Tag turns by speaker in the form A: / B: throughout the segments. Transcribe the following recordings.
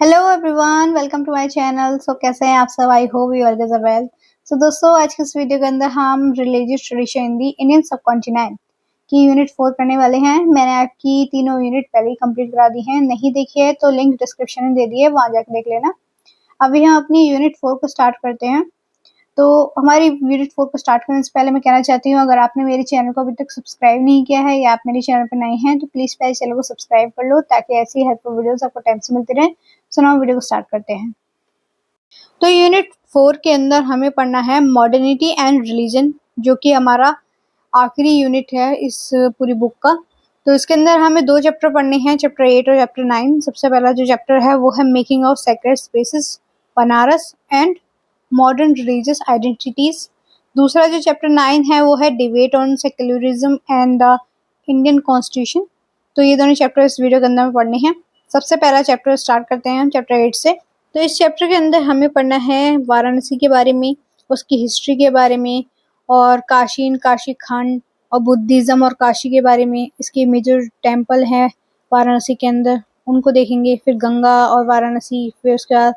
A: Hello everyone, welcome to my channel. कैसे हैं आप सब? I hope you always are well. दोस्तों, आज के इस वीडियो के अंदर हम religious tradition in the Indian subcontinent की यूनिट 4 करने वाले हैं। मैंने आपकी तीनों यूनिट पहले ही कंप्लीट करा दी हैं। नहीं देखी है तो लिंक डिस्क्रिप्शन में दे दी है, वहां जाकर देख लेना। अभी हम अपनी यूनिट 4 को स्टार्ट करते हैं। तो हमारी यूनिट 4 को स्टार्ट करने से पहले मैं कहना चाहती हूँ, अगर आपने मेरे चैनल को अभी तक सब्सक्राइब नहीं किया है या आप मेरे चैनल पर नए हैं तो प्लीज़ मेरे चैनल को सब्सक्राइब कर लो, ताकि ऐसी हेल्पफुल वीडियोस आपको टाइम से मिलती रहे। सो नाउ वीडियो को स्टार्ट करते हैं। तो यूनिट 4 के अंदर हमें पढ़ना है मॉडर्निटी एंड रिलीजन, जो कि हमारा आखिरी यूनिट है इस पूरी बुक का। तो इसके अंदर हमें 2 चैप्टर पढ़ने हैं, चैप्टर 8 और चैप्टर 9। सबसे पहला जो चैप्टर है वो है making of sacred spaces Banaras and modern religious identities. दूसरा जो चैप्टर 9 है वो है debate on secularism and the Indian constitution. तो ये दोनों चैप्टर इस वीडियो के अंदर में पढ़ने हैं। सबसे पहला चैप्टर स्टार्ट करते हैं हम चैप्टर 8 से। तो इस चैप्टर के अंदर हमें पढ़ना है वाराणसी के बारे में, उसकी हिस्ट्री के बारे में, और काशी खंड और बुद्धिज्म और काशी के बारे में। इसके मेजर टेम्पल हैं वाराणसी के अंदर, उनको देखेंगे। फिर गंगा और वाराणसी, फिर उसके बाद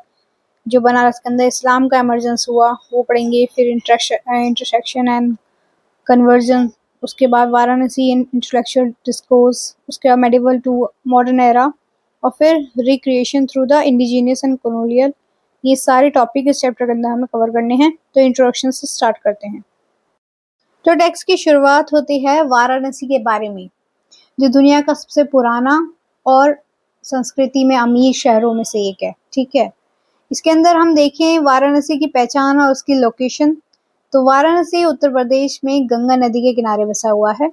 A: जो बनारस के अंदर इस्लाम का इमर्जेंस हुआ वो पढ़ेंगे। फिर इंटरसेक्शन एंड कन्वर्जन, उसके बाद वाराणसी इन इंटेलेक्चुअल डिस्कोर्स, उसके बाद मेडिवल टू मॉडर्न एरा, और फिर recreation through the indigenous and colonial. ये सारे टॉपिक इस चैप्टर के अंदर हमें कवर करने हैं। तो इंट्रोडक्शन से स्टार्ट करते हैं। तो टेक्स्ट की शुरुआत होती है वाराणसी के बारे में, जो दुनिया का सबसे पुराना और संस्कृति में अमीर शहरों में से एक है। ठीक है, इसके अंदर हम देखें वाराणसी की पहचान और उसकी लोकेशन। तो वाराणसी उत्तर प्रदेश में गंगा नदी के किनारे बसा हुआ है।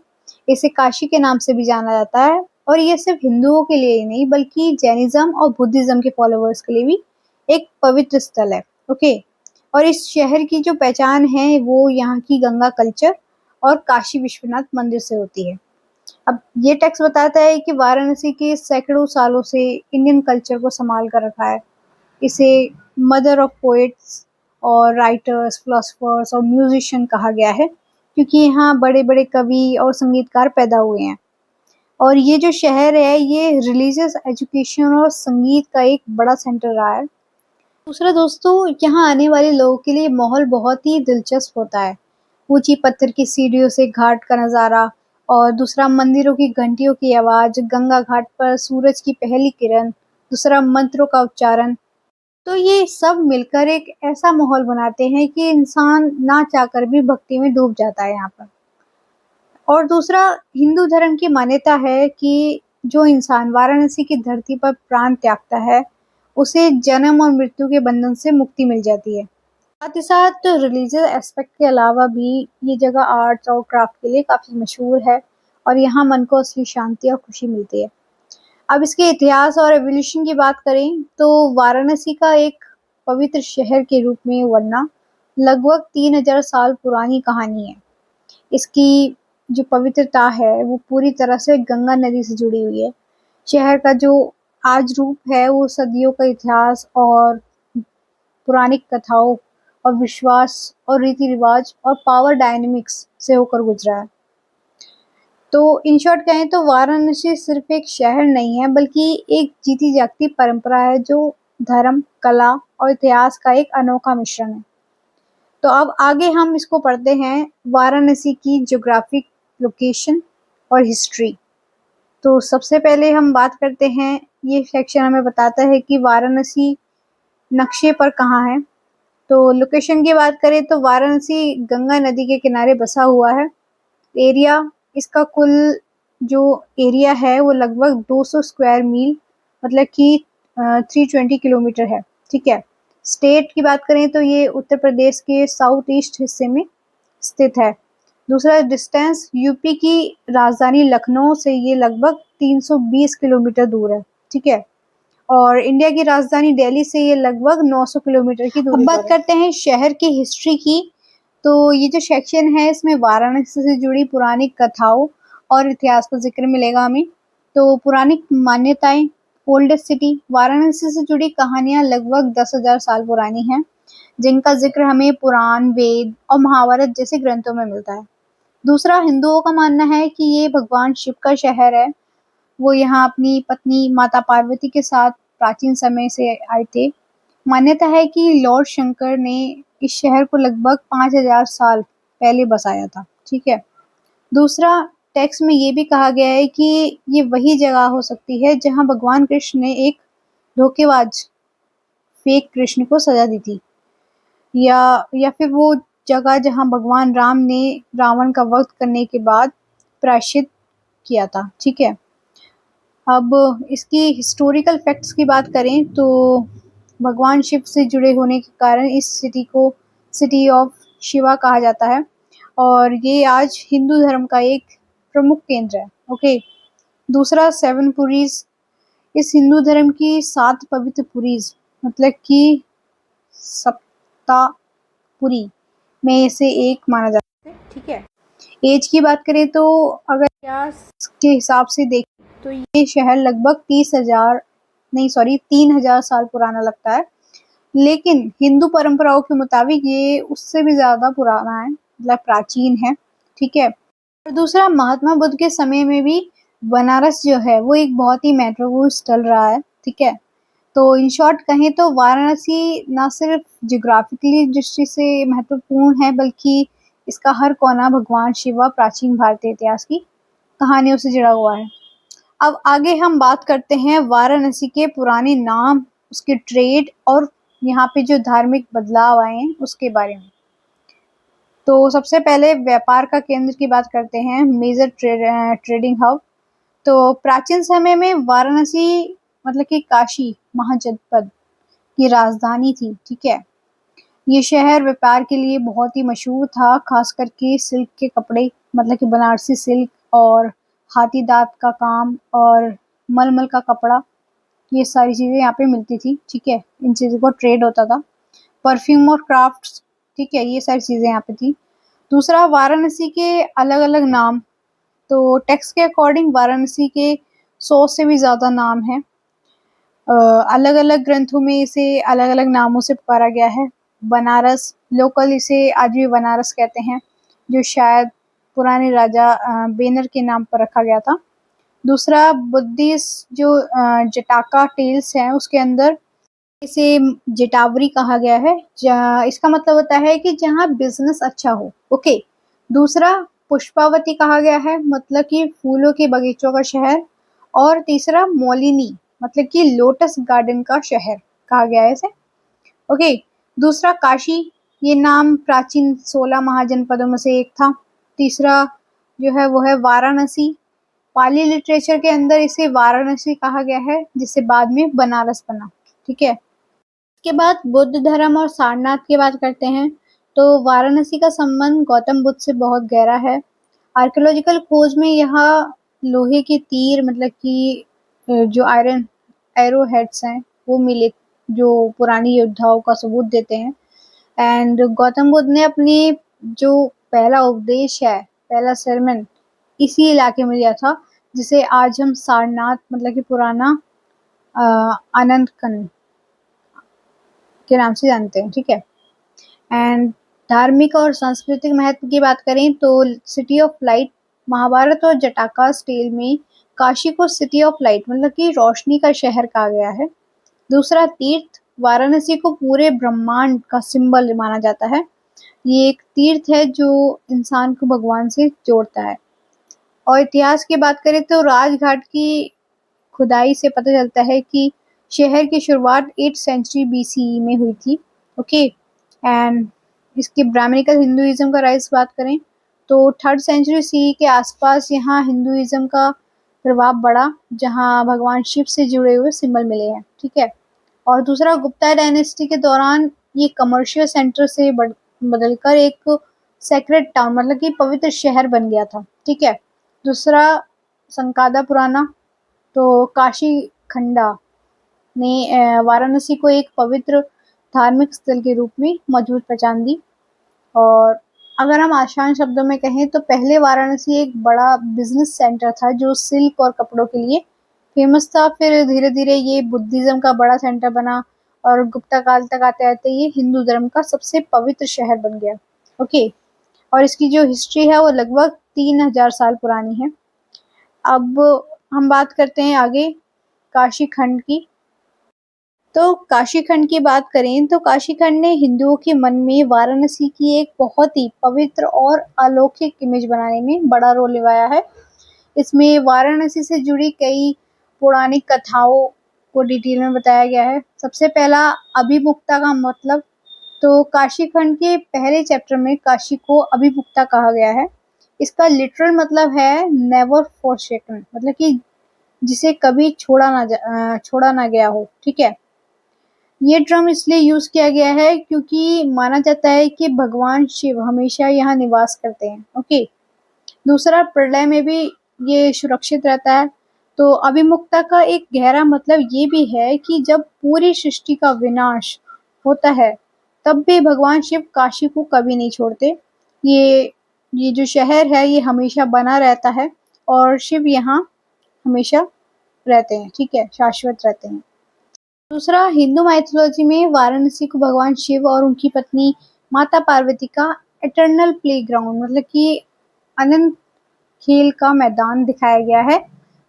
A: इसे काशी के नाम से भी जाना जाता है, और ये सिर्फ हिंदुओं के लिए ही नहीं बल्कि जैनिज्म और बुद्धिज्म के फॉलोअर्स के लिए भी एक पवित्र स्थल है। ओके, और इस शहर की जो पहचान है वो यहाँ की गंगा कल्चर और काशी विश्वनाथ मंदिर से होती है। अब ये टेक्स्ट बताता है कि वाराणसी के सैकड़ों सालों से इंडियन कल्चर को संभाल कर रखा है। इसे मदर ऑफ पोएट्स और राइटर्स, फिलोसफर्स और म्यूजिशियन कहा गया है, क्योंकि यहाँ बड़े बड़े कवि और संगीतकार पैदा हुए हैं। और ये जो शहर है ये रिलीजियस एजुकेशन और संगीत का एक बड़ा सेंटर रहा है। दूसरा दोस्तों, यहाँ आने वाले लोगों के लिए माहौल बहुत ही दिलचस्प होता है। ऊंची पत्थर की सीढ़ियों से घाट का नज़ारा, और दूसरा मंदिरों की घंटियों की आवाज़, गंगा घाट पर सूरज की पहली किरण, दूसरा मंत्रों का उच्चारण। तो ये सब मिलकर एक ऐसा माहौल बनाते हैं कि इंसान ना चाहकर भी भक्ति में डूब जाता है यहाँ पर। और दूसरा, हिंदू धर्म की मान्यता है कि जो इंसान वाराणसी की धरती पर प्राण त्यागता है उसे जन्म और मृत्यु के बंधन से मुक्ति मिल जाती है। साथ ही साथ रिलीजियस एस्पेक्ट के अलावा भी ये जगह आर्ट्स और क्राफ्ट के लिए काफ़ी मशहूर है, और यहाँ मन को असली शांति और खुशी मिलती है। अब इसके इतिहास और एवोल्यूशन की बात करें तो वाराणसी का एक पवित्र शहर के रूप में उभरना लगभग 3000 साल पुरानी कहानी है। इसकी जो पवित्रता है वो पूरी तरह से गंगा नदी से जुड़ी हुई है। शहर का जो आज रूप है वो सदियों का इतिहास और पुरानी कथाओं और विश्वास और रीति रिवाज और पावर डायनेमिक्स से होकर गुजरा है। तो इन शॉर्ट कहें तो वाराणसी सिर्फ एक शहर नहीं है बल्कि एक जीती जागती परंपरा है, जो धर्म, कला और इतिहास का एक अनोखा मिश्रण है। तो अब आगे हम इसको पढ़ते हैं, वाराणसी की ज्योग्राफिक लोकेशन और हिस्ट्री। तो सबसे पहले हम बात करते हैं, ये सेक्शन हमें बताता है कि वाराणसी नक्शे पर कहाँ है। तो लोकेशन की बात करें तो वाराणसी गंगा नदी के किनारे बसा हुआ है। एरिया, इसका कुल जो एरिया है वो लगभग 200 स्क्वायर मील, मतलब कि 320 किलोमीटर है। ठीक है, स्टेट की बात करें तो ये उत्तर प्रदेश के साउथ ईस्ट हिस्से में स्थित है। दूसरा, डिस्टेंस, यूपी की राजधानी लखनऊ से ये लगभग 320 किलोमीटर दूर है। ठीक है, और इंडिया की राजधानी दिल्ली से ये लगभग 900 किलोमीटर की दूरी पर है। अब बात करते हैं शहर की हिस्ट्री की। तो ये जो सेक्शन है इसमें वाराणसी से जुड़ी पुरानी कथाओं और इतिहास का जिक्र मिलेगा हमें। तो पुरानी मान्यताएं, ओल्डेस्ट सिटी, वाराणसी से जुड़ी कहानियां लगभग 10,000 साल पुरानी हैं, जिनका जिक्र हमें पुराण, वेद और महाभारत जैसे ग्रंथों में मिलता है। दूसरा, हिंदुओं का मानना है कि ये भगवान शिव का शहर है। वो यहाँ अपनी पत्नी माता पार्वती के साथ प्राचीन समय से आए थे। मान्यता है कि लॉर्ड शंकर ने इस शहर को लगभग 5000 साल पहले बसाया था। ठीक है। दूसरा, टेक्स्ट में ये भी कहा गया है कि ये वही जगह हो सकती है जहाँ भगवान कृष्ण ने एक धोखेबाज फेक कृष्ण को सजा दी थी, या फिर वो जगह जहाँ भगवान राम ने रावण का वध करने के बाद प्रायश्चित किया था। ठीक है। अब इसकी हिस्टोरिकल फैक्ट्स की बात करें तो भगवान शिव से जुड़े होने के कारण इस सिटी को सिटी ऑफ शिवा कहा जाता है, और ये आज हिंदू धर्म का एक प्रमुख केंद्र है। ओके। दूसरा, 7 पुरीज, इस हिंदू धर्म की 7 पवित्र पुरीज मतलब कि सप्तापुरी में से एक माना जाता है। ठीक है। एज की बात करें तो अगर इतिहास के हिसाब से देखें तो ये शहर लगभग 3000 साल पुराना लगता है, लेकिन हिंदू परंपराओं के मुताबिक ये उससे भी ज्यादा पुराना है, मतलब प्राचीन है। ठीक है। और दूसरा, महात्मा बुद्ध के समय में भी बनारस जो है वो एक बहुत ही महत्वपूर्ण स्थल रहा है। ठीक है। तो इन शॉर्ट कहें तो वाराणसी ना सिर्फ ज्योग्राफिकली दृष्टि से महत्वपूर्ण है, बल्कि इसका हर कोना भगवान शिव व प्राचीन भारतीय इतिहास की कहानियों से जुड़ा हुआ है। अब आगे हम बात करते हैं वाराणसी के पुराने नाम, उसके ट्रेड और यहाँ पे जो धार्मिक बदलाव आए हैं उसके बारे में। तो सबसे पहले व्यापार का केंद्र की बात करते हैं, मेजर ट्रेडिंग हब। तो प्राचीन समय में वाराणसी मतलब कि काशी महाजनपद की राजधानी थी। ठीक है। ये शहर व्यापार के लिए बहुत ही मशहूर था, खास करके सिल्क के कपड़े मतलब कि बनारसी सिल्क और हाथी दांत का काम और मलमल का कपड़ा, ये सारी चीज़ें यहाँ पे मिलती थी। ठीक है। इन चीज़ों को ट्रेड होता था। परफ्यूम और क्राफ्ट्स, ठीक है, ये सारी चीज़ें यहाँ पे थी। दूसरा, वाराणसी के अलग अलग नाम। तो टेक्स्ट के अकॉर्डिंग वाराणसी के 100 से भी ज़्यादा नाम हैं। अलग अलग ग्रंथों में इसे अलग अलग नामों से पुकारा गया है। बनारस, लोकल इसे आज भी बनारस कहते हैं, जो शायद पुराने राजा बेनर के नाम पर रखा गया था। दूसरा, बुद्धिस्ट जो जटाका टेल्स है उसके अंदर इसे जटावरी कहा गया है। इसका मतलब होता है कि जहाँ बिजनेस अच्छा हो। ओके। दूसरा, पुष्पावती कहा गया है, मतलब कि फूलों के बगीचों का शहर। और तीसरा, मौलिनी मतलब कि लोटस गार्डन का शहर कहा गया है इसे। ओके। दूसरा, काशी, ये नाम प्राचीन 16 महाजनपदों में से एक था। तीसरा जो है वो है वाराणसी, पाली लिटरेचर के अंदर इसे वाराणसी कहा गया है, जिससे बाद में बनारस बना। ठीक है। इसके बाद बुद्ध धर्म और सारनाथ की बात करते हैं। तो वाराणसी का संबंध गौतम बुद्ध से बहुत गहरा है। आर्कियोलॉजिकल खोज में यहाँ लोहे के तीर मतलब कि जो आयरन एरो हेड्स हैं वो मिले, जो पुरानी योद्धाओं का सबूत देते हैं। एंड गौतम बुद्ध ने अपनी जो पहला उपदेश है, पहला सरमन इसी इलाके में दिया था, जिसे आज हम सारनाथ मतलब कि पुराना आनंद कंद के नाम से जानते हैं। ठीक है। एंड धार्मिक और सांस्कृतिक महत्व की बात करें तो सिटी ऑफ लाइट, महाभारत और जटाका स्टेल में काशी को सिटी ऑफ लाइट मतलब कि रोशनी का शहर कहा गया है। दूसरा, तीर्थ, वाराणसी को पूरे ब्रह्मांड का सिंबल माना जाता है। ये एक तीर्थ है जो इंसान को भगवान से जोड़ता है। और इतिहास की बात करें तो राजघाट की खुदाई से पता चलता है कि शहर की शुरुआत 8th सेंचुरी BCE में हुई थी। ओके। एंड इसके ब्राह्मणिकल हिंदुइज्म का राइज बात करें तो 3rd सेंचुरी CE के आसपास यहाँ हिंदुइज्म का प्रभाव बढ़ा, जहाँ भगवान शिव से जुड़े हुए सिंबल मिले हैं। ठीक है। और दूसरा, गुप्ता डायनेस्टी के दौरान ये कमर्शियल सेंटर से बदलकर एक सेक्रेड टाउन मतलब कि पवित्र शहर बन गया था। ठीक है। दूसरा, संकादा पुराना, तो काशी खंडा ने वाराणसी को एक पवित्र धार्मिक स्थल के रूप में मजबूत पहचान दी। और अगर हम आसान शब्दों में कहें तो पहले वाराणसी एक बड़ा बिजनेस सेंटर था जो सिल्क और कपड़ों के लिए फेमस था। फिर धीरे धीरे ये बुद्धिज्म का बड़ा सेंटर बना और गुप्ता काल तक आते आते ये हिंदू धर्म का सबसे पवित्र शहर बन गया। ओके। और इसकी जो हिस्ट्री है वो लगभग 3000 साल पुरानी है। अब हम बात करते हैं आगे काशी खंड की। तो काशी खंड की बात करें तो काशी खंड ने हिंदुओं के मन में वाराणसी की एक बहुत ही पवित्र और अलौकिक इमेज बनाने में बड़ा रोल निभाया है। इसमें वाराणसी से जुड़ी कई पौराणिक कथाओं को डिटेल में बताया गया है। सबसे पहला अभिमुक्ता का मतलब, तो काशी खंड के पहले चैप्टर में काशी को अभिमुक्ता कहा गया है। इसका लिटरल मतलब है नेवर फॉरसेकन, मतलब कि जिसे कभी छोड़ा ना गया हो। ठीक है, ये टर्म इसलिए यूज किया गया है क्योंकि माना जाता है कि भगवान शिव हमेशा यहाँ निवास करते हैं। ओके, दूसरा, प्रलय में भी ये सुरक्षित रहता है। तो अभिमुक्ता का एक गहरा मतलब ये भी है कि जब पूरी सृष्टि का विनाश होता है तब भी भगवान शिव काशी को कभी नहीं छोड़ते। ये जो शहर है ये हमेशा बना रहता है और शिव यहाँ हमेशा रहते हैं। ठीक है, शाश्वत रहते हैं। दूसरा, हिंदू माइथोलॉजी में वाराणसी को भगवान शिव और उनकी पत्नी माता पार्वती का एटर्नल प्लेग्राउंड, मतलब कि अनंत खेल का मैदान दिखाया गया है।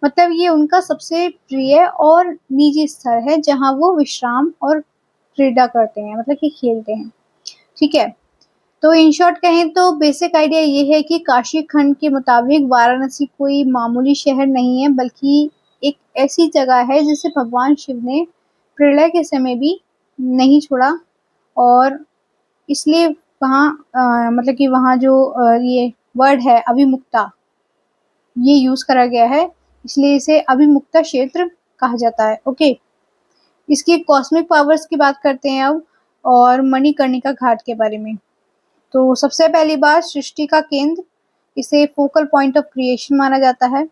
A: मतलब ये उनका सबसे प्रिय और निजी स्थल है जहां वो विश्राम और क्रीड़ा करते हैं, मतलब कि खेलते हैं। ठीक है, तो इन शॉर्ट कहें तो बेसिक आइडिया ये है कि काशी खंड के मुताबिक वाराणसी कोई मामूली शहर नहीं है, बल्कि एक ऐसी जगह है जिसे भगवान शिव ने प्रलय के समय भी नहीं छोड़ा। और इसलिए वहाँ मतलब कि वहाँ जो ये वर्ड है अभिमुक्ता, ये यूज करा गया है, इसलिए इसे अभिमुक्ता क्षेत्र कहा जाता है। ओके, इसकी कॉस्मिक पावर्स की बात करते हैं अब, और मणिकर्णिका घाट के बारे में। तो सबसे पहली बात, सृष्टि का केंद्र, इसे फोकल पॉइंट ऑफ क्रिएशन माना जाता है।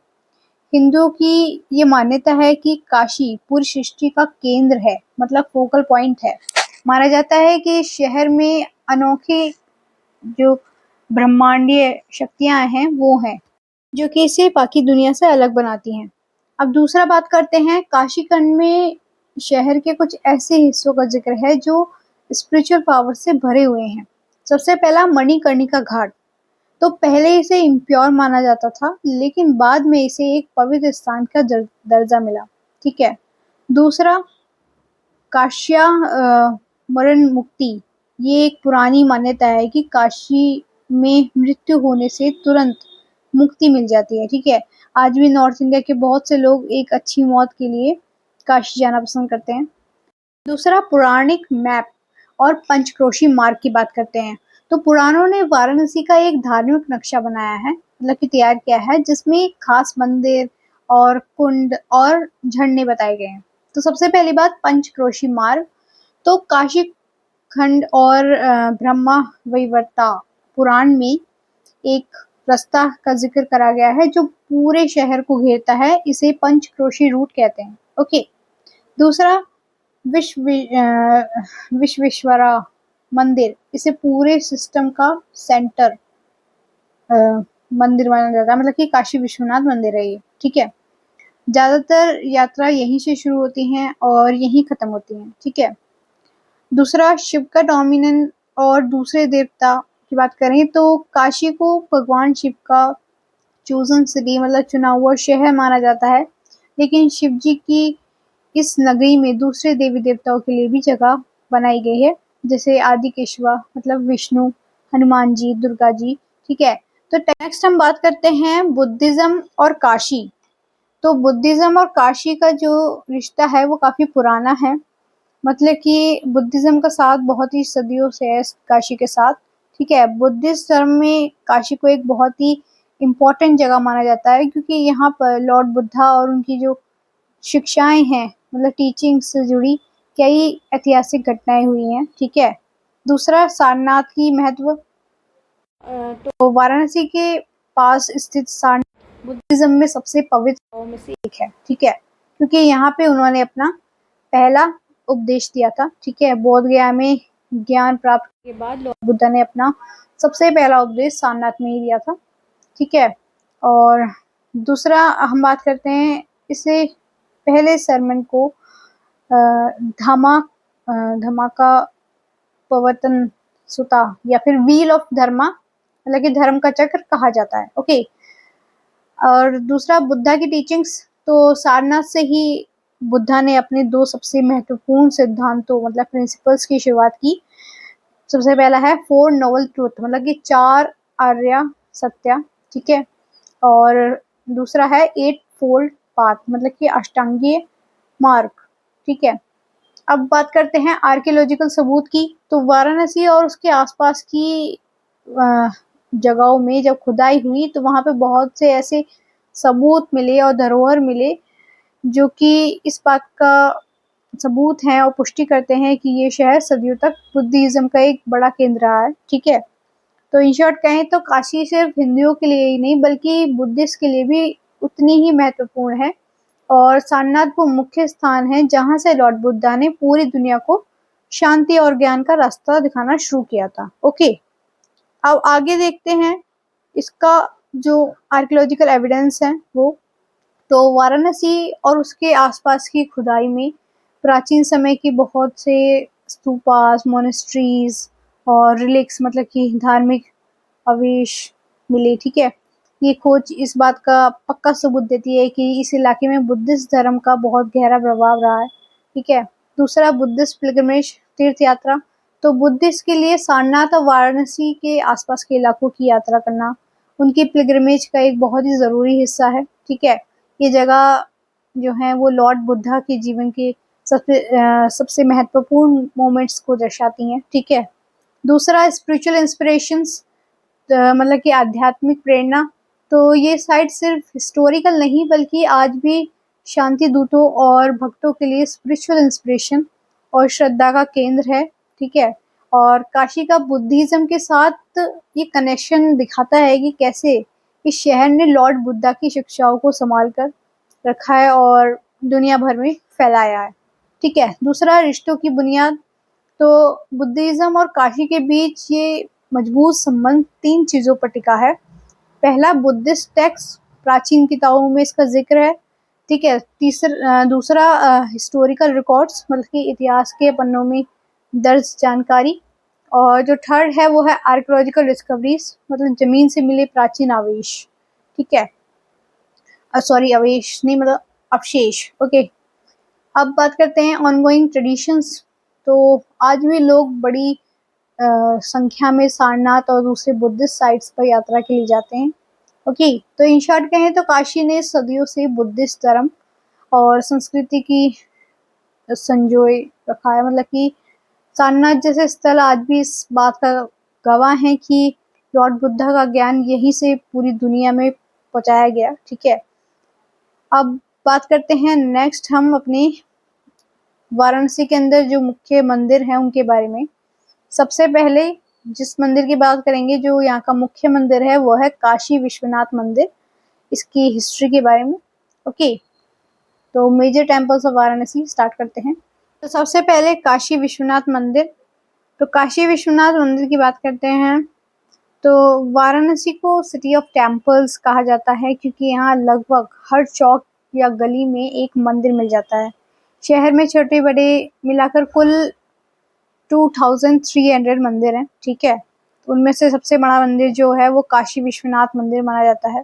A: हिंदुओं की ये मान्यता है कि काशी पूरी सृष्टि का केंद्र है, मतलब फोकल पॉइंट है। माना जाता है कि शहर में अनोखे जो ब्रह्मांडीय शक्तियां हैं वो हैं, जो कि इसे बाकी दुनिया से अलग बनाती हैं। अब दूसरा बात करते हैं, काशी खंड में शहर के कुछ ऐसे हिस्सों का जिक्र है जो स्पिरिचुअल पावर से भरे हुए हैं। सबसे पहला, मणिकर्णिका घाट। तो पहले इसे इम्प्योर माना जाता था, लेकिन बाद में इसे एक पवित्र स्थान का दर्जा मिला। ठीक है, दूसरा, काश्या मरण मुक्ति। ये एक पुरानी मान्यता है कि काशी में मृत्यु होने से तुरंत मुक्ति मिल जाती है। ठीक है, आज भी नॉर्थ इंडिया के बहुत से लोग एक अच्छी मौत के लिए काशी जाना पसंद करते हैं। दूसरा, पौराणिक मैप और पंचक्रोशी मार्ग की बात करते हैं। तो पुराणों ने वाराणसी का एक धार्मिक नक्शा बनाया है, मतलब कि तैयार किया है, जिसमें खास मंदिर और कुंड और झरने बताए गए हैं। तो सबसे पहली बात, पंचक्रोशी मार्ग। तो काशी खंड और ब्रह्मा वैवर्ता पुराण में एक रास्ता का जिक्र करा गया है जो पूरे शहर को घेरता है। इसे पंचक्रोशी रूट कहते हैं। ओके, दूसरा, विश्वेश्वरा मंदिर। इसे पूरे सिस्टम का सेंटर मंदिर माना जाता है, मतलब कि काशी विश्वनाथ मंदिर है ये। ठीक है, ज्यादातर यात्रा यहीं से शुरू होती हैं और यहीं खत्म होती हैं। ठीक है, दूसरा, शिव का डोमिनेंट और दूसरे देवता की बात करें तो काशी को भगवान शिव का चोजन सिटी, मतलब चुना हुआ शहर माना जाता है। लेकिन शिव जी की इस नगरी में दूसरे देवी देवताओं के लिए भी जगह बनाई गई है, जैसे आदिकेशवा, मतलब विष्णु, हनुमान जी, दुर्गा जी। ठीक है, तो नेक्स्ट हम बात करते हैं बुद्धिज्म और काशी। तो बुद्धिज्म और काशी का जो रिश्ता है वो काफी पुराना है, मतलब कि बुद्धिज्म का साथ बहुत ही सदियों से है काशी के साथ। ठीक है, बुद्धिस्ट धर्म में काशी को एक बहुत ही इम्पोर्टेंट जगह माना जाता है, क्योंकि यहाँ पर लॉर्ड बुद्धा और उनकी जो शिक्षाएं हैं, मतलब टीचिंग से जुड़ी कई ऐतिहासिक घटनाएं हुई हैं। ठीक है, दूसरा, सारनाथ की महत्व। तो वाराणसी के पास स्थित सारनाथ बुद्धिज्म में सबसे पवित्र जगहों में से एक है। ठीक है, क्योंकि यहाँ पे उन्होंने अपना पहला उपदेश दिया था। ठीक है, बोध गया में ज्ञान प्राप्त के बाद लॉर्ड बुद्धा ने अपना सबसे पहला उपदेश सारनाथ में ही दिया था। ठीक है, और दूसरा हम बात करते हैं, इसे पहले सरमन को धमाका पवतन सुता या फिर व्हील ऑफ धर्मा, मतलब कि धर्म का चक्र कहा जाता है। ओके, और दूसरा, बुद्धा की टीचिंग्स। तो सारनाथ से ही बुद्धा ने अपने 2 सबसे महत्वपूर्ण सिद्धांतों मतलब प्रिंसिपल्स की शुरुआत की। सबसे पहला है 4 नोबल ट्रुथ मतलब कि 4 आर्य सत्य, ठीक है। और दूसरा है 8 फोल्ड पाथ मतलब कि अष्टांगीय मार्ग, ठीक है। अब बात करते हैं आर्कियोलॉजिकल सबूत की। तो वाराणसी और उसके आसपास की जगहों में जब खुदाई हुई तो वहां पे बहुत से ऐसे सबूत मिले और धरोहर मिले जो कि इस बात का सबूत है और पुष्टि करते हैं कि ये शहर सदियों तक बुद्धिज्म का एक बड़ा केंद्र रहा है, ठीक है। तो इन शॉर्ट कहें तो काशी सिर्फ हिंदुओं के लिए ही नहीं बल्कि बुद्धिस्ट के लिए भी उतनी ही महत्वपूर्ण है। और सारनाथ वो मुख्य स्थान है जहां से लॉर्ड बुद्धा ने पूरी दुनिया को शांति और ज्ञान का रास्ता दिखाना शुरू किया था। ओके, अब आगे देखते हैं इसका जो आर्कियोलॉजिकल एविडेंस है वो। तो वाराणसी और उसके आसपास की खुदाई में प्राचीन समय की बहुत से स्तूपास, मोनेस्ट्रीज और रिलिक्स मतलब कि धार्मिक अवशेष मिले, ठीक है। ये खोज इस बात का पक्का सबूत देती है कि इस इलाके में बुद्धिस्ट धर्म का बहुत गहरा प्रभाव रहा है, ठीक है। दूसरा, बुद्धिस्ट पिलग्रिमेज तीर्थ यात्रा। तो बुद्धिस्ट के लिए सारनाथ और वाराणसी के आसपास के इलाकों की यात्रा करना उनकी पिलग्रिमेज का एक बहुत ही ज़रूरी हिस्सा है, ठीक है। ये जगह जो है वो लॉर्ड बुद्धा के जीवन के सबसे महत्वपूर्ण मोमेंट्स को दर्शाती हैं, ठीक है। दूसरा, स्पिरिचुअल इंस्पिरेशंस मतलब कि आध्यात्मिक प्रेरणा। तो ये साइट सिर्फ हिस्टोरिकल नहीं बल्कि आज भी शांति दूतों और भक्तों के लिए स्पिरिचुअल इंस्पिरेशन और श्रद्धा का केंद्र है, ठीक है। और काशी का बुद्धिज्म के साथ ये कनेक्शन दिखाता है कि कैसे इस शहर ने लॉर्ड बुद्धा की शिक्षाओं को संभाल कर रखा है और दुनिया भर में फैलाया है, ठीक है। दूसरा, रिश्तों की बुनियाद। तो बुद्धिज्म और काशी के बीच ये मजबूत संबंध 3 चीज़ों पर टिका है। पहला, बुद्धिस्ट टेक्स्ट, प्राचीन किताबों में इसका जिक्र है, ठीक है। दूसरा, हिस्टोरिकल रिकॉर्ड्स मतलब कि इतिहास के पन्नों में दर्ज जानकारी। और जो थर्ड है वो है आर्कियोलॉजिकल डिस्कवरीज मतलब जमीन से मिले प्राचीन अवशेष, ठीक है। सॉरी, अवशेष नहीं मतलब अवशेष, ओके। अब बात करते हैं ऑनगोइंग ट्रेडिशंस। तो आज भी लोग बड़ी संख्या में सारनाथ और दूसरे बुद्धिस्ट साइट्स पर यात्रा के लिए जाते हैं, ओके। तो इन शॉर्ट कहें तो काशी ने सदियों से बुद्धिस्ट धर्म और संस्कृति की संजोए रखा है। मतलब कि सारनाथ जैसे स्थल आज भी इस बात का गवाह है कि लॉर्ड बुद्धा का ज्ञान यहीं से पूरी दुनिया में पहुंचाया गया, ठीक है। अब बात करते हैं नेक्स्ट हम अपने वाराणसी के अंदर जो मुख्य मंदिर हैं उनके बारे में। सबसे पहले जिस मंदिर की बात करेंगे जो यहाँ का मुख्य मंदिर है वो है काशी विश्वनाथ मंदिर। इसकी हिस्ट्री के बारे में, ओके। तो major temples of Varanasi start करते हैं। तो सबसे पहले काशी विश्वनाथ मंदिर। तो काशी विश्वनाथ मंदिर की बात करते हैं तो वाराणसी को सिटी ऑफ टेम्पल्स कहा जाता है क्योंकि यहाँ लगभग हर चौक या गली में एक मंदिर मिल जाता है। शहर में छोटे बड़े मिलाकर कुल 2300 मंदिर हैं, ठीक है। उनमें से सबसे बड़ा मंदिर जो है वो काशी विश्वनाथ मंदिर माना जाता है,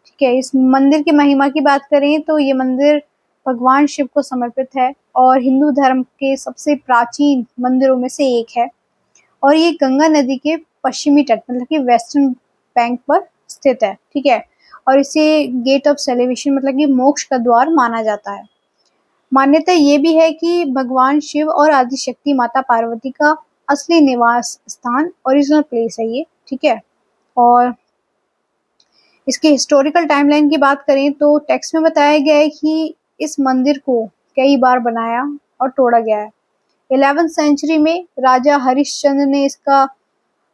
A: ठीक है। इस मंदिर की महिमा की बात करें तो ये मंदिर भगवान शिव को समर्पित है और हिंदू धर्म के सबसे प्राचीन मंदिरों में से एक है। और ये गंगा नदी के पश्चिमी तट मतलब कि वेस्टर्न बैंक पर स्थित है, ठीक है। और इसे गेट ऑफ सेलिब्रेशन मतलब कि मोक्ष का द्वार माना जाता है। मान्यता ये भी है कि भगवान शिव और आदिशक्ति माता पार्वती का असली निवास स्थान ओरिजिनल प्लेस है ये, ठीक है। और इसके हिस्टोरिकल टाइमलाइन की बात करें तो टेक्स्ट में बताया गया है कि इस मंदिर को कई बार बनाया और तोड़ा गया है। 11वीं सेंचुरी में राजा हरिश्चंद्र ने इसका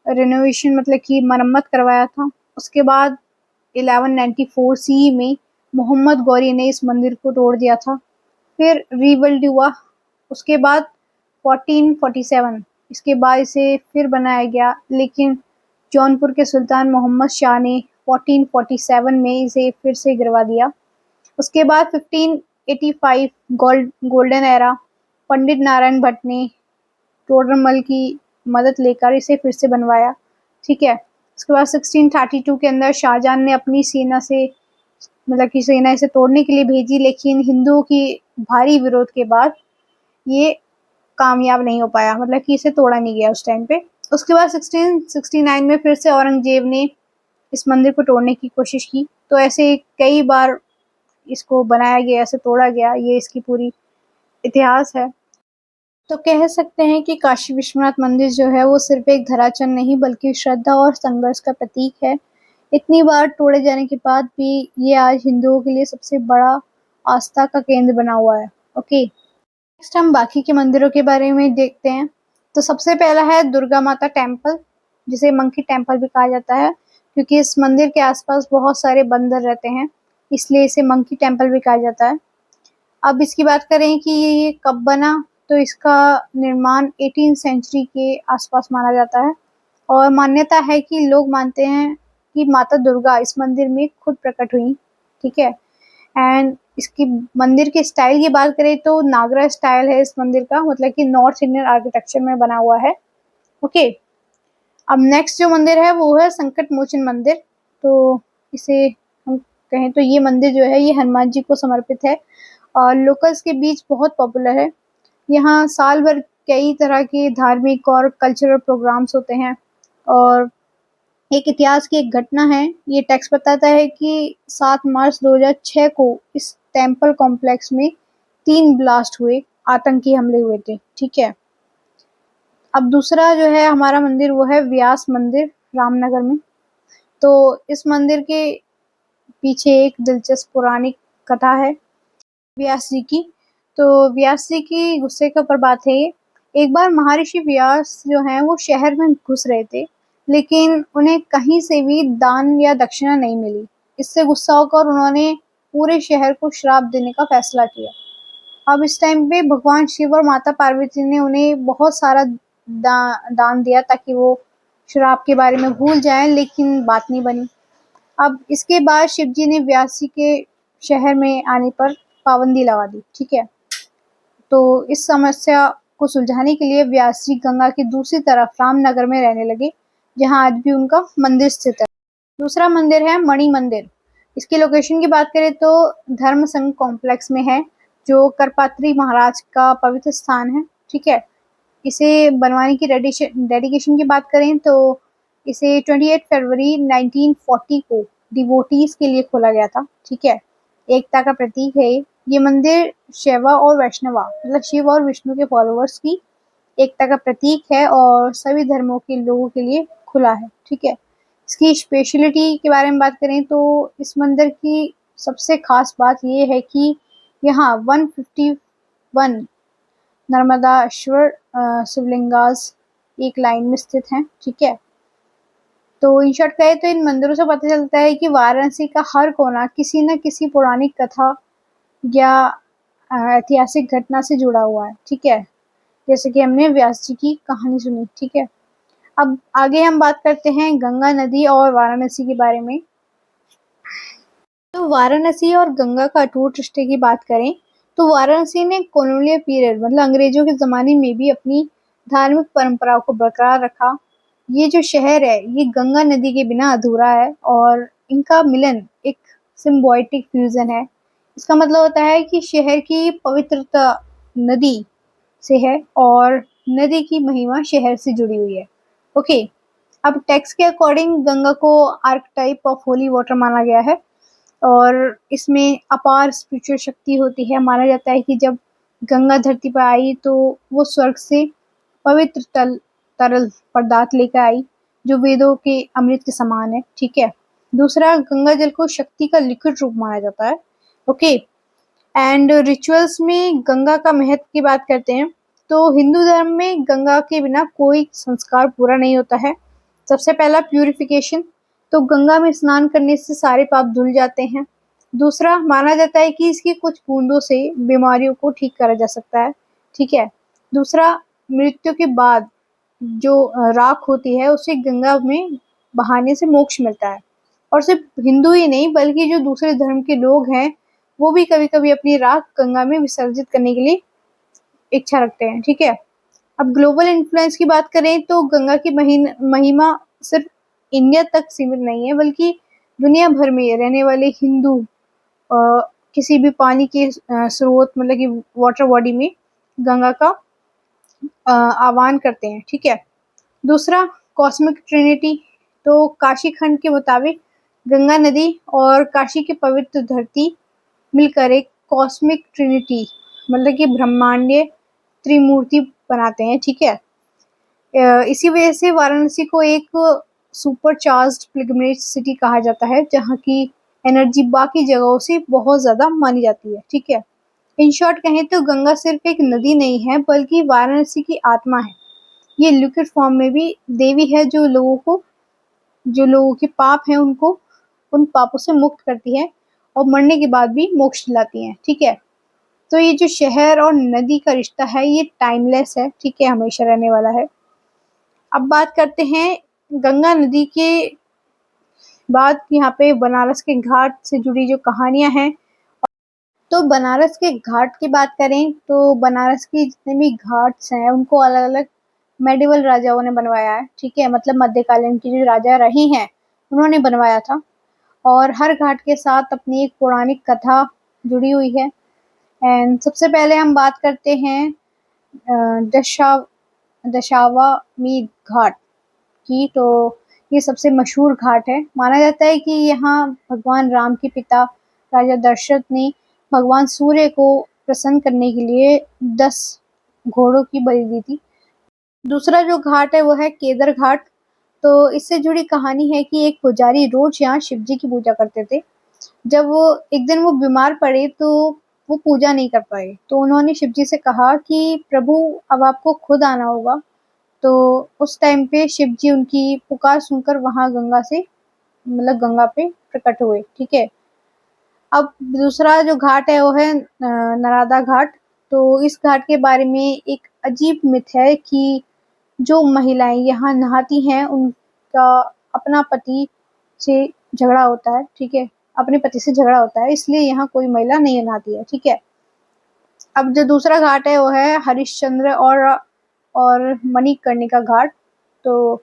A: रेनोवेशन मतलब कि मरम्मत करवाया था। उसके बाद 1194 सीई में मोहम्मद गौरी ने इस मंदिर को तोड़ दिया था, फिर रीबिल्ड हुआ। उसके बाद 1447 इसके बाद इसे फिर बनाया गया, लेकिन जौनपुर के सुल्तान मोहम्मद शाह ने 1447 में इसे फिर से गिरवा दिया। उसके बाद 1585 गोल्डन एरा पंडित नारायण भट्ट ने टोडरमल की मदद लेकर इसे फिर से बनवाया, ठीक है। उसके बाद 1632 के अंदर शाहजहां ने अपनी सेना से मतलब कि सेना इसे तोड़ने के लिए भेजी, लेकिन हिंदुओं की भारी विरोध के बाद ये कामयाब नहीं हो पाया, मतलब कि इसे तोड़ा नहीं गया उस टाइम पे। उसके बाद 1669 में फिर से औरंगजेब ने इस मंदिर को तोड़ने की कोशिश की। तो ऐसे कई बार इसको बनाया गया, ऐसे तोड़ा गया, ये इसकी पूरी इतिहास है। तो कह सकते हैं कि काशी विश्वनाथ मंदिर जो है वो सिर्फ एक धराचल नहीं बल्कि श्रद्धा और संघर्ष का प्रतीक है। इतनी बार तोड़े जाने के बाद भी ये आज हिंदुओं के लिए सबसे बड़ा आस्था का केंद्र बना हुआ है। ओके, नेक्स्ट हम बाकी के मंदिरों के बारे में देखते हैं। तो सबसे पहला है दुर्गा माता टेम्पल, जिसे मंकी टेम्पल भी कहा जाता है, क्योंकि इस मंदिर के आसपास बहुत सारे बंदर रहते हैं, इसलिए इसे मंकी टेम्पल भी कहा जाता है। अब इसकी बात करें कि ये कब बना, तो इसका निर्माण 18 सेंचुरी के आसपास माना जाता है। और मान्यता है कि लोग मानते हैं कि माता दुर्गा इस मंदिर में खुद प्रकट हुई। ठीक है, एंड इसकी मंदिर के स्टाइल की बात करें तो नागरा स्टाइल है इस मंदिर का, मतलब कि नॉर्थ इंडियन आर्किटेक्चर में बना हुआ है। ओके, अब नेक्स्ट जो मंदिर है वो है संकट मोचन मंदिर। तो इसे हम कहें तो ये मंदिर जो है ये हनुमान जी को समर्पित है और लोकल्स के बीच बहुत पॉपुलर है। यहाँ साल भर कई तरह के धार्मिक और कल्चरल प्रोग्राम्स होते हैं। और एक इतिहास की एक घटना है, ये टेक्स्ट बताता है कि 7 मार्च 2006 को इस टेम्पल कॉम्प्लेक्स में 3 ब्लास्ट हुए, आतंकी हमले हुए थे। ठीक है, अब दूसरा जो है हमारा मंदिर वो है व्यास मंदिर, रामनगर में। तो इस मंदिर के पीछे एक दिलचस्प पौराणिक कथा है व्यास जी की। तो व्यास जी की गुस्से के ऊपर बात है ये। एक बार महर्षि व्यास जो हैं वो शहर में घुस रहे थे, लेकिन उन्हें कहीं से भी दान या दक्षिणा नहीं मिली। इससे गुस्सा होकर उन्होंने पूरे शहर को श्राप देने का फैसला किया। अब इस टाइम पे भगवान शिव और माता पार्वती ने उन्हें बहुत सारा दान दिया ताकि वो श्राप के बारे में भूल जाएं, लेकिन बात नहीं बनी। अब इसके बाद शिव जी ने व्यास जी के शहर में आने पर पाबंदी लगा दी। ठीक है, तो इस समस्या को सुलझाने के लिए व्यास जी गंगा की दूसरी तरफ रामनगर में रहने लगे, जहां आज भी उनका मंदिर स्थित है। दूसरा मंदिर है मणि मंदिर। इसकी लोकेशन की बात करें तो धर्म संघ कॉम्प्लेक्स में है, जो करपात्री महाराज का पवित्र स्थान है। ठीक है, इसे बनवाने की डेडिकेशन की बात करें तो इसे 28 फरवरी 1940 को डिवोटीज के लिए खोला गया था। ठीक है, एकता का प्रतीक है ये मंदिर शैवा और वैष्णवा, मतलब शिव और विष्णु के फॉलोअर्स की एकता का प्रतीक है और सभी धर्मों के लोगों के लिए खुला है। ठीक है, इसकी स्पेशलिटी के बारे में बात करें तो इस मंदिर की सबसे खास बात ये है कि यहाँ 151 नर्मदाश्वर शिवलिंगास एक लाइन में स्थित हैं। ठीक है, तो इन शॉर्ट कहे तो इन मंदिरों से पता चलता है कि वाराणसी का हर कोना किसी न किसी पौराणिक कथा या ऐतिहासिक घटना से जुड़ा हुआ है। ठीक है, जैसे कि हमने व्यास जी की कहानी सुनी। ठीक है, अब आगे हम बात करते हैं गंगा नदी और वाराणसी के बारे में। तो वाराणसी और गंगा का अटूट रिश्ते की बात करें तो वाराणसी ने कॉलोनियल पीरियड मतलब अंग्रेजों के ज़माने में भी अपनी धार्मिक परंपराओं को बरकरार रखा। ये जो शहर है ये गंगा नदी के बिना अधूरा है और इनका मिलन एक सिम्बायोटिक फ्यूजन है। इसका मतलब होता है कि शहर की पवित्रता नदी से है और नदी की महिमा शहर से जुड़ी हुई है। ओके, अब टेक्स्ट के अकॉर्डिंग गंगा को आर्कटाइप ऑफ होली वाटर माना गया है और इसमें अपार स्पिरिचुअल शक्ति होती है। माना जाता है कि जब गंगा धरती पर आई तो वो स्वर्ग से पवित्र तरल पदार्थ लेकर आई, जो वेदों के अमृत के समान है। ठीक है, दूसरा गंगा जल को शक्ति का लिक्विड रूप माना जाता है। ओके, एंड रिचुअल्स में गंगा का महत्व की बात करते हैं तो हिंदू धर्म में गंगा के बिना कोई संस्कार पूरा नहीं होता है। सबसे पहला प्यूरिफिकेशन, तो गंगा में स्नान करने से सारे पाप धुल जाते हैं। दूसरा, माना जाता है कि इसकी कुछ बूंदों से बीमारियों को ठीक करा जा सकता है। ठीक है, दूसरा, मृत्यु के बाद जो राख होती है उसे गंगा में बहाने से मोक्ष मिलता है। और सिर्फ हिंदू ही नहीं बल्कि जो दूसरे धर्म के लोग हैं वो भी कभी-कभी अपनी राख गंगा में विसर्जित करने के लिए इच्छा रखते हैं। ठीक है, अब ग्लोबल इन्फ्लुएंस की बात करें तो गंगा की महिमा सिर्फ इंडिया तक सीमित नहीं है बल्कि दुनिया भर में रहने वाले हिंदू किसी भी पानी के स्रोत मतलब कि वाटर बॉडी में गंगा का आह्वान करते हैं। ठीक है। दूसरा, कॉस्मिक ट्रिनिटी। तो काशी खंड के मुताबिक गंगा नदी और काशी की पवित्र धरती मिलकर एक कॉस्मिक ट्रिनिटी मतलब कि ब्रह्मांडीय त्रिमूर्ति बनाते हैं। ठीक है। इसी वजह से वाराणसी को एक सुपर चार्ज्ड पिलग्रिमेज सिटी कहा जाता है, जहाँ की एनर्जी बाकी जगहों से बहुत ज़्यादा मानी जाती है। ठीक है। इन शॉर्ट कहें तो गंगा सिर्फ एक नदी नहीं है, बल्कि वाराणसी की आत्मा है। ये लिक्विड फॉर्म में भी देवी है, जो लोगों के पाप हैं उनको उन पापों से मुक्त करती है और मरने के बाद भी मोक्ष दिलाती है। ठीक है। तो ये जो शहर और नदी का रिश्ता है ये टाइमलेस है। ठीक है, हमेशा रहने वाला है। अब बात करते हैं गंगा नदी के बाद यहाँ पे बनारस के घाट से जुड़ी जो कहानियां हैं। तो बनारस के घाट की बात करें तो बनारस के जितने भी घाट्स हैं उनको अलग अलग मेडिवल राजाओं ने बनवाया है। ठीक है, मतलब मध्यकालीन की जो राजा रहे हैं उन्होंने बनवाया था, और हर घाट के साथ अपनी एक पौराणिक कथा जुड़ी हुई है। एंड सबसे पहले हम बात करते हैं दशा दशावमेध घाट की। तो ये सबसे मशहूर घाट है। माना जाता है कि यहाँ भगवान राम के पिता राजा दशरथ ने भगवान सूर्य को प्रसन्न करने के लिए 10 घोड़ों की बलि दी थी। दूसरा जो घाट है वो है केदार घाट। तो इससे जुड़ी कहानी है कि एक पुजारी रोज यहाँ शिव जी की पूजा करते थे। जब वो एक दिन वो बीमार पड़े तो वो पूजा नहीं कर पाए, तो उन्होंने शिव जी से कहा कि प्रभु अब आपको खुद आना होगा। तो उस टाइम पे शिव जी उनकी पुकार सुनकर वहां गंगा से मतलब गंगा पे प्रकट हुए। ठीक है। अब दूसरा जो घाट है वो है नर्मदा घाट। तो इस घाट के बारे में एक अजीब मिथ है कि जो महिलाएं यहाँ नहाती हैं उनका अपना पति से झगड़ा होता है। ठीक है, अपने पति से झगड़ा होता है, इसलिए यहाँ कोई महिला नहीं नहाती है। ठीक है। अब जो दूसरा घाट है वो है हरिश्चंद्र और मणिकर्णिका घाट। तो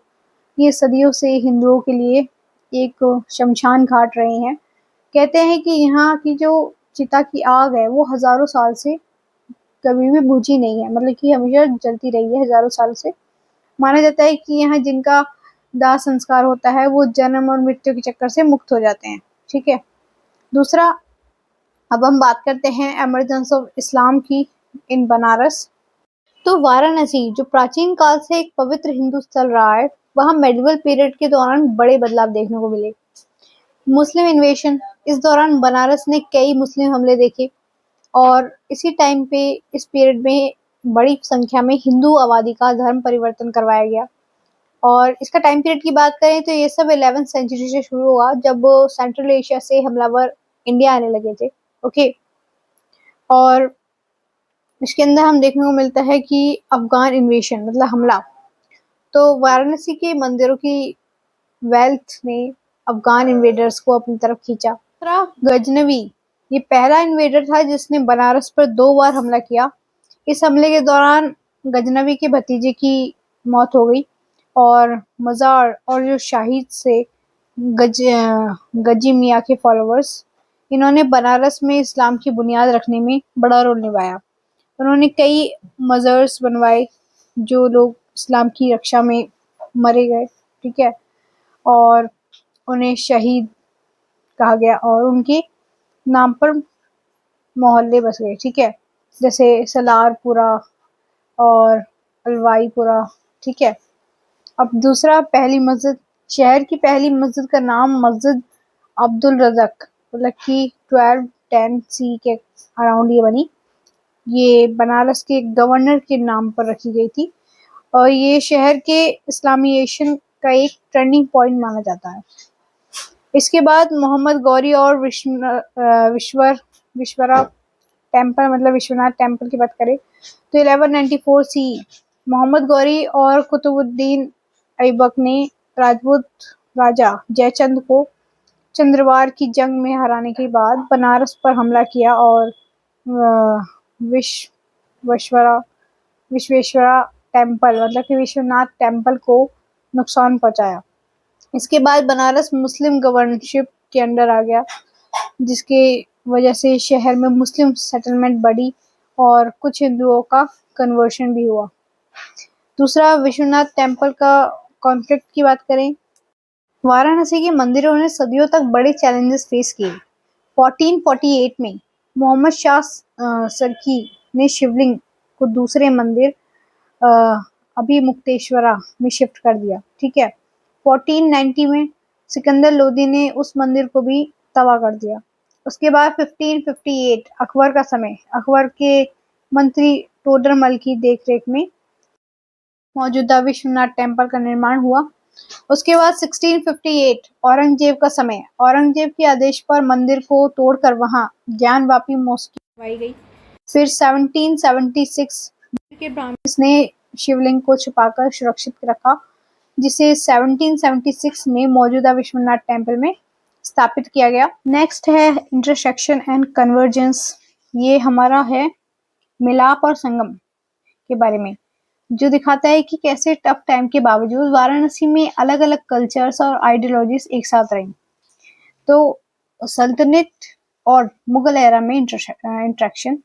A: ये सदियों से हिंदुओं के लिए एक शमशान घाट रहे हैं। कहते हैं कि यहाँ की जो चिता की आग है वो हजारों साल से कभी भी बुझी नहीं है, मतलब कि हमेशा जलती रही है हजारों साल से। माना जाता है कि यहाँ जिनका दाह संस्कार होता है वो जन्म और मृत्यु के चक्कर से मुक्त हो जाते हैं। ठीक है। दूसरा, अब हम बात करते हैं एमरजेंस ऑफ इस्लाम की इन बनारस। तो वाराणसी जो प्राचीन काल से एक पवित्र हिंदू स्थल रहा है, वहाँ मेडिवल पीरियड के दौरान बड़े बदलाव देखने को मिले। मुस्लिम इन्वेशन, इस दौरान बनारस ने कई मुस्लिम हमले देखे, और इसी टाइम पे इस पीरियड में बड़ी संख्या में हिंदू आबादी का धर्म परिवर्तन करवाया गया। और इसका टाइम पीरियड की बात करें तो ये सब 11वीं सेंचुरी से शुरू हुआ, जब सेंट्रल एशिया से हमलावर इंडिया आने लगे थे। ओके। और इसके अंदर हम देखने को मिलता है कि अफगान इन्वेशन मतलब हमला। तो वाराणसी के मंदिरों की वेल्थ ने अफगान इन्वेडर्स को अपनी तरफ खींचा। दूसरा, गजनवी, ये पहला इन्वेडर था जिसने बनारस पर 2 बार हमला किया। इस हमले के दौरान गजनवी के भतीजे की मौत हो गई, और मजार और जो शाहिद से गजी मियाँ के फॉलोअर्स, इन्होंने बनारस में इस्लाम की बुनियाद रखने में बड़ा रोल निभाया। उन्होंने कई मज़र्स बनवाए जो लोग इस्लाम की रक्षा में मरे गए। ठीक है। और उन्हें शहीद कहा गया, और उनके नाम पर मोहल्ले बस गए। ठीक है, जैसे सलारपुरा और अलवाईपुरा। ठीक है। अब दूसरा, पहली मस्जिद। शहर की पहली मस्जिद का नाम मस्जिद अब्दुल रज़क मतलब कि 1210 सी के अराउंड ये बनी। ये बनारस के गवर्नर के नाम पर रखी गई थी, और ये शहर के इस्लामिएशन का एक टर्निंग पॉइंट माना जाता है। इसके बाद मोहम्मद गौरी और विश्वरा टेम्पल मतलब विश्वनाथ टेम्पल की बात करें तो 1194 सी मोहम्मद गौरी और कुतुबुद्दीन ऐबक ने राजपूत राजा जयचंद को चंद्रवार की जंग में हराने के बाद बनारस पर हमला किया और विश्वेश्वरा विश्वेश्वरा टेम्पल मतलब कि विश्वनाथ टेम्पल को नुकसान पहुंचाया। इसके बाद बनारस मुस्लिम गवर्नरशिप के अंडर आ गया, जिसके वजह से शहर में मुस्लिम सेटलमेंट बढ़ी और कुछ हिंदुओं का कन्वर्शन भी हुआ। दूसरा, विश्वनाथ टेम्पल का कॉन्फ्लिक्ट की बात करें, वाराणसी के मंदिरों ने सदियों तक बड़े चैलेंजेस फेस किए। 1448 में मोहम्मद शाह सरकी ने शिवलिंग को दूसरे मंदिर अभिमुक्तेश्वरा में शिफ्ट कर दिया। ठीक है। 1490 में सिकंदर लोदी ने उस मंदिर को भी तबाह कर दिया। उसके बाद 1558 अकबर का समय, अकबर के मंत्री टोडरमल की देखरेख में मौजूदा विश्वनाथ टेम्पल का निर्माण हुआ। उसके बाद 1658 औरंगजेब का समय, औरंगजेब के आदेश पर मंदिर को तोड़कर वहां ज्ञानवापी मॉस्क बनवाई गई। फिर 1776 के ब्राह्मण्स ने शिवलिंग को छुपाकर सुरक्षित रखा, जिसे 1776 में मौजूदा विश्वनाथ टेम्पल में स्थापित किया गया। नेक्स्ट है इंटरसेक्शन एंड कन्वर्जेंस। ये हमारा है मिलाप और संगम के बारे में, जो दिखाता है कि कैसे टफ टाइम के बावजूद वाराणसी में अलग अलग कल्चर्स और आइडियोलॉजीज एक साथ रही। तो सल्तनत और मुगल एरा में इंटरेक्शन,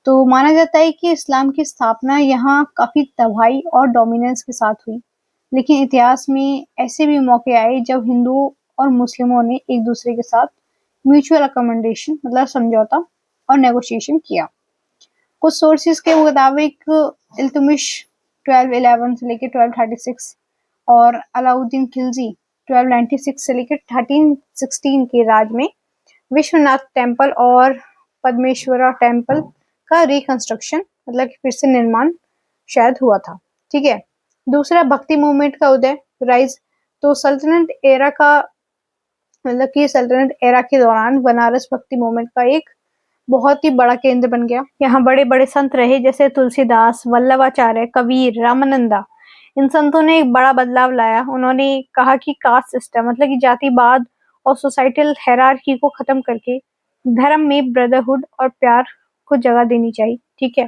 A: तो माना जाता है कि इस्लाम की स्थापना यहाँ काफी तबाही और डोमिनेंस के साथ हुई, लेकिन इतिहास में ऐसे भी मौके आए जब हिंदुओं और मुस्लिमों ने एक दूसरे के साथ म्यूचुअल अकोमोडेशन मतलब समझौता और नेगोशिएशन किया। कुछ सोर्सेज के मुताबिक इल्तुतमिश 1211 से लेकर 1236 और अलाउद्दीन खिलजी 1296 से लेकर 1316 के राज में विश्वनाथ टेम्पल और पद्मेश्वरा टेम्पल का रिकंस्ट्रक्शन मतलब कि फिर से निर्माण शायद हुआ था। ठीक है। दूसरा, भक्ति मूवमेंट का उदय, राइज। तो सल्तनत एरा का मतलब कि सल्तनत एरा के दौरान बनारस भक्ति मूवमेंट का एक बहुत ही बड़ा केंद्र बन गया। यहाँ बड़े बड़े संत रहे जैसे तुलसीदास, वल्लभाचार्य, कबीर, रामानंदा। इन संतों ने एक बड़ा बदलाव लाया। उन्होंने कहा कि कास्ट सिस्टम मतलब कि जातिवाद और सोसाइटल हायरार्की को खत्म करके धर्म में ब्रदरहुड और प्यार को जगह देनी चाहिए। ठीक है।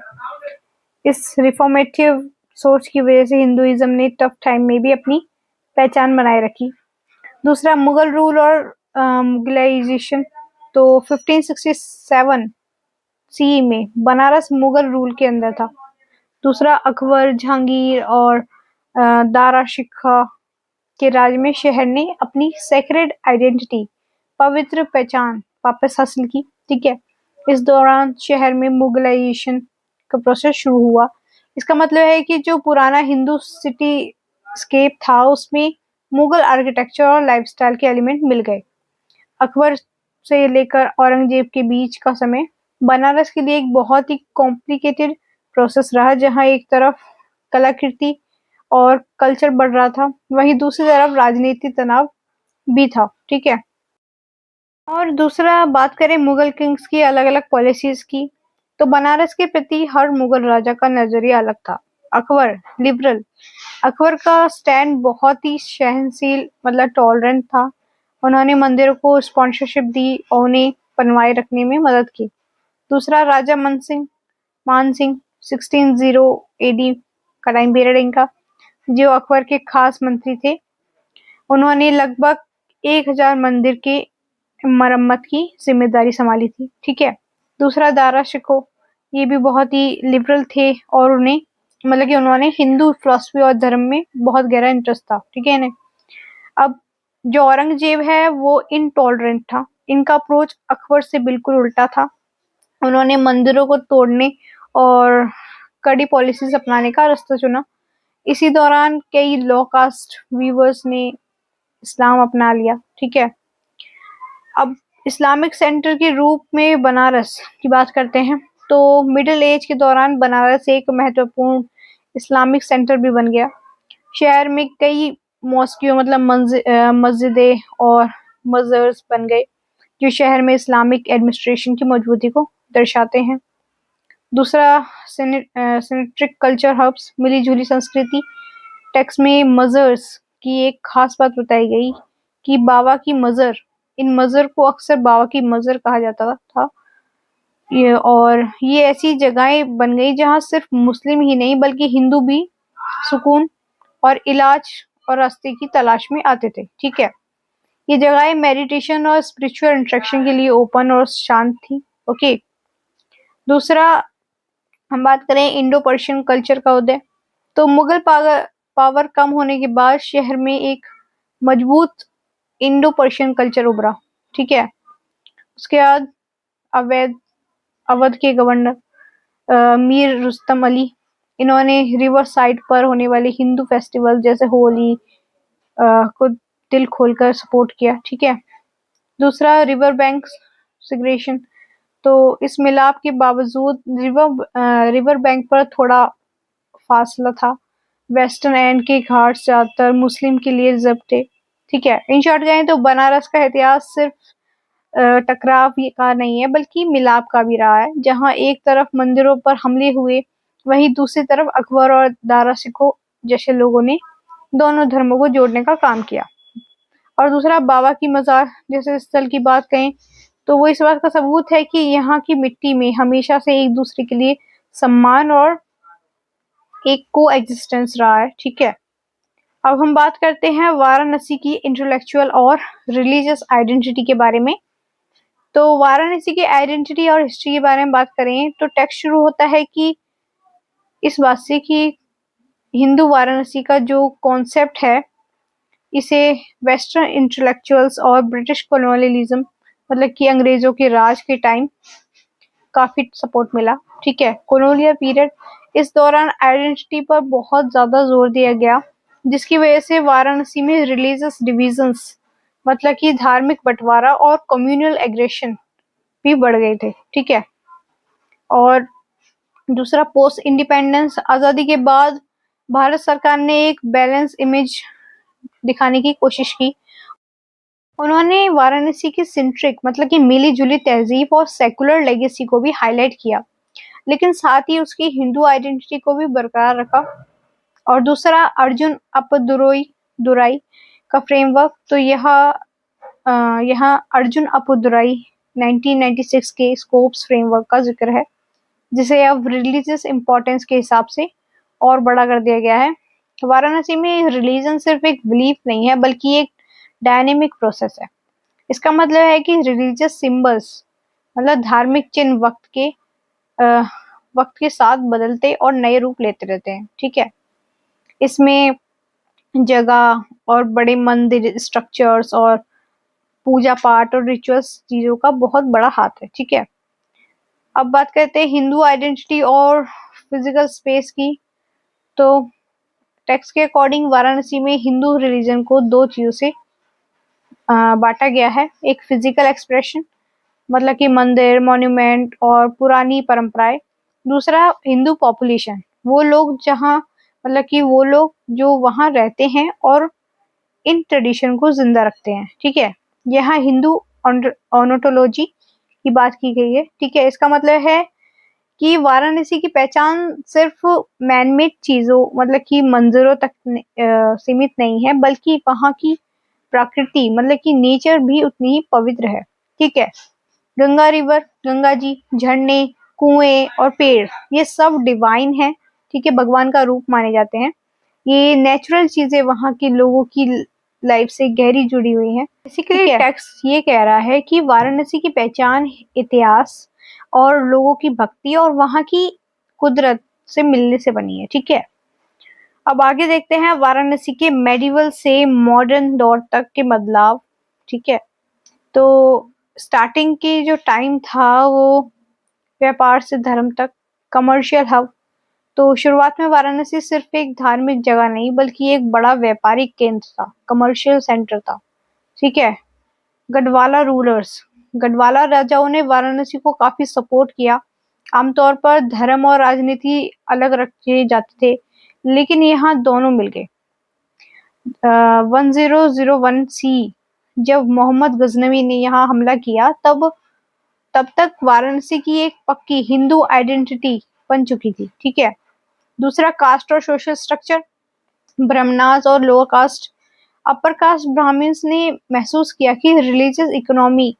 A: इस रिफॉर्मेटिव सोच की वजह से हिंदुइज्म ने टफ टाइम में भी अपनी पहचान बनाए रखी। दूसरा, मुगल रूल और मुगलाइजेशन। तो 1567 सी में बनारस मुगल रूल के अंदर था। दूसरा, अकबर, जहांगीर और दारा शिकोह के राज में शहर ने अपनी सेक्रेड आइडेंटिटी, पवित्र पहचान वापस हासिल की। ठीक है। इस दौरान शहर में मुगलाइजेशन का प्रोसेस शुरू हुआ। इसका मतलब है कि जो पुराना हिंदू सिटी स्केप था उसमें मुगल आर्किटेक्चर और लाइफस्टाइल के एलिमेंट मिल गए। अकबर से लेकर औरंगजेब के बीच का समय बनारस के लिए एक बहुत ही कॉम्प्लिकेटेड प्रोसेस रहा, जहां एक तरफ कलाकृति और कल्चर बढ़ रहा था, वहीं दूसरी तरफ राजनीतिक तनाव भी था। ठीक है। और दूसरा, बात करें मुगल किंग्स की अलग अलग पॉलिसीज की, तो बनारस के प्रति हर मुगल राजा का नजरिया अलग था। अकबर लिबरल, अकबर का स्टैंड बहुत ही सहनशील मतलब टॉलरेंट था। उन्होंने मंदिरों को स्पॉन्सरशिप दी और उन्हें बनवाए रखने में मदद की। दूसरा, राजा मान सिंह 1600 एडी का टाइम पीरियड इनका, जो अकबर के खास मंत्री थे। उन्होंने लगभग 1000 मंदिर के मरम्मत की जिम्मेदारी संभाली थी। ठीक है। दूसरा, दारा शिकोह, ये भी बहुत ही लिबरल थे और उन्हें मतलब कि उन्होंने हिंदू फिलॉसफी और धर्म में बहुत गहरा इंटरेस्ट था। ठीक है इन्हें। अब जो औरंगजेब है वो इनटॉलरेंट था। इनका अप्रोच अकबर से बिल्कुल उल्टा था। उन्होंने मंदिरों को तोड़ने और कड़ी पॉलिसीज अपनाने का रास्ता चुना। इसी दौरान कई लो कास्ट वीवर्स ने इस्लाम अपना लिया। ठीक है। अब इस्लामिक सेंटर के रूप में बनारस की बात करते हैं, तो मिडिल एज के दौरान बनारस एक महत्वपूर्ण इस्लामिक सेंटर भी बन गया। शहर में कई मॉस्कियों मतलब मस्जिदें और मज़र्स बन गए, जो शहर में इस्लामिक एडमिनिस्ट्रेशन की मौजूदगी को दर्शाते हैं। दूसरा, सिनेट्रिक कल्चर हब्स, मिली जुली संस्कृति। टेक्स्ट में मज़र्स की एक खास बात बताई गई कि बाबा की मज़र, इन मज़र को अक्सर बाबा की मज़र कहा जाता था। ये ऐसी जगहें बन गई जहां सिर्फ मुस्लिम ही नहीं बल्कि हिंदू भी सुकून और इलाज और रास्ते की तलाश में आते थे। ठीक है। ये जगह मेडिटेशन और स्पिरिचुअल इंटरेक्शन के लिए ओपन और शांत थी। ओके। दूसरा, हम बात करें इंडो पर्शियन कल्चर का उदय। तो मुगल पावर कम होने के बाद शहर में एक मजबूत इंडो पर्शियन कल्चर उभरा। ठीक है। उसके बाद अवैध अवध के गवर्नर मीर रुस्तम अली, इन्होंने रिवर साइड पर होने वाले हिंदू फेस्टिवल जैसे होली को दिल खोलकर सपोर्ट किया। ठीक है। दूसरा, रिवर बैंक सिग्रेशन। तो इस मिलाप के बावजूद रिवर बैंक पर थोड़ा फासला था। वेस्टर्न एंड के घाट ज्यादातर मुस्लिम के लिए रिजर्व थे। ठीक है। इन शॉर्ट कहें तो बनारस का इतिहास सिर्फ टकराव का नहीं है बल्कि मिलाप का भी रहा है, जहां एक तरफ मंदिरों पर हमले हुए, वहीं दूसरी तरफ अकबर और दारा सिखों जैसे लोगों ने दोनों धर्मों को जोड़ने का काम किया। और दूसरा, बाबा की मजार जैसे स्थल की बात कहें तो वो इस बात का सबूत है कि यहाँ की मिट्टी में हमेशा से एक दूसरे के लिए सम्मान और एक को एग्जिस्टेंस रहा है। ठीक है। अब हम बात करते हैं वाराणसी की इंटेलेक्चुअल और रिलीजियस आइडेंटिटी के बारे में। तो वाराणसी की आइडेंटिटी और हिस्ट्री के बारे में बात करें तो टेक्स्ट शुरू होता है कि इस बात से कि हिंदू वाराणसी का जो कॉन्सेप्ट है, इसे वेस्टर्न इंटेलेक्चुअल्स और ब्रिटिश कॉलोनियलिज्म मतलब कि अंग्रेजों के राज के टाइम काफी सपोर्ट मिला। ठीक है। कॉलोनियल पीरियड, इस दौरान आइडेंटिटी पर बहुत ज्यादा जोर दिया गया, जिसकी वजह से वाराणसी में रिलीजियस डिविजन्स मतलब कि धार्मिक बंटवारा और कम्युनल एग्रेशन भी बढ़ गए थे। ठीक है। और दूसरा, पोस्ट इंडिपेंडेंस, आजादी के बाद भारत सरकार ने एक बैलेंस इमेज दिखाने की कोशिश की। उन्होंने वाराणसी की सिंट्रिक मतलब कि मिली जुली तहजीब और सेकुलर लेगेसी को भी हाईलाइट किया, लेकिन साथ ही उसकी हिंदू आइडेंटिटी को भी बरकरार रखा। और दूसरा, अर्जुन अपदुराई का फ्रेमवर्क। तो यहाँ अर्जुन अपदुराई 1996 के स्कोप्स फ्रेमवर्क का जिक्र है, जिसे अब रिलीजियस इंपॉर्टेंस के हिसाब से और बड़ा कर दिया गया है। वाराणसी में रिलीजन सिर्फ एक बिलीफ नहीं है बल्कि एक डायनेमिक प्रोसेस है। इसका मतलब है कि रिलीजियस सिंबल्स मतलब धार्मिक चिन्ह वक्त के साथ बदलते और नए रूप लेते रहते हैं। ठीक है। इसमें जगह और बड़े मंदिर स्ट्रक्चर्स और पूजा पाठ और रिचुअल्स चीजों का बहुत बड़ा हाथ है। ठीक है। अब बात करते हैं हिंदू आइडेंटिटी और फिजिकल स्पेस की। तो टेक्स्ट के अकॉर्डिंग वाराणसी में हिंदू रिलीजन को दो चीजों से बांटा गया है। एक फिजिकल एक्सप्रेशन मतलब कि मंदिर, मॉन्यूमेंट और पुरानी परंपराएं। दूसरा, हिंदू पॉपुलेशन, वो लोग जो वहाँ रहते हैं और इन ट्रेडिशन को जिंदा रखते हैं। ठीक है। यहाँ हिंदू ऑनटोलॉजी की बात की गई है। ठीक है। इसका मतलब है कि वाराणसी की पहचान सिर्फ मैनमेड चीजों मतलब कि मंदिरों तक सीमित नहीं है, बल्कि वहाँ की प्रकृति मतलब कि नेचर भी उतनी ही पवित्र है। ठीक है। गंगा रिवर, गंगा जी, झरने, कुएं और पेड़, ये सब डिवाइन है। ठीक है। भगवान का रूप माने जाते हैं। ये नेचुरल चीजें वहाँ के लोगों की लाइफ से गहरी जुड़ी हुई हैं। बेसिकली टेक्स्ट ये कह रहा है कि वाराणसी की पहचान इतिहास और लोगों की भक्ति और वहाँ की कुदरत से मिलने से बनी है। ठीक है। अब आगे देखते हैं वाराणसी के मेडिवल से मॉडर्न दौर तक के बदलाव। ठीक है। तो स्टार्टिंग की जो टाइम था वो व्यापार से धर्म तक, कमर्शियल हब। तो शुरुआत में वाराणसी सिर्फ एक धार्मिक जगह नहीं बल्कि एक बड़ा व्यापारिक केंद्र था, कमर्शियल सेंटर था। ठीक है। गढ़वाला रूलर्स, गढ़वाला राजाओं ने वाराणसी को काफी सपोर्ट किया। आमतौर पर धर्म और राजनीति अलग रखे जाते थे, लेकिन यहाँ दोनों मिल गए। 1001 सी जब मोहम्मद गजनवी ने यहाँ हमला किया, तब तक वाराणसी की एक पक्की हिंदू आइडेंटिटी बन चुकी थी। ठीक है। दूसरा, कास्ट और सोशल स्ट्रक्चर, ब्राह्मणास और lower caste. Upper caste Brahmans ने महसूस किया कि रिलीजियस इकोनॉमी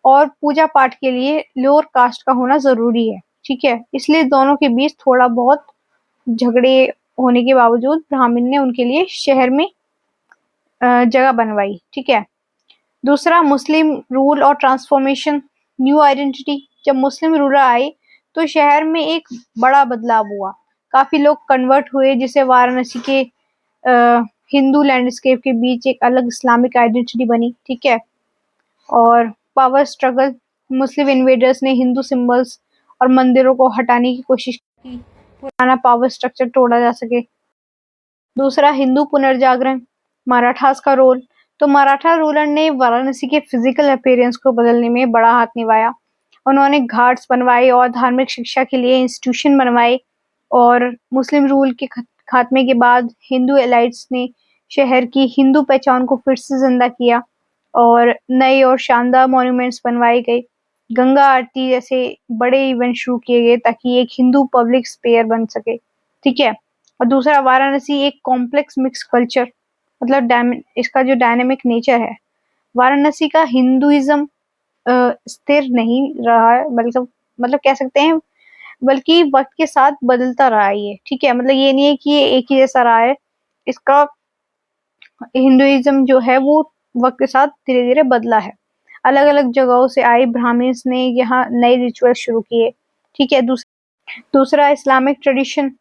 A: और पूजा पाठ के लिए लोअर कास्ट का होना जरूरी है। ठीक है। इसलिए दोनों के बीच थोड़ा बहुत झगड़े होने के बावजूद ब्राह्मण ने उनके लिए शहर में जगह बनवाई। ठीक है। दूसरा मुस्लिम रूल और ट्रांसफॉर्मेशन, न्यू आइडेंटिटी। जब मुस्लिम रूलर आए तो शहर में एक बड़ा बदलाव हुआ, काफी लोग कन्वर्ट हुए, जिससे वाराणसी के हिंदू लैंडस्केप के बीच एक अलग इस्लामिक आइडेंटिटी बनी। ठीक है। और पावर स्ट्रगल, मुस्लिम इन्वेडर्स ने हिंदू सिंबल्स और मंदिरों को हटाने की कोशिश की, पुराना पावर स्ट्रक्चर तोड़ा जा सके। दूसरा हिंदू पुनर्जागरण, मराठास का रोल। तो मराठा रूलर ने वाराणसी के फिजिकल अपीयरेंस को बदलने में बड़ा हाथ निभाया। उन्होंने घाट्स बनवाए और धार्मिक शिक्षा के लिए इंस्टीट्यूशन बनवाए। और मुस्लिम रूल के खात्मे के बाद हिंदू एलाइट्स ने शहर की हिंदू पहचान को फिर से जिंदा किया और नए और शानदार मॉन्यूमेंट्स बनवाए गए। गंगा आरती जैसे बड़े इवेंट शुरू किए गए ताकि एक हिंदू पब्लिक स्पेयर बन सके। ठीक है। और दूसरा, वाराणसी एक कॉम्प्लेक्स मिक्स कल्चर, मतलब इसका जो डायनेमिक नेचर है, वाराणसी का हिंदुइज्म स्थिर नहीं रहा है, मतलब कह सकते हैं, बल्कि वक्त के साथ बदलता रहा है ये। ठीक है। मतलब ये नहीं है कि ये एक ही जैसा रहा है। इसका हिंदुइज्म जो है वो वक्त के साथ धीरे धीरे बदला है। अलग अलग जगहों से आए ब्राह्मण्स ने यहाँ नए रिचुअल शुरू किए। ठीक है। दूसरा इस्लामिक ट्रेडिशन,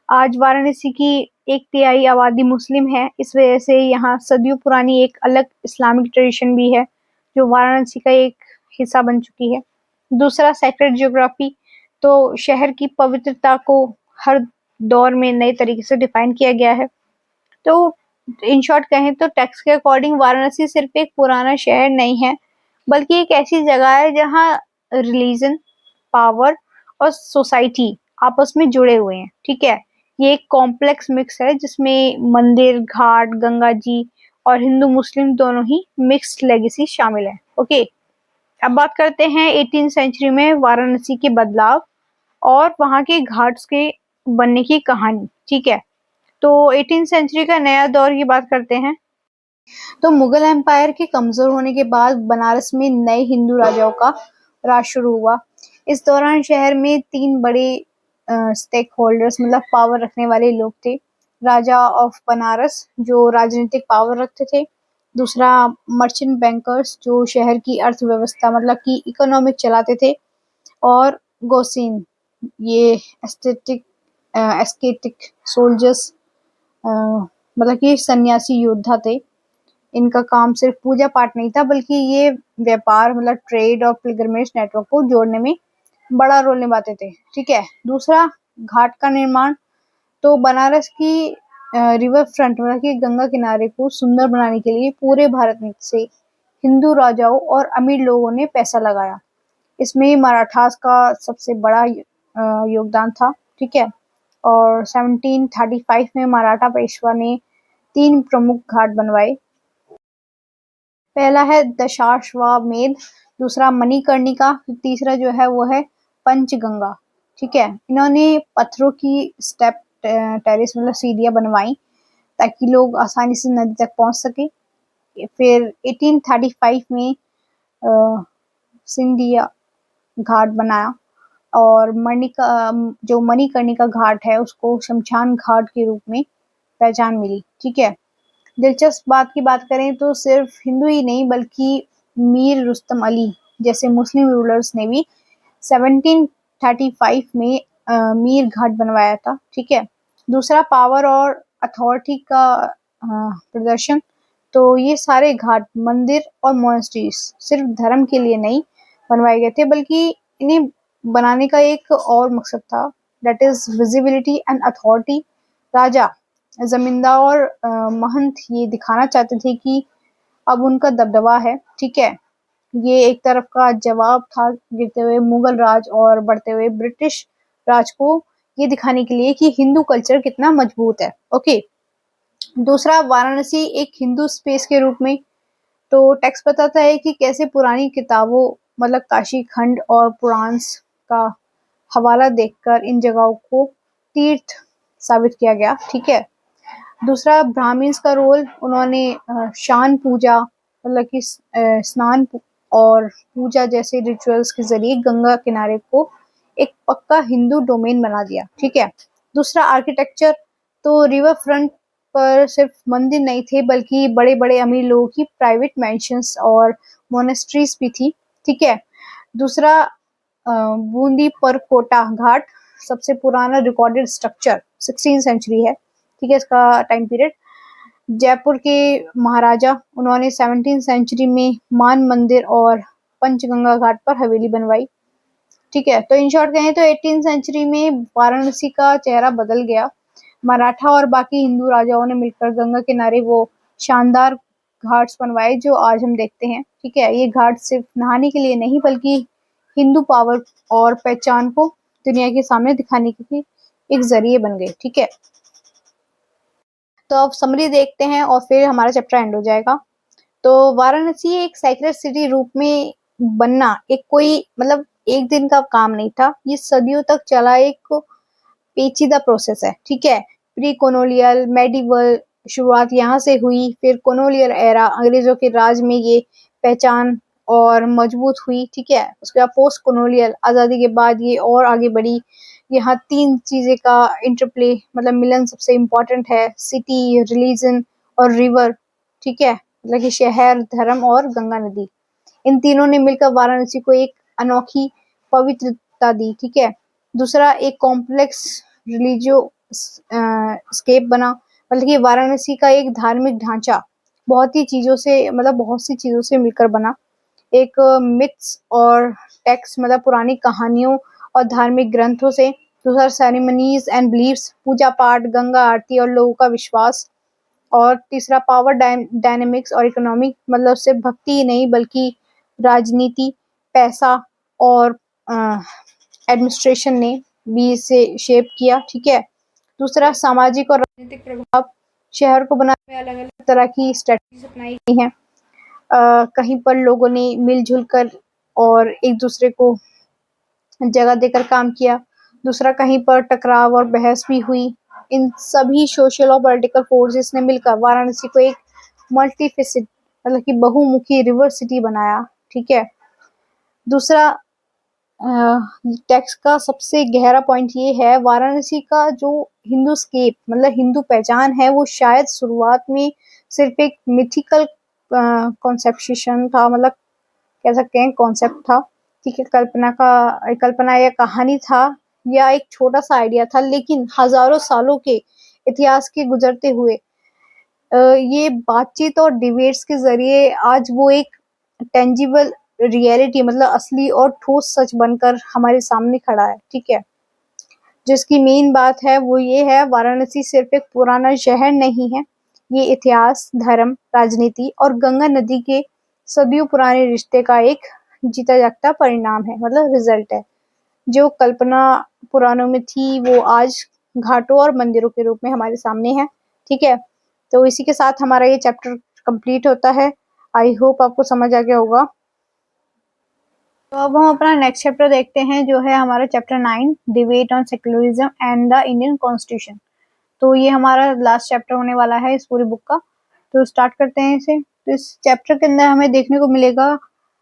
A: आज वाराणसी की 1/3 आबादी मुस्लिम है। इस वजह से यहाँ सदियों पुरानी एक अलग इस्लामिक ट्रेडिशन भी है जो वाराणसी का एक हिस्सा बन चुकी है। दूसरा सेक्रेड ज्योग्राफी, तो शहर की पवित्रता को हर दौर में नए तरीके से डिफाइन किया गया है। तो इन शॉर्ट कहें तो टेक्स्ट के अकॉर्डिंग वाराणसी सिर्फ एक पुराना शहर नहीं है, बल्कि एक ऐसी जगह है जहाँ रिलीजन, पावर और सोसाइटी आपस में जुड़े हुए हैं। ठीक है। ये एक कॉम्प्लेक्स मिक्स है जिसमें मंदिर, घाट, गंगा जी और हिंदू मुस्लिम दोनों ही मिक्स्ड लेगेसी शामिल है। ओके। अब बात करते हैं 18th सेंचुरी में वाराणसी के बदलाव और वहां के घाट्स के बनने की कहानी। ठीक है। तो 18th सेंचुरी का नया दौर की बात करते हैं। तो मुगल एम्पायर के कमजोर होने के बाद बनारस में नए हिंदू राजाओं का राज शुरू हुआ। इस दौरान शहर में 3 बड़े स्टेक होल्डर्स, मतलब पावर रखने वाले लोग थे। राजा ऑफ बनारस जो राजनीतिक पावर रखते थे। दूसरा मर्चेंट बैंकर्स जो शहर की अर्थव्यवस्था, मतलब की इकोनॉमिक चलाते थे। और गोसिन, ये एस्केटिक सोल्जर्स, मतलब कि सन्यासी योद्धा थे। इनका काम सिर्फ पूजा पाठ नहीं था, बल्कि ये व्यापार, मतलब ट्रेड और पिलग्रिमेज नेटवर्क को जोड़ने में बड़ा रोल निभाते थे। ठीक है। दूसरा घाट का निर्माण, तो बनारस की रिवर फ्रंट, मतलब कि गंगा किनारे को सुंदर बनाने के लिए पूरे भारत में से हिंदू राजाओं और अमीर लोगों ने पैसा लगाया। इसमें मराठास का सबसे बड़ा योगदान था। ठीक है। और 1735 में मराठा पेशवा ने 3 प्रमुख घाट बनवाए। पहला है दशाश्वमेध, दूसरा मणिकर्णिका, तीसरा जो है वो है पंचगंगा। ठीक है। इन्होंने पत्थरों की स्टेप टेरेस, मतलब सीढ़ियां बनवाई ताकि लोग आसानी से नदी तक पहुंच सके। फिर 1835 में सिंधिया घाट बनाया और जो मणिकर्णिका घाट है उसको शमशान घाट के रूप में पहचान मिली। ठीक है। दिलचस्प बात की बात करें तो सिर्फ हिंदू ही नहीं, बल्कि मीर रुस्तम अली जैसे मुस्लिम रूलर्स ने भी 1735 में मीर घाट बनवाया था। ठीक है। दूसरा पावर और अथॉरिटी का प्रदर्शन, तो ये सारे घाट, मंदिर और मोनेस्ट्रीज सिर्फ धर्म के लिए नहीं बनवाए गए थे, बल्कि इन्हें बनाने का एक और मकसद था, that is visibility and authority. राजा, जमींदार और महंत ये दिखाना चाहते थे कि अब उनका दबदबा है। ठीक है। ये एक तरफ का जवाब था गिरते हुए मुगल राज और बढ़ते हुए ब्रिटिश राज को, ये दिखाने के लिए कि हिंदू कल्चर कितना मजबूत है। ओके। दूसरा, वाराणसी एक हिंदू स्पेस के रूप में, तो टेक्स्ट बताता है कि कैसे पुरानी किताबों, मतलब काशी खंड और पुराण का हवाला देखकर इन जगहों को तीर्थ साबित किया गया। ठीक है। दूसरा, ब्राह्मण्स का रोल, उन्होंने शान पूजा, मतलब कि और पूजा जैसे रिचुअल्स के जरिए गंगा किनारे को एक पक्का हिंदू डोमेन बना दिया। ठीक है। दूसरा, आर्किटेक्चर, तो रिवर फ्रंट पर सिर्फ मंदिर नहीं थे बल्कि बड़े बड़े अमीर लोगों की प्राइवेट मैंशंस और मोनेस्ट्रीज भी थी। ठीक है। दूसरा, बूंदी परकोटा घाट सबसे पुराना रिकॉर्डेड स्ट्रक्चर 16 सेंचुरी है। ठीक है, इसका टाइम पीरियड। जयपुर के महाराजा, उन्होंने 17 सेंचुरी में मान मंदिर और पंचगंगा घाट पर हवेली बनवाई। ठीक है, तो इन शॉर्ट कहें तो 18 सेंचुरी में वाराणसी का चेहरा बदल गया। मराठा और बाकी हिंदू राजाओं ने मिलकर गंगा किनारे वो शानदार घाट्स बनवाए जो आज हम देखते हैं। ठीक है, ये घाट सिर्फ नहाने के लिए नहीं बल्कि हिंदू पावर और पहचान को दुनिया के सामने दिखाने के लिए एक जरिए बन गए। ठीक है, तो अब समरी देखते हैं और फिर हमारा चैप्टर एंड हो जाएगा। तो वाराणसी एक सेक्युलर सिटी रूप में बनना एक कोई मतलब एक दिन का काम नहीं था, ये सदियों तक चला एक पेचीदा प्रोसेस है। ठीक है, प्री कोलोनियल मेडिवल शुरुआत यहाँ से हुई, फिर कोलोनियल एरा अंग्रेजों के राज में ये पहचान और मजबूत हुई। ठीक है, उसके बाद पोस्ट कोलोनियल आजादी के बाद ये और आगे बढ़ी। यहाँ 3 चीजें का इंटरप्ले मतलब मिलन सबसे इम्पोर्टेंट है, सिटी, रिलीजन और रिवर। ठीक है, मतलब कि शहर, धर्म और गंगा नदी, इन तीनों ने मिलकर वाराणसी को एक अनोखी पवित्रता दी। ठीक है। दूसरा, एक कॉम्प्लेक्स रिलीजियो स्केप बना, मतलब कि वाराणसी का एक धार्मिक ढांचा बहुत सी चीजों से मिलकर बना। एक मिथ्स और टेक्स्ट मतलब पुरानी कहानियों और धार्मिक ग्रंथों से। दूसरा, सेरेमनीज एंड बिलीफ्स, पूजा पाठ, गंगा आरती और लोगों का विश्वास। और तीसरा, पावर डायनेमिक्स और इकोनॉमिक, मतलब सिर्फ भक्ति ही नहीं बल्कि राजनीति, पैसा और एडमिनिस्ट्रेशन ने भी इसे शेप किया। ठीक है। दूसरा, सामाजिक और राजनीतिक प्रभाव, शहर को बनाने में अलग अलग तरह की स्ट्रेटजीज अपनाई गई हैं। कहीं पर लोगों ने मिलजुल कर और एक दूसरे को जगह देकर काम किया। दूसरा, कहीं पर टकराव और बहस भी हुई। इन सभी सोशल और पॉलिटिकल फोर्सेस ने मिलकर वाराणसी को एक मल्टीफेसिड मतलब कि बहुमुखी रिवर सिटी बनाया। ठीक है। दूसरा, टेक्स्ट का सबसे गहरा पॉइंट ये है, वाराणसी का जो हिंदू स्केप मतलब हिंदू पहचान है वो शायद शुरुआत में सिर्फ एक मिथिकल कॉन्सेप्शन था, मतलब कह सकते हैं कॉन्सेप्ट था। ठीक है, कल्पना या कहानी था या एक छोटा सा आइडिया था, लेकिन हजारों सालों के इतिहास के गुजरते हुए ये बातचीत और डिबेट्स के जरिए आज वो एक टेंजिबल रियलिटी मतलब असली और ठोस सच बनकर हमारे सामने खड़ा है। ठीक है, जिसकी मेन बात है वो ये है, वाराणसी सिर्फ एक पुराना शहर नहीं है, ये इतिहास, धर्म, राजनीति और गंगा नदी के सदियों पुराने रिश्ते का एक जीता जागता परिणाम है, मतलब रिजल्ट है। जो कल्पना पुराणों में थी वो आज घाटों और मंदिरों के रूप में हमारे सामने है। ठीक है, तो इसी के साथ हमारा ये चैप्टर कंप्लीट होता है। आई होप आपको समझ आ गया होगा। तो अब हम अपना नेक्स्ट चैप्टर देखते हैं जो है हमारा chapter 9, debate on secularism and the Indian constitution. तो ये हमारा लास्ट चैप्टर होने वाला है इस पूरी बुक का। तो स्टार्ट करते हैं इसे। तो इस चैप्टर के अंदर हमें देखने को मिलेगा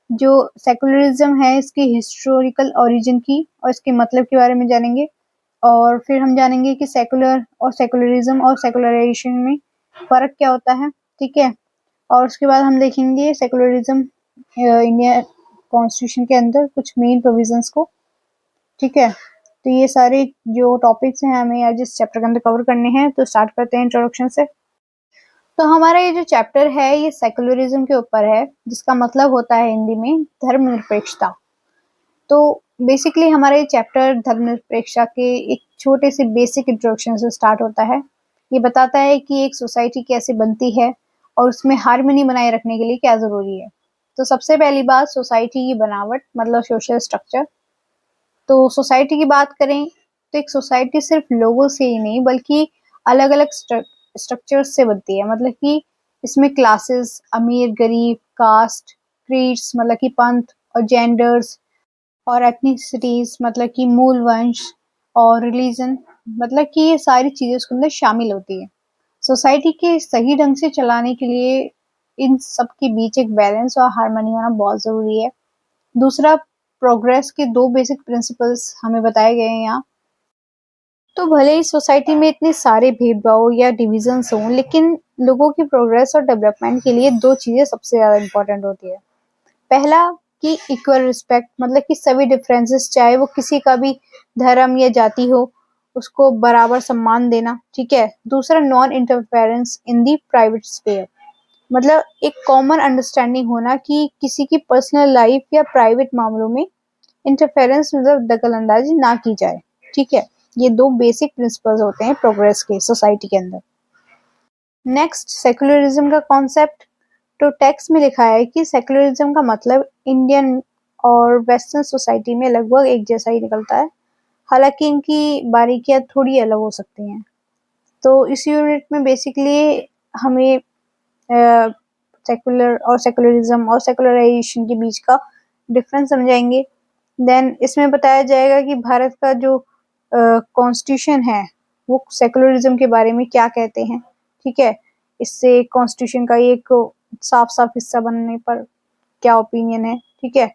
A: जो सेक्युलरिज्म है इसकी हिस्टोरिकल ओरिजिन की और इसके मतलब के बारे में जानेंगे। और फिर हम जानेंगे कि सेकुलर और सेकुलरिज्म और सेकुलराइजेशन में फर्क क्या होता है। ठीक है, और उसके बाद हम देखेंगे सेकुलरिज्म इंडिया कॉन्स्टिट्यूशन के अंदर कुछ मेन प्रोविजंस को। ठीक है, तो ये सारे जो टॉपिक्स हैं हमें आज इस चैप्टर के अंदर कवर करने हैं। तो स्टार्ट करते हैं इंट्रोडक्शन से। तो हमारा ये जो चैप्टर है ये सेकुलरिज्म के ऊपर है, जिसका मतलब होता है हिंदी में धर्मनिरपेक्षता। तो बेसिकली हमारा ये चैप्टर धर्मनिरपेक्षता के एक छोटे से बेसिक इंट्रोडक्शन से स्टार्ट होता है। ये बताता है कि एक सोसाइटी कैसे बनती है और उसमें हार्मनी बनाए रखने के लिए क्या जरूरी है। तो सबसे पहली बात, सोसाइटी की बनावट मतलब सोशल स्ट्रक्चर। तो सोसाइटी की बात करें तो एक सोसाइटी सिर्फ लोगों से ही नहीं बल्कि अलग अलग स्ट्रक्चर्स से बनती है, मतलब कि इसमें क्लासेस, अमीर गरीब, कास्ट, क्रीड्स मतलब कि पंथ और जेंडर्स और एथनिसिटीज मतलब कि मूल वंश और रिलीजन मतलब कि ये सारी चीजें उसके अंदर शामिल होती है। सोसाइटी के सही ढंग से चलाने के लिए इन सब के बीच एक बैलेंस और हार्मनी होना बहुत जरूरी है। दूसरा, प्रोग्रेस के 2 बेसिक प्रिंसिपल्स हमें बताए गए हैं यहाँ। तो भले ही सोसाइटी में इतने सारे भेदभाव या डिविजन्स हों, लेकिन लोगों की प्रोग्रेस और डेवलपमेंट के लिए दो चीजें सबसे ज्यादा इम्पोर्टेंट होती है। पहला कि इक्वल रिस्पेक्ट, मतलब कि सभी डिफरेंसेस, चाहे वो किसी का भी धर्म या जाति हो, उसको बराबर सम्मान देना। ठीक है। दूसरा, नॉन इंटरफेरेंस इन दी प्राइवेट स्फीयर, मतलब एक कॉमन अंडरस्टैंडिंग होना कि किसी की पर्सनल लाइफ या प्राइवेट मामलों में इंटरफेरेंस मतलब दखल अंदाजी ना की जाए। ठीक है। ये दो बेसिक प्रिंसिपल्स होते हैं प्रोग्रेस के सोसाइटी के अंदर। नेक्स्ट, सेकुलरिज्म का कॉन्सेप्ट। तो टेक्स्ट में लिखा है कि सेकुलरिज्म का मतलब इंडियन और वेस्टर्न सोसाइटी में लगभग एक जैसा ही निकलता है, हालांकि इनकी बारीकियां थोड़ी अलग हो सकती हैं। तो इस यूनिट में बेसिकली हमें सेकुलर और सेकुलरिज्म और सेकुलराइजेशन के बीच का डिफरेंस समझाएंगे। देन इसमें बताया जाएगा कि भारत का जो कॉन्स्टिट्यूशन है वो सेकुलरिज्म के बारे में क्या कहते हैं। ठीक है। इससे कॉन्स्टिट्यूशन का एक साफ साफ हिस्सा बनने पर क्या ओपिनियन है। ठीक है।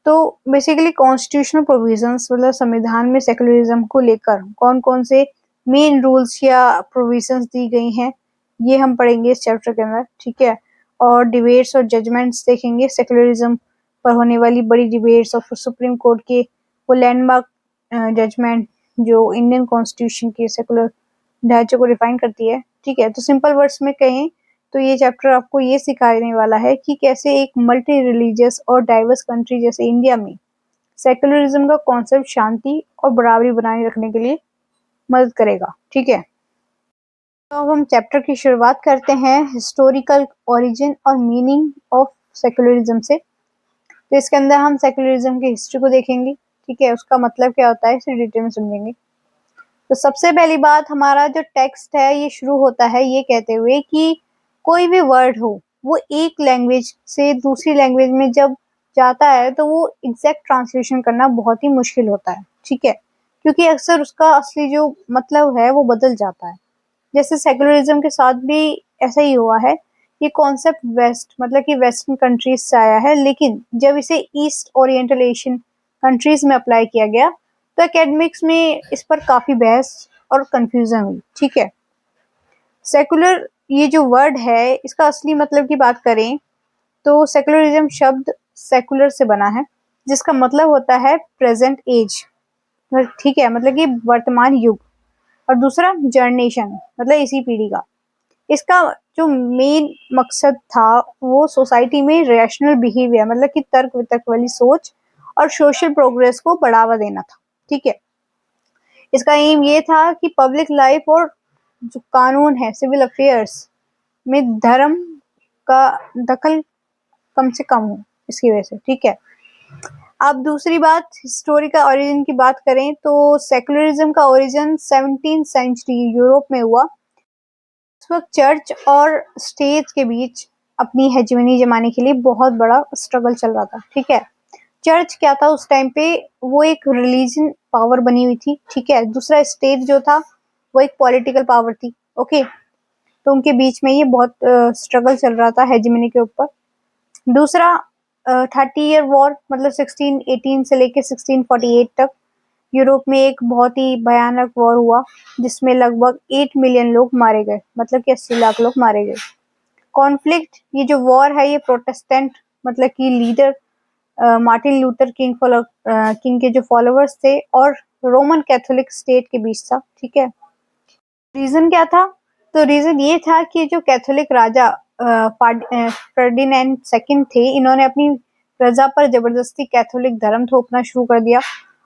A: तो बेसिकली कॉन्स्टिट्यूशनल प्रोविजंस मतलब संविधान में सेकुलरिज्म को लेकर कौन कौन से मेन रूल्स या प्रोविजंस दी गई हैं, ये हम पढ़ेंगे इस चैप्टर के अंदर। ठीक है। और डिबेट्स और जजमेंट्स देखेंगे सेकुलरिज्म पर होने वाली बड़ी डिबेट्स और सुप्रीम कोर्ट के वो लैंडमार्क जजमेंट जो इंडियन कॉन्स्टिट्यूशन के सेकुलर ढांचे को डिफाइन करती है। ठीक है। तो सिंपल वर्ड्स में कहें तो ये चैप्टर आपको ये सिखाने वाला है कि कैसे एक मल्टी रिलीजियस और डाइवर्स कंट्री जैसे इंडिया में सेकुलरिज्म का कॉन्सेप्ट शांति और बराबरी बनाए रखने के लिए मदद करेगा। ठीक है। तो अब हम चैप्टर की शुरुआत करते हैं हिस्टोरिकल ओरिजिन और मीनिंग ऑफ सेकुलरिज्म से। तो इसके अंदर हम सेकुलरिज्म की हिस्ट्री को देखेंगे। ठीक है। उसका मतलब क्या होता है इसे डिटेल में समझेंगे। तो सबसे पहली बात, हमारा जो टेक्स्ट है ये शुरू होता है ये कहते हुए कि कोई भी वर्ड हो वो एक लैंग्वेज से दूसरी लैंग्वेज में जब जाता है तो वो एग्जैक्ट ट्रांसलेशन करना बहुत ही मुश्किल होता है। ठीक है। क्योंकि अक्सर उसका असली जो मतलब है वो बदल जाता है। जैसे सेकुलरिज्म के साथ भी ऐसा ही हुआ है। ये कॉन्सेप्ट वेस्ट मतलब कि वेस्टर्न कंट्रीज से आया है, लेकिन जब इसे ईस्ट ओरिएंटल एशियन कंट्रीज में अप्लाई किया गया तो एकेडमिक्स में इस पर काफी बहस और कंफ्यूजन हुई। ठीक है। सेकुलर ये जो वर्ड है इसका असली मतलब की बात करें तो सेकुलरिज्म शब्द सेकुलर से बना है, जिसका मतलब होता है प्रेजेंट एज। ठीक है। मतलब कि वर्तमान युग। और दूसरा, जनरेशन मतलब इसी पीढ़ी का। इसका जो मेन मकसद था वो सोसाइटी में रैशनल बिहेवियर मतलब कि तर्क वितर्क वाली सोच और सोशल प्रोग्रेस को बढ़ावा देना था। ठीक है। इसका एम ये था कि पब्लिक लाइफ और जो कानून है सिविल अफेयर्स में धर्म का दखल कम से कम हो इसकी वजह से। ठीक है। अब दूसरी बात, हिस्टोरिकल ओरिजिन की बात करें तो सेकुलरिज्म का ओरिजिन 17th सेंचुरी यूरोप में हुआ। उस वक्त चर्च और स्टेट के बीच अपनी हेजेमनी जमाने के लिए बहुत बड़ा स्ट्रगल चल रहा था। ठीक है। चर्च क्या था उस टाइम पे, वो एक रिलीजन पावर बनी हुई थी। ठीक है। दूसरा, स्टेट जो था वो एक पॉलिटिकल पावर थी। ओके। तो उनके बीच में ये बहुत स्ट्रगल चल रहा था हेजेमनी के ऊपर। दूसरा, 30 ईयर वॉर मतलब 1618 से लेके 1648 तक यूरोप में एक बहुत ही भयानक वॉर हुआ, जिसमें लगभग 8 मिलियन लोग मारे गए, मतलब कि 80 लाख लोग मारे गए। कॉन्फ्लिक्ट, ये जो वॉर है ये प्रोटेस्टेंट मतलब कि लीडर मार्टिन लूथर किंग के जो फॉलोअर्स थे और रोमन कैथोलिक स्टेट के बीच था। ठीक है। रीजन क्या था? तो रीजन ये था कि जो कैथोलिक राजा फर्डिनेंड सेकंड थे, इन्होंने अपनी प्रजा पर जबरदस्ती कैथोलिक धर्म थोपना शुरू कर दिया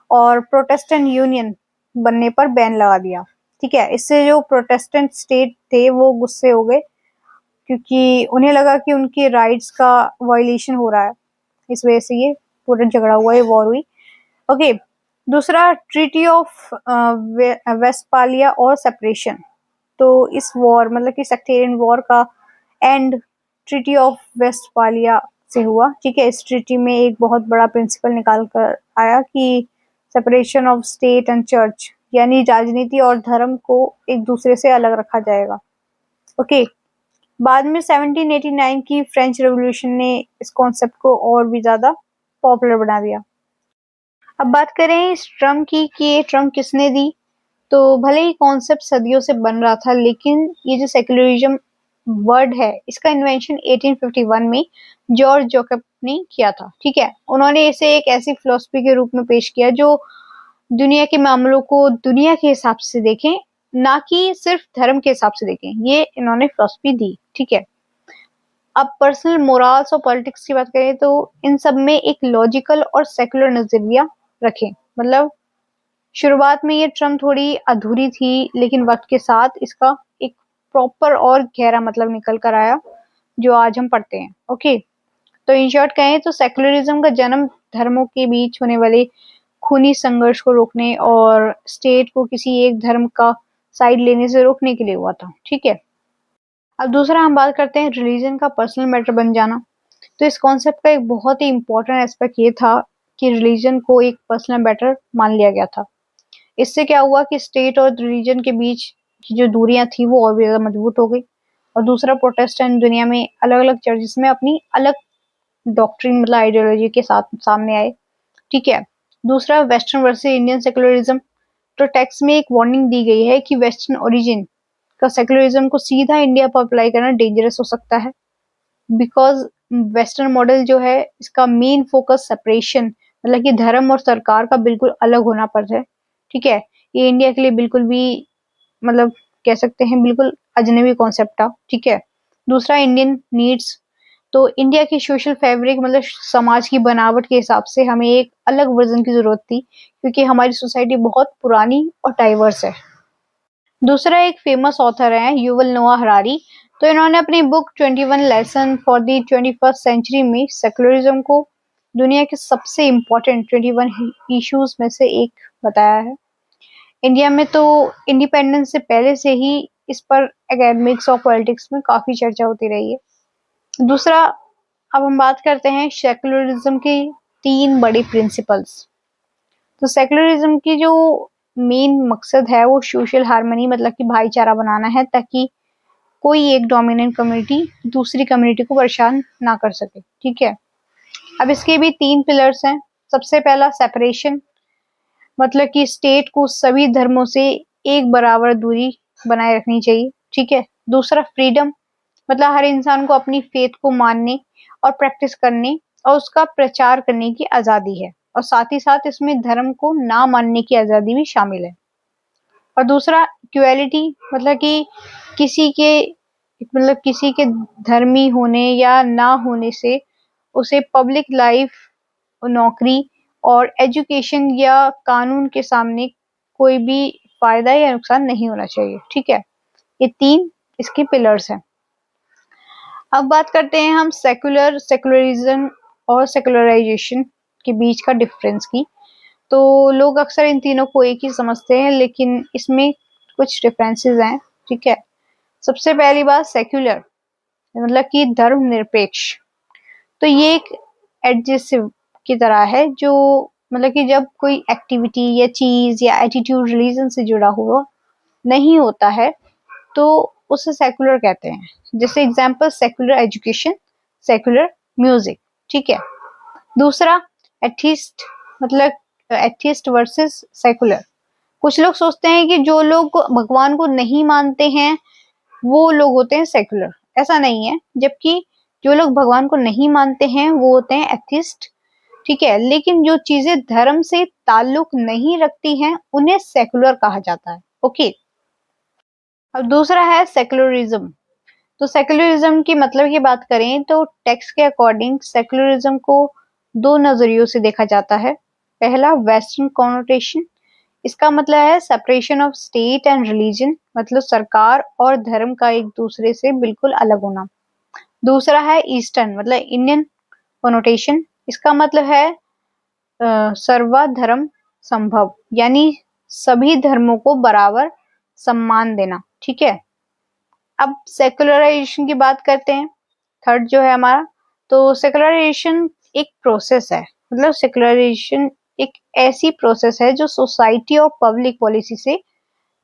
A: और प्रोटेस्टेंट यूनियन बनने पर बैन लगा दिया। ठीक है। इससे जो प्रोटेस्टेंट स्टेट थे वो गुस्से हो गए, क्योंकि उन्हें लगा कि उनके राइट्स का वायलेशन हो रहा है। इस वजह से ये पूरा झगड़ा हुआ, ये वॉर हुई। ओके। दूसरा, ट्रीटी ऑफ वेस्टफालिया और सेपरेशन। तो इस वॉर मतलब कि सेक्टेरियन वॉर का एंड ट्रीटी ऑफ वेस्टफालिया से हुआ। ठीक है। इस ट्रीटी में एक बहुत बड़ा प्रिंसिपल निकाल कर आया कि separation of state and church, यानी राजनीति और धर्म को एक दूसरे से अलग रखा जाएगा। ओके। बाद में 1789 की फ्रेंच रेवोल्यूशन ने इस कॉन्सेप्ट को और भी ज्यादा पॉपुलर बना दिया। अब बात करें इस ट्रम की कि ये ट्रम किसने दी, तो भले ही कॉन्सेप्ट सदियों से बन रहा था, लेकिन ये जो सेक्युलरिज्म वर्ड है इसका इन्वेंशन 1851 में जॉर्ज जैकब ने किया था। ठीक है, उन्होंने इसे एक ऐसी फिलोसफी के रूप में पेश किया जो दुनिया के मामलों को दुनिया के हिसाब से देखें, ना कि सिर्फ धर्म के हिसाब से देखें। ये इन्होंने फिलोसफी दी। ठीक है, अब पर्सनल मोरल्स और पॉलिटिक्स की बात करें तो इन सब में एक लॉजिकल और सेकुलर नजरिया रखें। मतलब शुरुआत में ये टर्म थोड़ी अधूरी थी, लेकिन वक्त के साथ इसका एक प्रॉपर और गहरा मतलब निकल कर आया जो आज हम पढ़ते हैं। ओके, तो इन शॉर्ट कहें तो सेकुलरिज्म का जन्म धर्मों के बीच होने वाले खूनी संघर्ष को रोकने और स्टेट को किसी एक धर्म का साइड लेने से रोकने के लिए हुआ था। ठीक है, अब दूसरा हम बात करते हैं रिलीजन का पर्सनल मैटर बन जाना। तो इस कॉन्सेप्ट का एक बहुत ही इंपॉर्टेंट एस्पेक्ट ये था कि रिलीजन को एक पर्सनल मैटर मान लिया गया था। इससे क्या हुआ कि स्टेट और रिलीजन के बीच की जो दूरियां थी वो और भी ज्यादा मजबूत हो गई। और दूसरा, प्रोटेस्टेंट दुनिया में अलग अलग चर्चेस में अपनी अलग डॉक्ट्रिन मतलब आइडियोलॉजी के साथ सामने आए। ठीक है, दूसरा, वेस्टर्न वर्सेस इंडियन सेकुलरिज्म। तो टेक्स्ट में एक वार्निंग दी गई है कि वेस्टर्न ओरिजिन का सेकुलरिज्म को सीधा इंडिया पर अप्लाई करना डेंजरस हो सकता है, बिकॉज वेस्टर्न मॉडल जो है इसका मेन फोकस सेपरेशन मतलब कि धर्म और सरकार का बिल्कुल अलग होना पर है। ठीक है, ये इंडिया के लिए बिल्कुल भी मतलब कह सकते हैं बिल्कुल अजनबी कॉन्सेप्ट था। ठीक है, दूसरा, इंडियन नीड्स। तो इंडिया की सोशल फैब्रिक मतलब समाज की बनावट के हिसाब से हमें एक अलग वर्जन की जरूरत थी, क्योंकि हमारी सोसाइटी बहुत पुरानी और डाइवर्स है। दूसरा, एक फेमस ऑथर है युवल नोआ हरारी। तो इन्होंने अपनी book 21 lesson for the 21st century में सेकुलरिज्म को दुनिया के सबसे इम्पोर्टेंट 21 इश्यूज में से एक बताया है। इंडिया में तो इंडिपेंडेंस से पहले से ही इस पर एकेडमिक्स और पॉलिटिक्स में काफी चर्चा होती रही है। दूसरा, अब हम बात करते हैं सेकुलरिज्म की 3 बड़ी प्रिंसिपल्स। तो सेकुलरिज्म की जो मेन मकसद है वो सोशल हार्मनी मतलब कि भाईचारा बनाना है, ताकि कोई एक डोमिनेंट कम्युनिटी दूसरी कम्युनिटी को परेशान ना कर सके। ठीक है, अब इसके भी 3 पिलर्स हैं। सबसे पहला, सेपरेशन मतलब कि स्टेट को सभी धर्मों से एक बराबर दूरी बनाए रखनी चाहिए। ठीक है, दूसरा, फ्रीडम मतलब हर इंसान को अपनी फेथ को मानने और प्रैक्टिस करने और उसका प्रचार करने की आजादी है, और साथ ही साथ इसमें धर्म को ना मानने की आजादी भी शामिल है। और दूसरा, इक्वालिटी मतलब कि किसी के किसी के धर्मी होने या ना होने से उसे पब्लिक लाइफ, नौकरी और एजुकेशन या कानून के सामने कोई भी फायदा या नुकसान नहीं होना चाहिए। ठीक है, ये 3 इसके पिलर्स हैं। अब बात करते हैं हम सेकुलरिज्म और सेकुलराइजेशन के बीच का डिफरेंस की। तो लोग अक्सर इन तीनों को एक ही समझते हैं, लेकिन इसमें कुछ डिफरेंसेस हैं। ठीक है, सबसे पहली बात, सेक्युलर मतलब कि धर्मनिरपेक्ष। तो ये एक एडजेसिव की तरह है जो मतलब कि जब कोई एक्टिविटी या चीज या एटीट्यूड रिलीजन से जुड़ा हुआ नहीं होता है तो उसे सेकुलर कहते हैं। जैसे example, secular education, secular music. ठीक है, दूसरा, एथिस्ट मतलब एथिस्ट वर्सेस सेकुलर। कुछ लोग सोचते हैं कि जो लोग भगवान को नहीं मानते हैं वो लोग होते हैं सेकुलर। ऐसा नहीं है, जबकि जो लोग भगवान को नहीं मानते हैं वो होते हैं एथिस्ट। ठीक है, लेकिन जो चीजें धर्म से ताल्लुक नहीं रखती हैं उन्हें सेकुलर कहा जाता है। ओके, अब दूसरा है सेकुलरिज्म। तो सेकुलरिज्म की मतलब की बात करें तो टेक्स्ट के अकॉर्डिंग सेकुलरिज्म को 2 नजरियों से देखा जाता है। पहला, वेस्टर्न कॉनोटेशन। इसका मतलब है separation of state and religion मतलब सरकार और धर्म का एक दूसरे से बिल्कुल अलग होना। दूसरा है ईस्टर्न मतलब इंडियन कॉनोटेशन। इसका मतलब है सर्वधर्म संभव यानी सभी धर्मों को बराबर सम्मान देना। ठीक है, अब सेकुलराइजेशन की बात करते हैं। थर्ड जो है हमारा, तो सेकुलराइजेशन एक प्रोसेस है। मतलब सेकुलराइजेशन एक ऐसी प्रोसेस है जो सोसाइटी और पब्लिक पॉलिसी से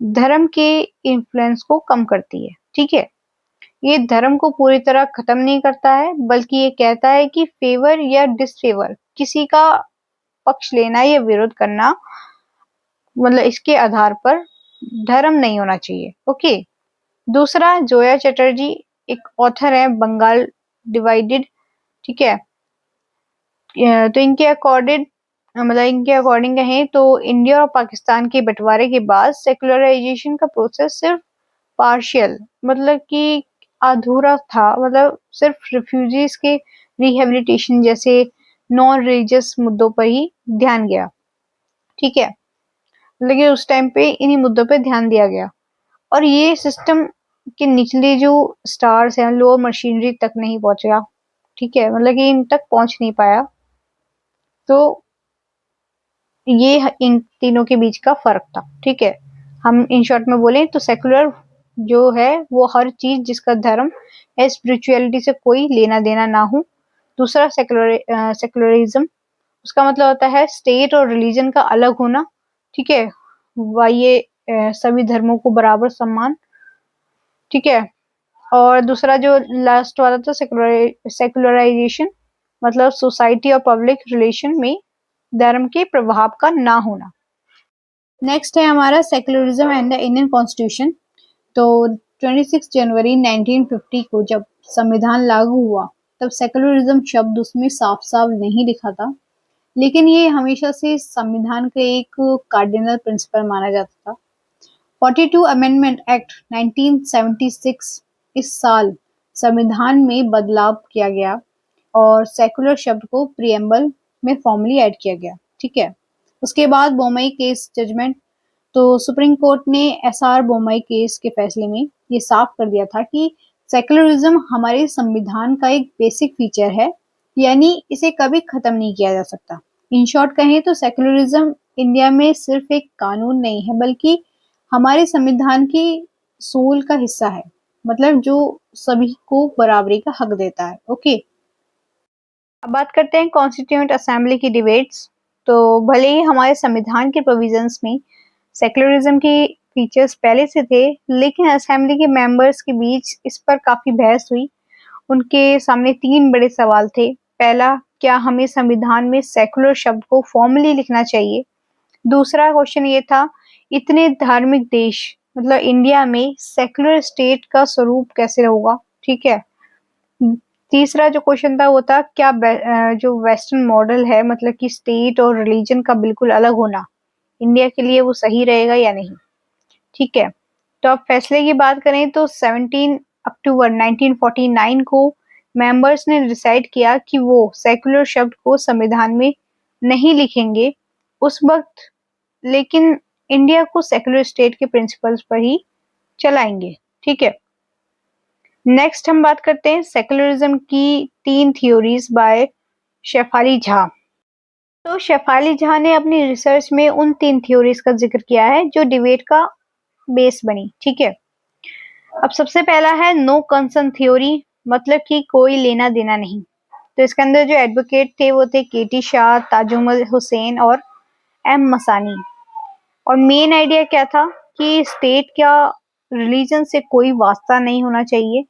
A: धर्म के इन्फ्लुएंस को कम करती है। ठीक है, ये धर्म को पूरी तरह खत्म नहीं करता है, बल्कि ये कहता है कि फेवर या डिसफेवर किसी का पक्ष लेना या विरोध करना मतलब इसके आधार पर धर्म नहीं होना चाहिए। ओके। दूसरा, जोया चटर्जी एक ऑथर है, बंगाल डिवाइडेड, ठीक है। तो इनके अकॉर्डिंग कहें तो इंडिया और पाकिस्तान के बंटवारे के बाद सेकुलराइजेशन का प्रोसेस सिर्फ पार्शियल, मतलब कि अधूरा था, मतलब सिर्फ रिफ्यूजीज के रिहेबिलिटेशन जैसे नॉन रिलीजियस मुद्दों पर ही ध्यान गया, ठीक है। लेकिन उस टाइम पे इन्हीं मुद्दों पे ध्यान दिया गया, और ये सिस्टम के निचले जो स्टार्स हैं, लोअर मशीनरी तक नहीं पहुंचा, ठीक है, मतलब कि इन तक पहुंच नहीं पाया। तो ये इन तीनों के बीच का फर्क था, ठीक है। हम इन शॉर्ट में बोले तो सेकुलर जो है वो हर चीज जिसका धर्म या स्पिरिचुअलिटी से कोई लेना देना ना हो। दूसरा, सेकुलरिज्म, उसका मतलब होता है स्टेट और रिलीजन का अलग होना, ठीक है। ये सभी धर्मों को बराबर सम्मान, ठीक है। और दूसरा जो लास्ट वाला था सेकुलराइजेशन, मतलब सोसाइटी और पब्लिक रिलेशन में धर्म के प्रभाव का ना होना। नेक्स्ट है हमारा secularism and the Indian constitution. तो 26 जनवरी 1950 को जब संविधान लागू हुआ, तब सेकुलरिज्म शब्द उसमें साफ साफ नहीं लिखा था, लेकिन ये हमेशा से संविधान का एक कार्डिनल प्रिंसिपल माना जाता था। 42 अमेंडमेंट एक्ट 1976, इस साल संविधान में बदलाव किया गया और सेकुलर शब्द को प्रियम्बल में फॉर्मली ऐड किया गया, ठीक है। उसके बाद बोमई केस जजमेंट, तो सुप्रीम कोर्ट ने एसआर बोमई केस के फैसले में ये साफ कर दिया था कि सेकुलरिज्म हमारे संविधान का एक बेसिक फीचर है, यानी इसे कभी खत्म नहीं किया जा सकता। इन शॉर्ट कहें तो सेकुलरिज्म इंडिया में सिर्फ एक कानून नहीं है, बल्कि हमारे संविधान की सोल का हिस्सा है, मतलब जो सभी को बराबरी का हक देता है। ओके। अब बात करते हैं कॉन्स्टिट्यूएंट असेंबली की डिबेट्स। तो भले ही हमारे संविधान के प्रोविजंस में सेकुलरिज्म के फीचर्स पहले से थे, लेकिन असेंबली के मेंबर्स के बीच इस पर काफी बहस हुई। उनके सामने तीन बड़े सवाल थे। पहला, क्या हमें संविधान में सेकुलर शब्द को फॉर्मली लिखना चाहिए? दूसरा क्वेश्चन ये था, इतने धार्मिक देश मतलब इंडिया में सेकुलर स्टेट का स्वरूप कैसे होगा, ठीक है। तीसरा जो क्वेश्चन था वो था, क्या जो वेस्टर्न मॉडल है, मतलब कि स्टेट और रिलीजन का बिल्कुल अलग होना, इंडिया के लिए वो सही रहेगा या नहीं, ठीक है। तो अब फैसले की बात करें तो 17 अक्टूबर 1949 को मेंबर्स ने डिसाइड किया कि वो सेकुलर शब्द को संविधान में नहीं लिखेंगे उस वक्त, लेकिन इंडिया को सेकुलर स्टेट के प्रिंसिपल्स पर ही चलाएंगे, ठीक है। नेक्स्ट हम बात करते हैं सेकुलरिज्म की तीन थ्योरीज बाय शेफाली झा। तो शेफाली झा ने अपनी रिसर्च में उन तीन थ्योरीज का जिक्र किया है जो डिबेट का बेस बनी, ठीक है। अब सबसे पहला है नो कंसर्न थ्योरी, मतलब कि कोई लेना देना नहीं। तो इसके अंदर जो एडवोकेट थे वो थे केटी शाह, ताजुमल हुसैन और एम मसानी। और मेन आइडिया क्या था कि स्टेट का रिलीजन से कोई वास्ता नहीं होना चाहिए,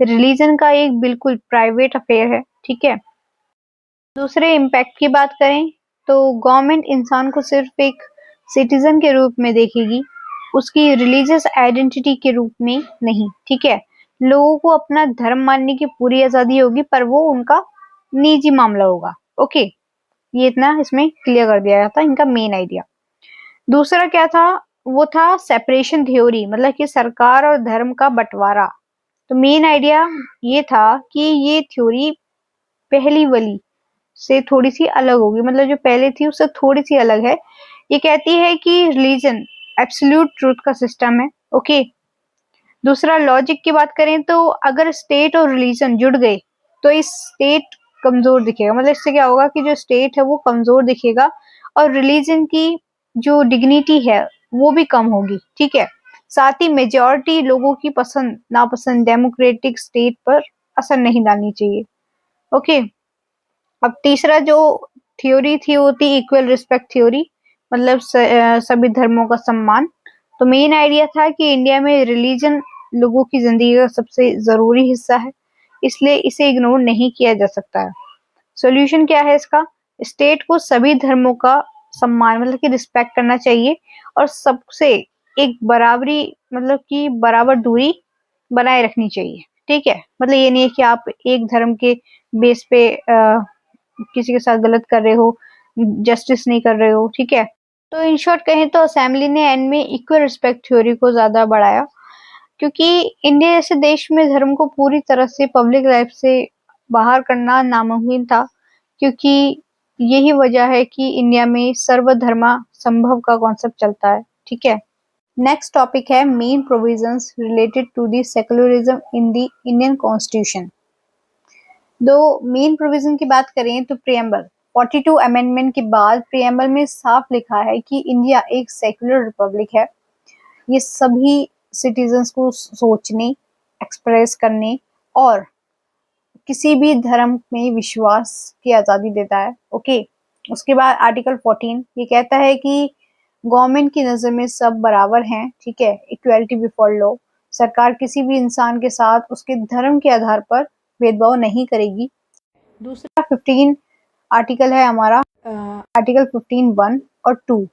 A: रिलीजन का एक बिल्कुल प्राइवेट अफेयर है, ठीक है। दूसरे इम्पैक्ट की बात करें तो गवर्नमेंट इंसान को सिर्फ एक सिटीजन के रूप में देखेगी, उसकी रिलीजियस आइडेंटिटी के रूप में नहीं, ठीक है। लोगों को अपना धर्म मानने की पूरी आजादी होगी, पर वो उनका निजी मामला होगा। ओके, ये इतना इसमें क्लियर कर दिया था इनका मेन आइडिया। दूसरा क्या था, वो था सेपरेशन थ्योरी, मतलब कि सरकार और धर्म का बंटवारा। तो मेन आइडिया ये था कि ये थ्योरी पहली वाली से थोड़ी सी अलग होगी, मतलब जो पहले थी उससे थोड़ी सी अलग है। ये कहती है कि रिलीजन एब्सोल्यूट ट्रूथ का सिस्टम है, ओके। दूसरा, लॉजिक की बात करें तो अगर स्टेट और रिलीजन जुड़ गए तो इस स्टेट कमजोर दिखेगा, मतलब इससे क्या होगा कि जो स्टेट है वो कमजोर दिखेगा और रिलीजन की जो डिग्निटी है वो भी कम होगी, ठीक है। साथ ही मेजॉरिटी लोगों की पसंद नापसंद डेमोक्रेटिक स्टेट पर असर नहीं डालनी चाहिए, ओके। अब तीसरा जो थ्योरी थी वो थी इक्वल रिस्पेक्ट थ्योरी, मतलब सभी धर्मों का सम्मान। तो मेन आइडिया था कि इंडिया में रिलीजन लोगों की जिंदगी का सबसे जरूरी हिस्सा है, इसलिए इसे इग्नोर नहीं किया जा सकता है। सॉल्यूशन क्या है इसका, स्टेट को सभी धर्मों का सम्मान मतलब कि रिस्पेक्ट करना चाहिए और सबसे एक बराबरी मतलब कि बराबर दूरी बनाए रखनी चाहिए। ठीक है, मतलब ये नहीं है कि आप एक धर्म के बेस पे किसी के साथ गलत कर रहे हो, जस्टिस नहीं कर रहे हो। ठीक है, तो इन शॉर्ट कहें तो असेंबली ने एंड में इक्वल रिस्पेक्ट थ्योरी को ज्यादा बढ़ाया, क्योंकि इंडिया जैसे देश में धर्म को पूरी तरह से पब्लिक लाइफ से बाहर करना नामुमकिन था, क्योंकि यही वजह है कि इंडिया में सर्वधर्मा संभव का कॉन्सेप्ट चलता है। ठीक है, नेक्स्ट टॉपिक है main provisions related to the secularism in the Indian constitution. दो मेन प्रोविजन की बात करें तो प्रियम्बल 42 अमेंडमेंट के बाद प्रियम्बल में साफ लिखा है कि इंडिया एक सेक्युलर रिपब्लिक है। ये सभी सिटीजन्स को सोचने, एक्सप्रेस करने और किसी भी धर्म में विश्वास की आज़ादी देता है। ओके, उसके बाद आर्टिकल 14 ये कहता है कि गवर्नमेंट की नज़र में सब बराबर हैं। ठीक है, इक्वालिटी बिफोर लॉ। सरकार किसी भी इंसान के साथ उसके धर्म के आधार पर भेदभाव नहीं करेगी। दूसरा 15 आर्टिकल है हमारा, आर्टिकल 15(1) और 2।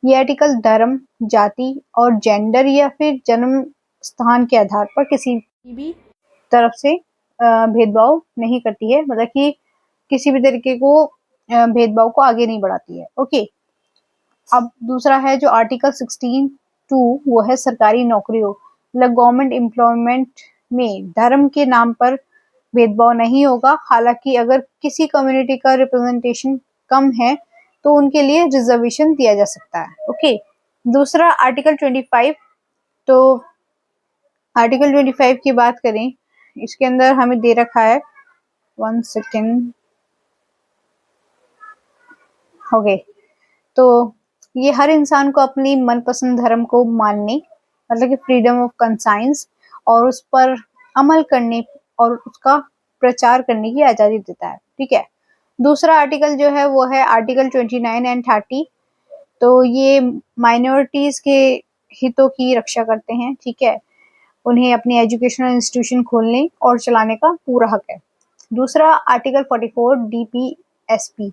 A: ये आर्टिकल धर्म, जाति और जेंडर या फिर जन्म स्थान के आधार पर किसी भी तरफ से भेदभाव नहीं करती है, मतलब कि किसी भी तरीके को भेदभाव को आगे नहीं बढ़ाती है। ओके, अब दूसरा है जो आर्टिकल 16(2), वो है सरकारी नौकरियों, मतलब गवर्नमेंट एम्प्लॉयमेंट में धर्म के नाम पर भेदभाव नहीं होगा। हालांकि अगर किसी कम्युनिटी का रिप्रेजेंटेशन कम है तो उनके लिए रिजर्वेशन दिया जा सकता है। ओके, दूसरा आर्टिकल 25। तो आर्टिकल 25 की बात करें, इसके अंदर हमें दे रखा है, 1 सेकेंड। ओके, तो ये हर इंसान को अपनी मनपसंद धर्म को मानने, मतलब कि फ्रीडम ऑफ कंसाइंस, और उस पर अमल करने और उसका प्रचार करने की आज़ादी देता है। ठीक है, दूसरा आर्टिकल जो है वो है आर्टिकल 29 एंड 30। तो ये माइनॉरिटीज के हितों की रक्षा करते हैं। ठीक है, उन्हें अपनी एजुकेशनल इंस्टीट्यूशन खोलने और चलाने का पूरा हक है। दूसरा आर्टिकल 44 DPSP,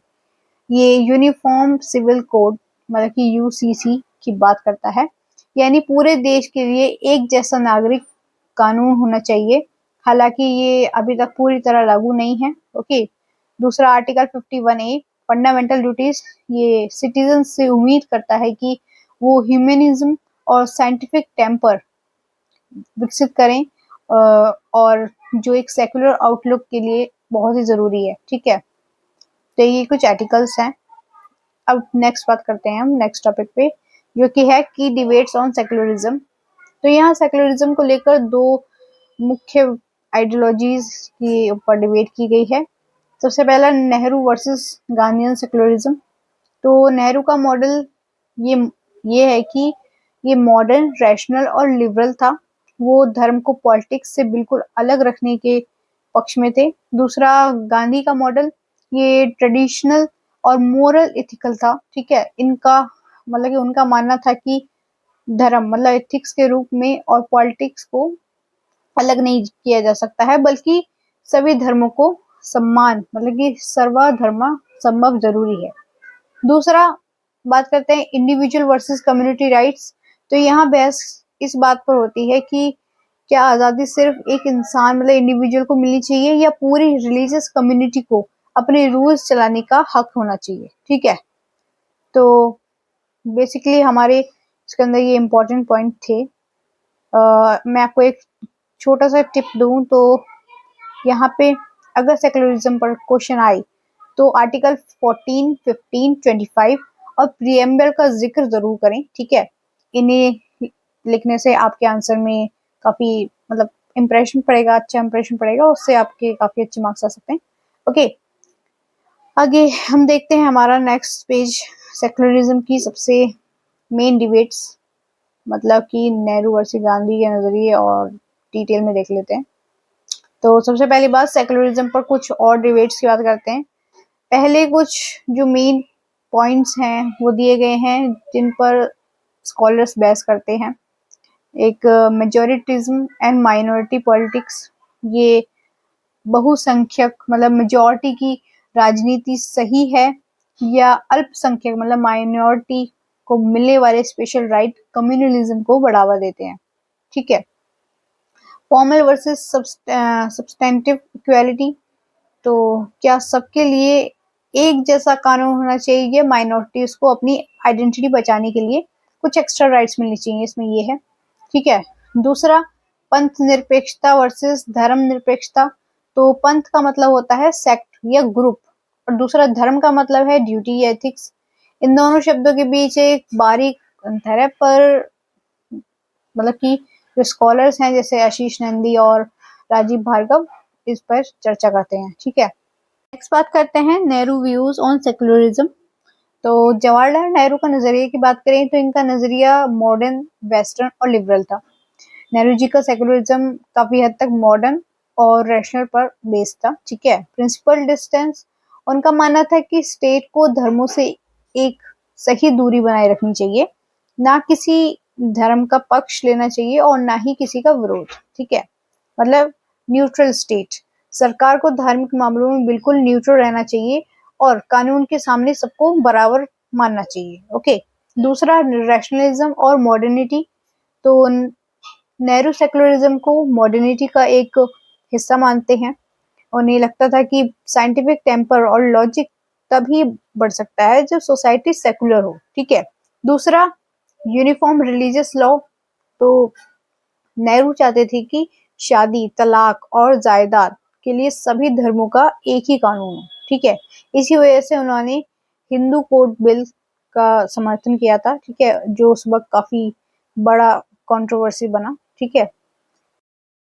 A: ये यूनिफॉर्म सिविल कोड, मतलब कि यूसीसी की बात करता है, यानी पूरे देश के लिए एक जैसा नागरिक कानून होना चाहिए। हालांकि ये अभी तक पूरी तरह लागू नहीं है। ओके, दूसरा आर्टिकल 51A फंडामेंटल ड्यूटीज, ये सिटीजन से उम्मीद करता है कि वो ह्यूमनिज्म और साइंटिफिक टेम्पर विकसित करें, और जो एक सेकुलर आउटलुक के लिए बहुत ही जरूरी है। ठीक है, तो ये कुछ आर्टिकल्स हैं। अब नेक्स्ट बात करते हैं हम नेक्स्ट टॉपिक पे, जो कि है की डिबेट्स ऑन सेकुलरिज्म। तो यहाँ सेकुलरिज्म को लेकर दो मुख्य आइडियोलॉजीज के ऊपर डिबेट की गई है। सबसे पहला नेहरू वर्सेस गांधीयन सेकुलरिज्म। तो नेहरू का मॉडल ये ये है कि ये मॉडर्न, रैशनल और लिबरल था। वो धर्म को पॉलिटिक्स से बिल्कुल अलग रखने के पक्ष में थे। दूसरा गांधी का मॉडल, ये ट्रेडिशनल और मोरल इथिकल था। ठीक है, इनका मतलब कि उनका मानना था कि धर्म मतलब एथिक्स के रूप में और पॉलिटिक्स को अलग नहीं किया जा सकता है, बल्कि सभी धर्मों को सम्मान, मतलब कि सर्वधर्म संभव जरूरी है। दूसरा बात करते हैं इंडिविजुअल वर्सेस कम्युनिटी राइट्स। तो यहाँ बहस इस बात पर होती है कि क्या आज़ादी सिर्फ एक इंसान मतलब इंडिविजुअल को मिलनी चाहिए या पूरी रिलीजियस कम्युनिटी को अपने रूल्स चलाने का हक होना चाहिए। ठीक है, तो बेसिकली हमारे इसके अंदर ये इम्पोर्टेंट पॉइंट थे। मैं आपको एक छोटा सा टिप दूं तो यहाँ पे अगर सेकुलरिज्म पर क्वेश्चन आए तो आर्टिकल 14, 15, 25 और प्रीएम्बल का जिक्र जरूर करें। ठीक है, इन्हें लिखने से आपके आंसर में काफी मतलब इम्प्रेशन पड़ेगा, अच्छा इम्प्रेशन पड़ेगा, उससे आपके काफी अच्छे मार्क्स आ सकते हैं। ओके, आगे हम देखते हैं हमारा नेक्स्ट पेज, सेकुलरिज्म की सबसे मेन डिबेट्स, मतलब कि नेहरू वर्सेस गांधी के नजरिए, और डिटेल में देख लेते हैं। तो सबसे पहली बात सेकुलरिज्म पर कुछ और डिबेट्स की बात करते हैं। पहले कुछ जो मेन पॉइंट्स हैं वो दिए गए हैं जिन पर स्कॉलर्स बहस करते हैं। एक मेजोरिटिज्म एंड माइनॉरिटी पॉलिटिक्स, ये बहुसंख्यक मतलब मेजॉरिटी की राजनीति सही है या अल्पसंख्यक मतलब माइनॉरिटी को मिलने वाले स्पेशल राइट कम्युनलिज्म को बढ़ावा देते हैं। ठीक है। फॉर्मल वर्सेस सब्सटेंटिव इक्वालिटी, तो क्या सबके लिए एक जैसा कानून होना चाहिए, माइनॉरिटीज को अपनी आइडेंटिटी बचाने के लिए कुछ एक्स्ट्रा राइट्स मिलनी चाहिए, इसमें ये है। ठीक है। दूसरा, पंथ निरपेक्षता वर्सेस धर्म निरपेक्षता, तो पंथ का मतलब होता है सेक्ट या ग्रुप, और दूसरा धर्म का मतलब है ड्यूटी या एथिक्स। इन दोनों शब्दों के बीच एक बारीक अंतर है, पर मतलब कि जो स्कॉलर्स हैं जैसे आशीष नंदी और राजीव भार्गव इस पर चर्चा करते हैं। ठीक है। नेक्स्ट बात करते हैं नेहरू व्यूज ऑन सेक्युलरिज्म। तो जवाहरलाल नेहरू का नजरिए की बात करें तो इनका नजरिया मॉडर्न, वेस्टर्न और लिबरल था। नेहरू जी का सेक्युलरिज्म काफी हद तक मॉडर्न और रैशनल पर बेस्ड था। ठीक है। प्रिंसिपल डिस्टेंस, उनका मानना था कि स्टेट को धर्मों से एक सही दूरी बनाए रखनी चाहिए, ना किसी धर्म का पक्ष लेना चाहिए और ना ही किसी का विरोध। ठीक है। मतलब न्यूट्रल स्टेट, सरकार को धार्मिक मामलों में बिल्कुल न्यूट्रल रहना चाहिए और कानून के सामने सबको बराबर मानना चाहिए। ओके। दूसरा, रैशनलिज्म और मॉडर्निटी, तो नेहरू सेक्युलरिज्म को मॉडर्निटी का एक हिस्सा मानते हैं। उन्हें लगता था कि साइंटिफिक टेम्पर और लॉजिक तभी बढ़ सकता है जब सोसाइटी सेकुलर हो। ठीक है। दूसरा, यूनिफॉर्म रिलीजियस लॉ, तो नेहरू चाहते थे कि शादी, तलाक और जायदाद के लिए सभी धर्मों का एक ही कानून हो। ठीक है। इसी वजह से उन्होंने हिंदू कोड बिल का समर्थन किया था। ठीक है। जो उस वक्त काफी बड़ा कंट्रोवर्सी बना। ठीक है।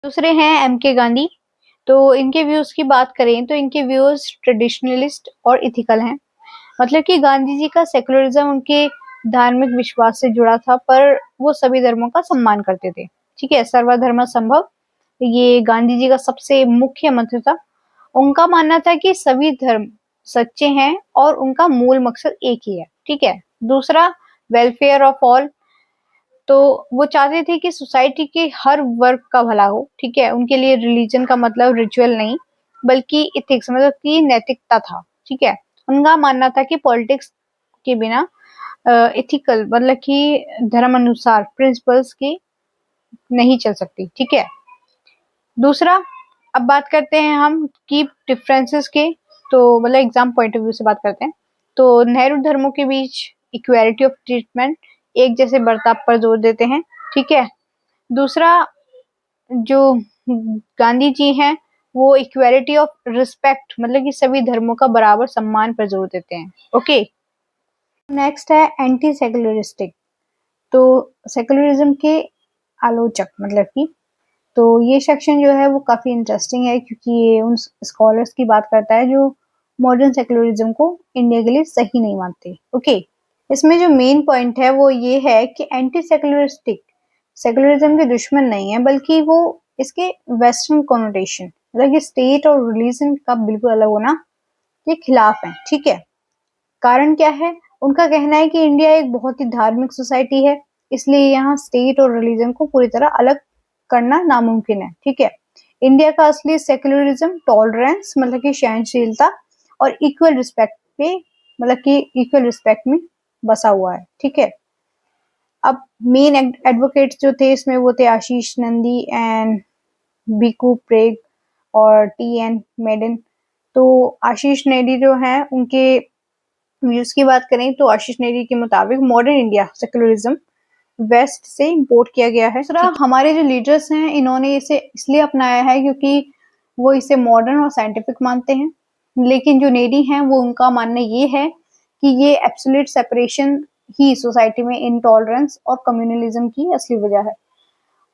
A: दूसरे हैं एम के गांधी। तो इनके व्यूज की बात करें तो इनके व्यूज ट्रेडिशनलिस्ट और इथिकल हैं। मतलब कि गांधी जी का सेकुलरिज्म उनके धार्मिक विश्वास से जुड़ा था, पर वो सभी धर्मों का सम्मान करते थे। ठीक है। सर्वधर्म संभव, ये गांधी जी का सबसे मुख्य मंत्र था। उनका मानना था कि सभी धर्म सच्चे हैं और उनका मूल मकसद एक ही है। ठीक है। दूसरा, वेलफेयर ऑफ ऑल, तो वो चाहते थे कि सोसाइटी के हर वर्ग का भला हो। ठीक है। उनके लिए रिलीजन का मतलब रिचुअल नहीं बल्कि इथिक्स, मतलब कि नैतिकता था। ठीक है। उनका मानना था कि पॉलिटिक्स के बिना इथिकल मतलब कि धर्म अनुसार प्रिंसिपल्स की नहीं चल सकती। ठीक है। दूसरा, अब बात करते हैं हम की डिफरेंसेस के, तो मतलब एग्जाम पॉइंट ऑफ व्यू से बात करते हैं। तो नेहरू धर्मों के बीच इक्वालिटी ऑफ ट्रीटमेंट, एक जैसे बर्ताव पर जोर देते हैं। ठीक है। दूसरा, जो गांधी जी हैं वो इक्वालिटी ऑफ रिस्पेक्ट, मतलब कि सभी धर्मों का बराबर सम्मान पर जोर देते हैं। ओके। नेक्स्ट है एंटी सेकुलरिस्टिक, तो सेकुलरिज्म के आलोचक, मतलब कि तो ये सेक्शन जो है वो काफी इंटरेस्टिंग है क्योंकि ये उन स्कॉलर्स की बात करता है जो मॉडर्न सेकुलरिज्म को इंडिया के लिए सही नहीं मानते। ओके। इसमें जो मेन पॉइंट है वो ये है कि एंटी सेकुलरिस्टिक सेकुलरिज्म के दुश्मन नहीं है, बल्कि वो इसके वेस्टर्न कोनोटेशन, मतलब कि स्टेट और रिलीजन का बिल्कुल अलग होना के खिलाफ है। ठीक है। कारण क्या है? उनका कहना है कि इंडिया एक बहुत ही धार्मिक सोसाइटी है, इसलिए यहाँ स्टेट और रिलीजन को पूरी तरह अलग करना नामुमकिन है। ठीक है। इंडिया का असली सेक्युलरिज्म टॉलरेंस, मतलब कि सहनशीलता और इक्वल रिस्पेक्ट पे, मतलब कि इक्वल रिस्पेक्ट में बसा हुआ है। ठीक है। अब मेन एडवोकेट्स जो थे इसमें वो थे आशीष नंदी एंड बीकू प्रेग और टी एन मेडन। तो आशीष नेडी जो है उनके व्यूज की बात करें तो आशीष नेडी के मुताबिक मॉडर्न इंडिया सेक्युलरिज्म वेस्ट से इंपोर्ट किया गया है। दूसरा, हमारे जो लीडर्स हैं इन्होंने इसे इसलिए अपनाया है क्योंकि वो इसे मॉडर्न और साइंटिफिक मानते हैं, लेकिन जो नेडी हैं वो उनका मानना ये है कि ये एब्सोल्यूट सेपरेशन ही सोसाइटी में इनटॉलरेंस और कम्युनलिज्म की असली वजह है।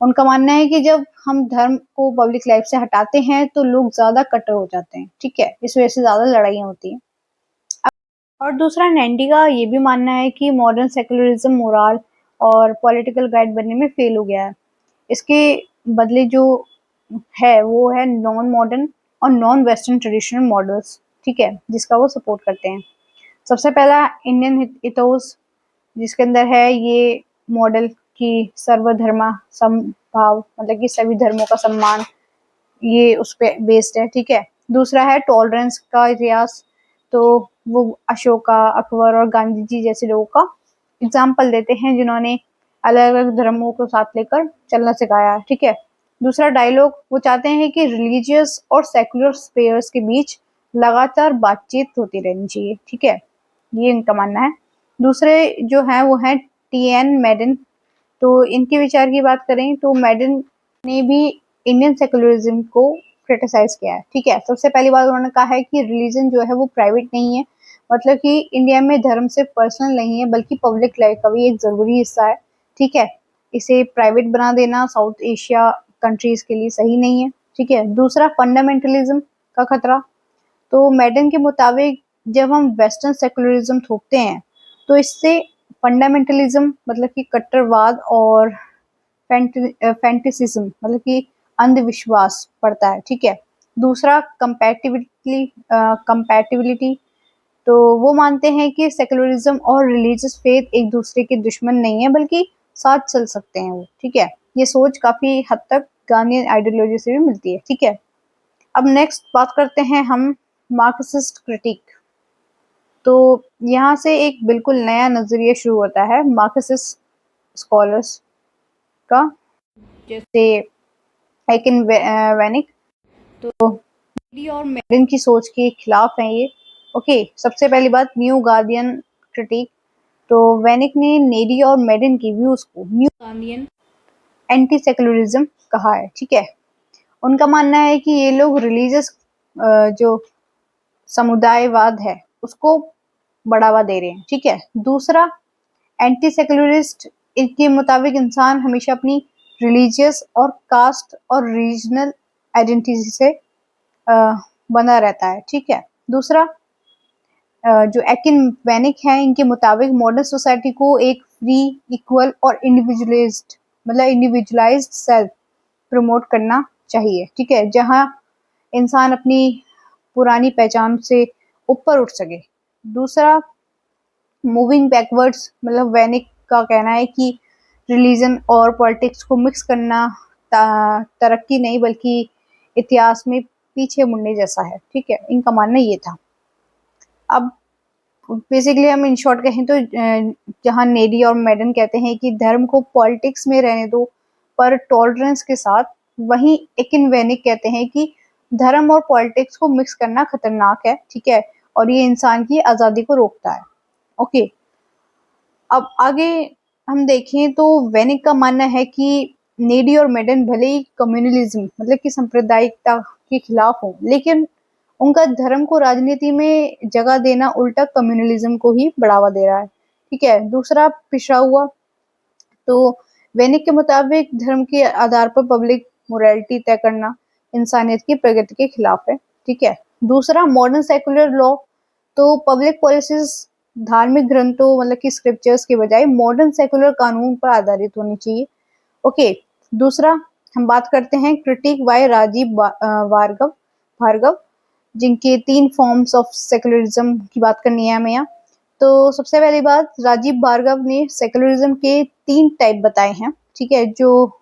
A: उनका मानना है कि जब हम धर्म को पब्लिक लाइफ से हटाते हैं तो लोग ज्यादा कट्टर हो जाते हैं। ठीक है। इस वजह से ज्यादा लड़ाइयाँ होती हैं। और दूसरा, नैंडी का ये भी मानना है कि मॉडर्न सेकुलरिज्म मोरल और पॉलिटिकल गाइड बनने में फेल हो गया है। इसके बदले जो है वो है नॉन मॉडर्न और नॉन वेस्टर्न ट्रेडिशनल मॉडल्स। ठीक है। जिसका वो सपोर्ट करते हैं। सबसे पहला इंडियन इथोस, जिसके अंदर है ये मॉडल की सर्वधर्मा समभाव, मतलब कि सभी धर्मों का सम्मान, ये उस पे बेस्ड है। ठीक है। दूसरा है टॉलरेंस का इतिहास, तो वो अशोका, अकबर और गांधी जी जैसे लोगों का एग्जाम्पल देते हैं जिन्होंने अलग अलग धर्मों को साथ लेकर चलना सिखाया, ठीक है। दूसरा डायलॉग, वो चाहते हैं कि रिलीजियस और सेकुलर स्पेयर्स के बीच लगातार बातचीत होती रहनी चाहिए, ठीक है, ये इनका मानना है। दूसरे जो हैं वो हैं टी.एन. मैडन। तो इनके विचार की बात करें तो मैडन ने भी इंडियन सेकुलरिज्म को क्रिटिसाइज किया है, ठीक है। सबसे पहली बात उन्होंने कहा है कि रिलीजन जो है वो प्राइवेट नहीं है, मतलब कि इंडिया में धर्म सिर्फ पर्सनल नहीं है बल्कि पब्लिक लाइफ का भी एक जरूरी हिस्सा है, ठीक है। इसे प्राइवेट बना देना साउथ एशिया कंट्रीज के लिए सही नहीं है, ठीक है। दूसरा फंडामेंटलिज्म का खतरा। तो मैडन के मुताबिक जब हम वेस्टर्न सेकुलरिज्म थोपते हैं तो इससे फंडामेंटलिज्म मतलब कि कट्टरवाद और फैंटिसिज्म मतलब कि अंधविश्वास पड़ता है, ठीक है। दूसरा कंपैटिबिलिटी। तो वो मानते हैं कि सेकुलरिज्म और रिलीजियस फेथ एक दूसरे के दुश्मन नहीं है बल्कि साथ चल सकते हैं वो, ठीक है। ये सोच काफी हद तक गांधी आइडियोलॉजी से भी मिलती है, ठीक है। अब नेक्स्ट बात करते हैं हम मार्क्सिस्ट क्रिटिक। तो यहाँ से एक बिल्कुल नया नजरिया शुरू होता है मार्क्सिस्ट स्कॉलर्स का, जैसे एकिन वैनिक। तो ली और मेडन की सोच के खिलाफ हैं ये, ओके। सबसे पहली बात न्यू गार्डियन क्रिटिक। तो वैनिक ने नेडी और मेडन की व्यूज को न्यू गार्डियन एंटी सेकुलरिज्म कहा है, ठीक है। उनका मानना है कि ये लोग रिलीजियस जो समुदायवाद है उसको बढ़ावा दे रहे हैं, ठीक है। दूसरा एंटी सेकुलरिस्ट, इनके मुताबिक इंसान हमेशा अपनी रिलीजियस और कास्ट और रीजनल आइडेंटिटी से बना रहता है, ठीक है। दूसरा जो एकिन वैनिक है इनके मुताबिक मॉडर्न सोसाइटी को एक फ्री, इक्वल और इंडिविजुअलाइज्ड सेल्फ प्रमोट करना चाहिए, ठीक है, जहां इंसान अपनी पुरानी पहचान से ऊपर उठ सके। दूसरा मूविंग बैकवर्ड्स, मतलब वैनिक का कहना है कि रिलीजन और पॉलिटिक्स को मिक्स करना तरक्की नहीं बल्कि इतिहास में पीछे मुड़ने जैसा है, ठीक है। इनका मानना ये था। अब बेसिकली हम इन शॉर्ट कहें तो जहां नेडी और मैडन कहते हैं कि धर्म को पॉलिटिक्स में रहने दो पर टॉलरेंस के साथ, वहीं एकिन वैनिक कहते हैं कि धर्म और पॉलिटिक्स को मिक्स करना खतरनाक है, ठीक है, और ये इंसान की आजादी को रोकता है, ओके। अब आगे हम देखें तो वैनिक का मानना है कि नेडी और मेडन भले ही कम्युनलिज्म मतलब कि सांप्रदायिकता के खिलाफ हो, लेकिन उनका धर्म को राजनीति में जगह देना उल्टा कम्युनलिज्म को ही बढ़ावा दे रहा है, ठीक है। दूसरा पिछड़ा हुआ। तो वैनिक के मुताबिक धर्म के आधार पर पब्लिक मोरालिटी तय करना इंसानियत की प्रगति के खिलाफ है, ठीक है। दूसरा मॉडर्न सेकुलर लॉ। तो पब्लिक पॉलिसीज धार्मिक ग्रंथों मतलब कि स्क्रिप्चर्स के बजाय मॉडर्न सेकुलर कानून पर आधारित होनी चाहिए, ओके। दूसरा हम बात करते हैं क्रिटिक बाय राजीव भार्गव, जिनके 3 फॉर्म्स ऑफ सेकुलरिज्म की बात करनी है हमें यहाँ। तो सबसे पहली बात, राजीव भार्गव ने सेकुलरिज्म के 3 टाइप बताए हैं, ठीक है, जो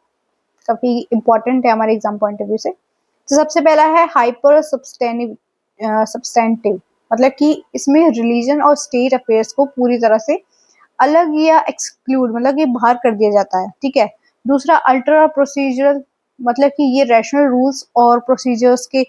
A: काफी इंपॉर्टेंट है हमारे एग्जाम पॉइंट ऑफ व्यू से। तो सबसे पहला है हाइपर सब्सटेंटिव, मतलब कि इसमें रिलीजन और स्टेट अफेयर्स को पूरी तरह से अलग या एक्सक्लूड मतलब कि बाहर कर दिया जाता है, ठीक है। दूसरा अल्ट्रा प्रोसीजरल, मतलब कि ये रैशनल रूल्स और प्रोसीजर्स के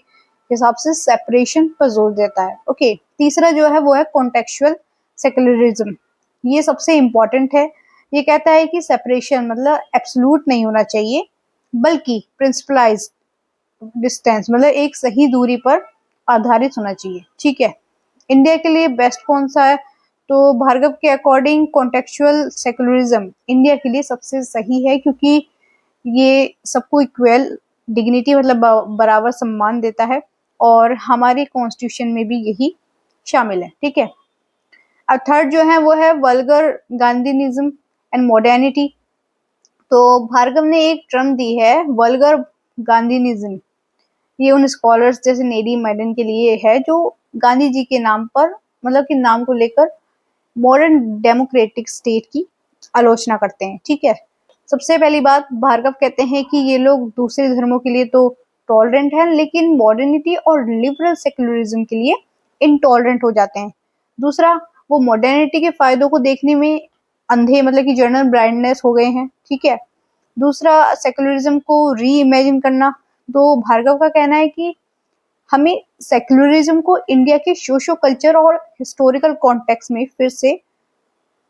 A: हिसाब से सेपरेशन पर जोर देता है, ओके। तीसरा जो है वो है कॉन्टेक्चुअल सेकुलरिज्म, ये सबसे इम्पोर्टेंट है। ये कहता है कि सेपरेशन मतलब एब्सोल्यूट नहीं होना चाहिए बल्कि प्रिंसिपलाइज डिस्टेंस मतलब एक सही दूरी पर आधारित होना चाहिए, ठीक है। इंडिया के लिए बेस्ट कौन सा है? तो भार्गव के अकॉर्डिंग कॉन्टेक्चुअल सेकुलरिज्म इंडिया के लिए सबसे सही है, क्योंकि ये सबको इक्वल डिग्निटी मतलब बराबर सम्मान देता है और हमारे कॉन्स्टिट्यूशन में भी यही शामिल है, ठीक है। अब थर्ड जो है वो है वल्गर गांधीनिज्म एंड मॉडर्निटी। तो भार्गव ने एक टर्म दी है वल्गर गांधीनिज्म, ये उन स्कॉलर्स जैसे नेडी मैडन के लिए है जो गांधी जी के नाम पर मतलब कि नाम को लेकर मॉडर्न डेमोक्रेटिक स्टेट की आलोचना करते हैं, ठीक है। सबसे पहली बात, भार्गव कहते हैं कि ये लोग दूसरे धर्मों के लिए तो टॉलरेंट हैं लेकिन मॉडर्निटी और लिबरल सेकुलरिज्म के लिए इनटॉलरेंट हो जाते हैं। दूसरा, वो मॉडर्निटी के फायदों को देखने में अंधे मतलब कि जर्नल ब्लाइंडनेस हो गए हैं, ठीक है। दूसरा, सेक्युलरिज्म को री इमेजिन करना। तो भार्गव का कहना है कि हमें सेक्युलरिज्म को इंडिया के सोशो कल्चर और हिस्टोरिकल कॉन्टेक्स्ट में फिर से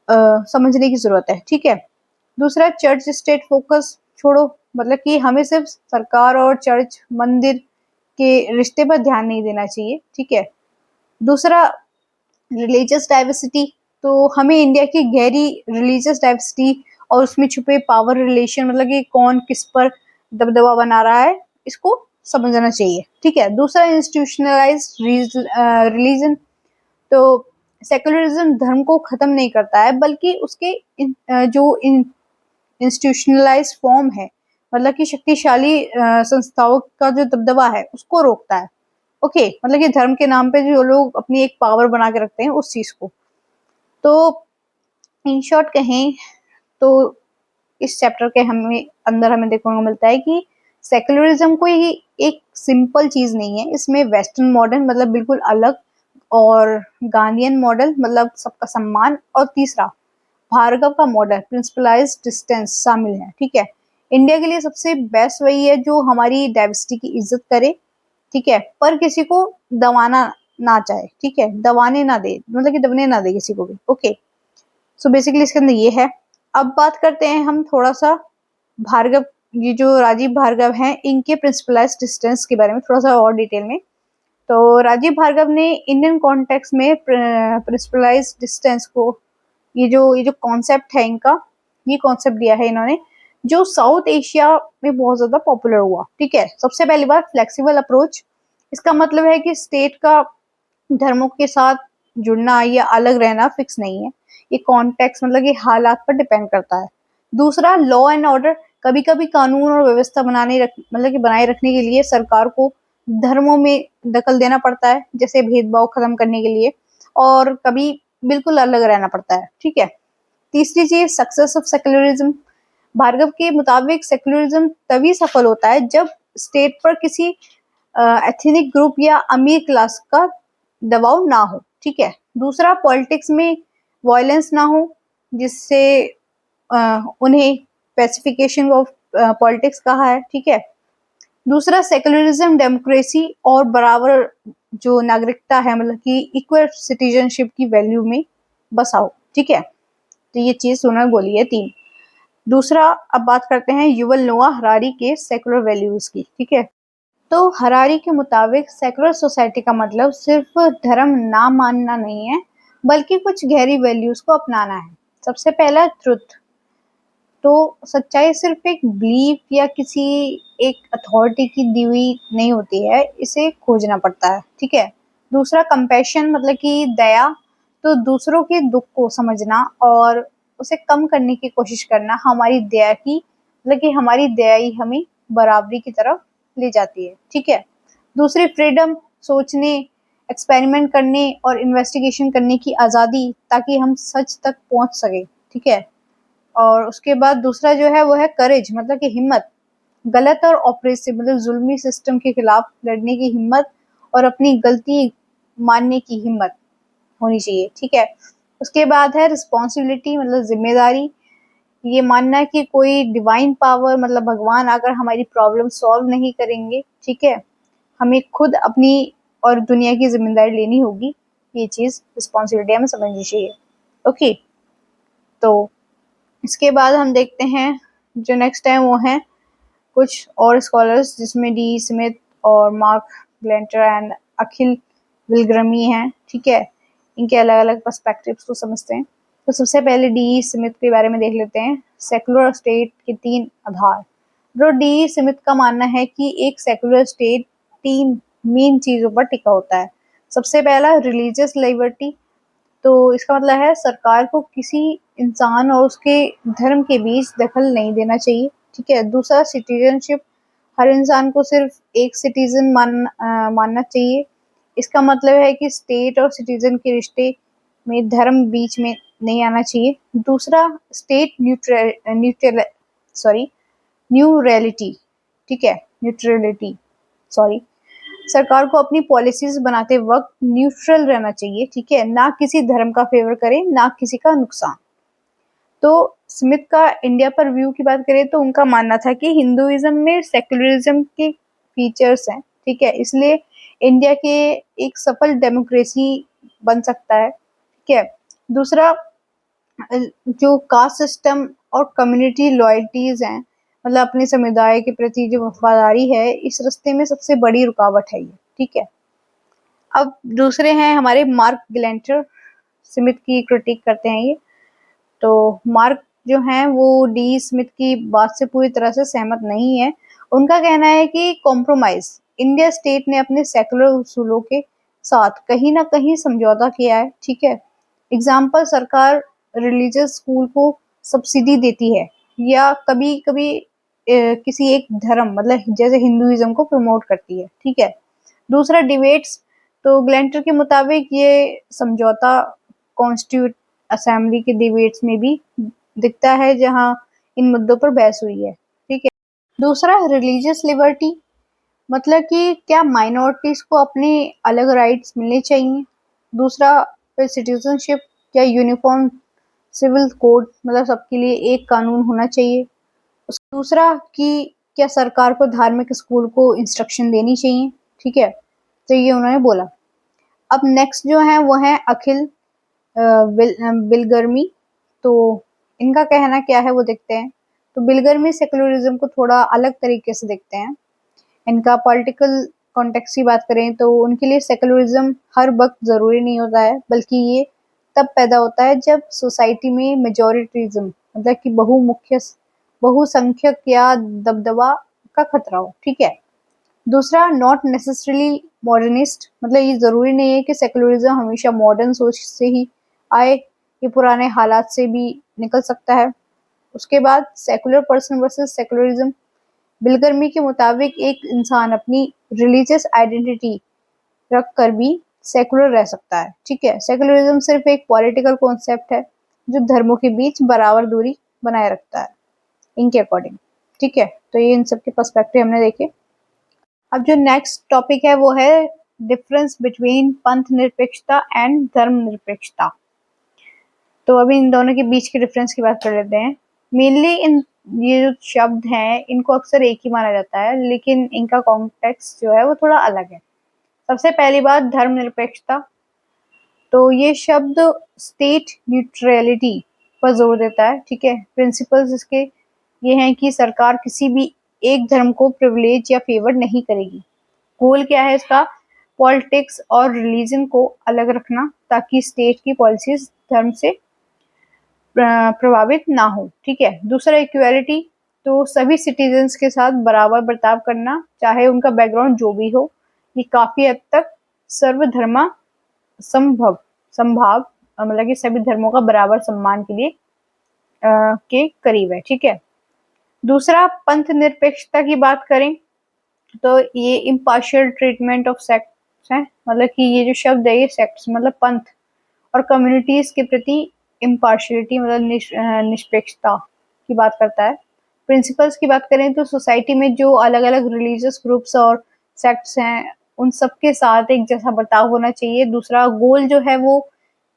A: समझने की जरूरत है, ठीक है। दूसरा, चर्च स्टेट फोकस छोड़ो, मतलब कि हमें सिर्फ सरकार और चर्च मंदिर के रिश्ते पर ध्यान नहीं देना चाहिए, ठीक है। दूसरा, रिलीजियस डाइवर्सिटी। तो हमें इंडिया की गहरी रिलीजियस डाइवर्सिटी और उसमें छुपे पावर रिलेशन, मतलब कि कौन किस पर दबदबा बना रहा है, इसको समझना चाहिए, ठीक है। दूसरा, इंस्टीट्यूशनलाइज्ड रिलीजन। तो सेकुलरिज्म धर्म को खत्म नहीं करता है, बल्कि उसके जो इंस्टीट्यूशनलाइज्ड फॉर्म है, मतलब कि शक्तिशाली संस्थाओं का जो दबदबा है उसको रोकता है। ओके, मतलब कि धर्म के नाम पे जो लोग अपनी एक पावर बना के रखते हैं उस चीज को। तो इन शॉर्ट कहें तो इस चैप्टर के हमें देखने को मिलता है कि सेकुलरिज्म कोई एक सिंपल चीज नहीं है, इसमें वेस्टर्न मॉडर्न मतलब बिल्कुल अलग, और गांधीयन मॉडल मतलब सबका सम्मान, और तीसरा भार्गव का मॉडल प्रिंसिपलाइज डिस्टेंस शामिल है, ठीक है। इंडिया के लिए सबसे बेस्ट वही है जो हमारी डाइवर्सिटी की इज्जत करे, ठीक है, पर किसी को दबाना ना चाहे, ठीक है, दबाने ना दे, मतलब कि दबने ना दे किसी को भी। ओके, सो बेसिकली इसके अंदर ये है। अब बात करते हैं हम थोड़ा सा भार्गव, ये जो राजीव भार्गव हैं, इनके प्रिंसिपलाइज डिस्टेंस के बारे में थोड़ा सा और डिटेल में। तो राजीव भार्गव ने इंडियन कॉन्टेक्स्ट में प्रिंसिपलाइज डिस्टेंस को, ये जो कॉन्सेप्ट है इनका, ये कॉन्सेप्ट दिया है इन्होंने, जो साउथ एशिया में बहुत ज्यादा पॉपुलर हुआ, ठीक है। सबसे पहली बात, फ्लेक्सिबल अप्रोच। इसका मतलब है कि स्टेट का धर्मों के साथ जुड़ना या अलग रहना फिक्स नहीं है, ये कॉन्टेक्स्ट मतलब कि हालात पर डिपेंड करता है। दूसरा, लॉ एंड ऑर्डर। कभी कभी कानून और व्यवस्था मतलब कि बनाए रखने के लिए सरकार को धर्मों में दखल देना पड़ता है, जैसे भेदभाव खत्म करने के लिए, और कभी बिल्कुल अलग रहना पड़ता है, ठीक है। तीसरी चीज, सक्सेस ऑफ सेक्युलरिज्म। भार्गव के मुताबिक सेक्युलरिज्म तभी सफल होता है जब स्टेट पर किसी एथनिक ग्रुप या अमीर क्लास का दबाव ना हो, ठीक है। दूसरा, पॉलिटिक्स में वायलेंस ना हो, जिससे उन्हें पैसिफिकेशन ऑफ पॉलिटिक्स कहा है, ठीक है। दूसरा, सेक्युलरिज्म डेमोक्रेसी और बराबर जो नागरिकता है, मतलब कि इक्वल सिटीजनशिप की वैल्यू में बसाओ, ठीक है। तो ये चीज उन्होंने बोली है तीन। दूसरा, अब बात करते हैं युवल नोआ हरारी के सेकुलर वैल्यूज की, ठीक है। तो हरारी के मुताबिक सेकुलर सोसाइटी का मतलब सिर्फ धर्म ना मानना नहीं है, बल्कि कुछ गहरी वैल्यूज को अपनाना है। सबसे पहला, ट्रुथ। तो सच्चाई सिर्फ एक बिलीफ या किसी एक अथॉरिटी की दी हुई नहीं होती है, इसे खोजना पड़ता है, ठीक है। दूसरा, कंपैशन, मतलब कि दया। तो दूसरों के दुख को समझना और उसे कम करने की कोशिश करना हमारी दया की, मतलब कि हमारी दया ही हमें बराबरी की तरफ ले जाती है, ठीक है। दूसरी, फ्रीडम, सोचने, एक्सपेरिमेंट करने और इन्वेस्टिगेशन करने की आज़ादी, ताकि हम सच तक पहुंच सके, ठीक है। और उसके बाद दूसरा जो है वो है करेज, मतलब कि हिम्मत, गलत और ऑपरेसिव मतलब जुल्मी सिस्टम के खिलाफ लड़ने की हिम्मत और अपनी गलती मानने की हिम्मत होनी चाहिए, ठीक है। उसके बाद है रिस्पॉन्सिबिलिटी, मतलब जिम्मेदारी, ये मानना कि कोई डिवाइन पावर मतलब भगवान अगर हमारी प्रॉब्लम सॉल्व नहीं करेंगे, ठीक है, हमें खुद अपनी और दुनिया की जिम्मेदारी लेनी होगी, ये चीज रिस्पॉन्सिबिलिटी हमें समझनी चाहिए। ओके, तो इसके बाद हम देखते हैं जो नेक्स्ट है वो है कुछ और स्कॉलर्स, जिसमें डी स्मिथ और मार्क ग्लेंटर एंड अखिल विलग्रमी हैं, ठीक है। इनके अलग अलग पर्सपेक्टिव्स को समझते हैं। तो सबसे पहले डी स्मिथ के बारे में देख लेते हैं, सेकुलर स्टेट के तीन आधार। जो डी स्मिथ का मानना है कि एक सेकुलर स्टेट तीन मेन चीजों पर टिका होता है। सबसे पहला, रिलीजियस लिबर्टी। तो इसका मतलब है सरकार को किसी इंसान और उसके धर्म के बीच दखल नहीं देना चाहिए, ठीक है। दूसरा, सिटीजनशिप। हर इंसान को सिर्फ एक सिटीजन मानना चाहिए। इसका मतलब है कि स्टेट और सिटीजन के रिश्ते में धर्म बीच में नहीं आना चाहिए। दूसरा, स्टेट न्यूट्रलिटी, ठीक है, न्यूट्रलिटी, सॉरी। सरकार को अपनी पॉलिसीज बनाते वक्त न्यूट्रल रहना चाहिए, ठीक है, ना किसी धर्म का फेवर करे ना किसी का नुकसान। तो स्मिथ का इंडिया पर व्यू की बात करें तो उनका मानना था कि हिंदुइज्म में सेक्युलरिज्म के फीचर्स हैं, ठीक है, इसलिए इंडिया के एक सफल डेमोक्रेसी बन सकता है, ठीक है। दूसरा, जो कास्ट सिस्टम और कम्युनिटी लॉयल्टीज हैं, मतलब अपने समुदाय के प्रति जो वफादारी है, इस रास्ते में सबसे बड़ी रुकावट है ये, ठीक है। अब दूसरे हैं हमारे मार्क ग्लेंटर, स्मिथ की क्रिटिक करते हैं ये। तो मार्क जो हैं वो डी स्मिथ की बात से पूरी तरह से सहमत नहीं है। उनका कहना है कि कॉम्प्रोमाइज इंडिया स्टेट ने अपने सेकुलर उसूलों के साथ कहीं ना कहीं समझौता किया है, ठीक है। एग्जाम्पल, सरकार रिलीजियस स्कूल को सब्सिडी देती है या कभी कभी किसी एक धर्म मतलब जैसे हिंदुइज्म को प्रमोट करती है, ठीक है। दूसरा, डिबेट्स, तो ग्लेंटर के मुताबिक ये समझौता कॉन्स्टिट्यूट असेंबली के डिबेट्स में भी दिखता है जहां इन मुद्दों पर बहस हुई है, ठीक है। दूसरा, रिलीजियस लिबर्टी, मतलब कि क्या माइनॉरिटीज को अपने अलग राइट्स मिलने चाहिए। दूसरा, फिर सिटीजनशिप, क्या यूनिफॉर्म सिविल कोड मतलब सबके लिए एक कानून होना चाहिए। दूसरा कि क्या सरकार को धार्मिक स्कूल को इंस्ट्रक्शन देनी चाहिए, ठीक है। तो ये उन्होंने बोला। अब नेक्स्ट जो है वो है अखिल बिलगर्मी। तो इनका कहना क्या है वो देखते हैं। तो बिलगर्मी सेकुलरिज्म को थोड़ा अलग तरीके से देखते हैं। इनका पॉलिटिकल कॉन्टेक्स्ट की बात करें तो उनके लिए सेकुलरिज्म हर वक्त जरूरी नहीं होता है, बल्कि ये तब पैदा होता है जब सोसाइटी में मेजोरिटीज्म मतलब कि बहुसंख्यक या दबदबा का खतरा हो, ठीक है। दूसरा, नॉट नेसेसरली मॉडर्निस्ट, मतलब ये जरूरी नहीं है कि सेकुलरिज्म हमेशा मॉडर्न सोच से ही आए, ये पुराने हालात से भी निकल सकता है। उसके बाद सेकुलर पर्सन वर्सेस सेकुलरिज्म। बिलगर्मी के मुताबिक एक इंसान अपनी रिलीजियस आइडेंटिटी रख कर भी सेकुलर रह सकता है, ठीक है। सेकुलरिज्म सिर्फ एक पॉलिटिकल कॉन्सेप्ट है जो धर्मों के बीच बराबर दूरी बनाए रखता है इनके अकॉर्डिंग, ठीक है। तो ये इन सब के पर्सपेक्टिव हमने देखे। अब जो नेक्स्ट टॉपिक है वो है डिफरेंस बिटवीन पंथ निरपेक्षता एंड धर्म निरपेक्षता। तो अभी इन दोनों के बीच के डिफरेंस की बात कर लेते हैं। मेनली इन ये जो शब्द हैं इनको अक्सर एक ही माना जाता है, लेकिन इनका कॉन्टेक्स्ट जो है वो थोड़ा अलग है। सबसे पहली बात, धर्मनिरपेक्षता। तो ये शब्द स्टेट न्यूट्रलिटी पर जोर देता है, ठीक है। प्रिंसिपल्स इसके ये हैं कि सरकार किसी भी एक धर्म को प्रिविलेज या फेवर नहीं करेगी। गोल क्या है इसका? पॉलिटिक्स और रिलीजन को अलग रखना ताकि स्टेट की पॉलिसीज धर्म से प्रभावित ना हो, ठीक है। दूसरा, इक्वालिटी। तो सभी सिटीजन्स के साथ बराबर बर्ताव करना, चाहे उनका बैकग्राउंड जो भी हो। ये काफी हद तक सर्वधर्मा संभाव मतलब कि सभी धर्मों का बराबर सम्मान के लिए के करीब है, ठीक है। दूसरा, पंथ निरपेक्षता की बात करें तो ये इम्पार्शियल ट्रीटमेंट ऑफ सेक्ट्स है, मतलब कि ये जो शब्द है ये सेक्ट्स मतलब पंथ और कम्युनिटीज के प्रति इम्पार्शियलिटी मतलब निष्पक्षता की बात करता है। प्रिंसिपल्स की बात करें तो सोसाइटी में जो अलग अलग रिलीजियस ग्रुप्स और सेक्ट्स हैं उन सबके साथ एक जैसा बर्ताव होना चाहिए। दूसरा, गोल जो है वो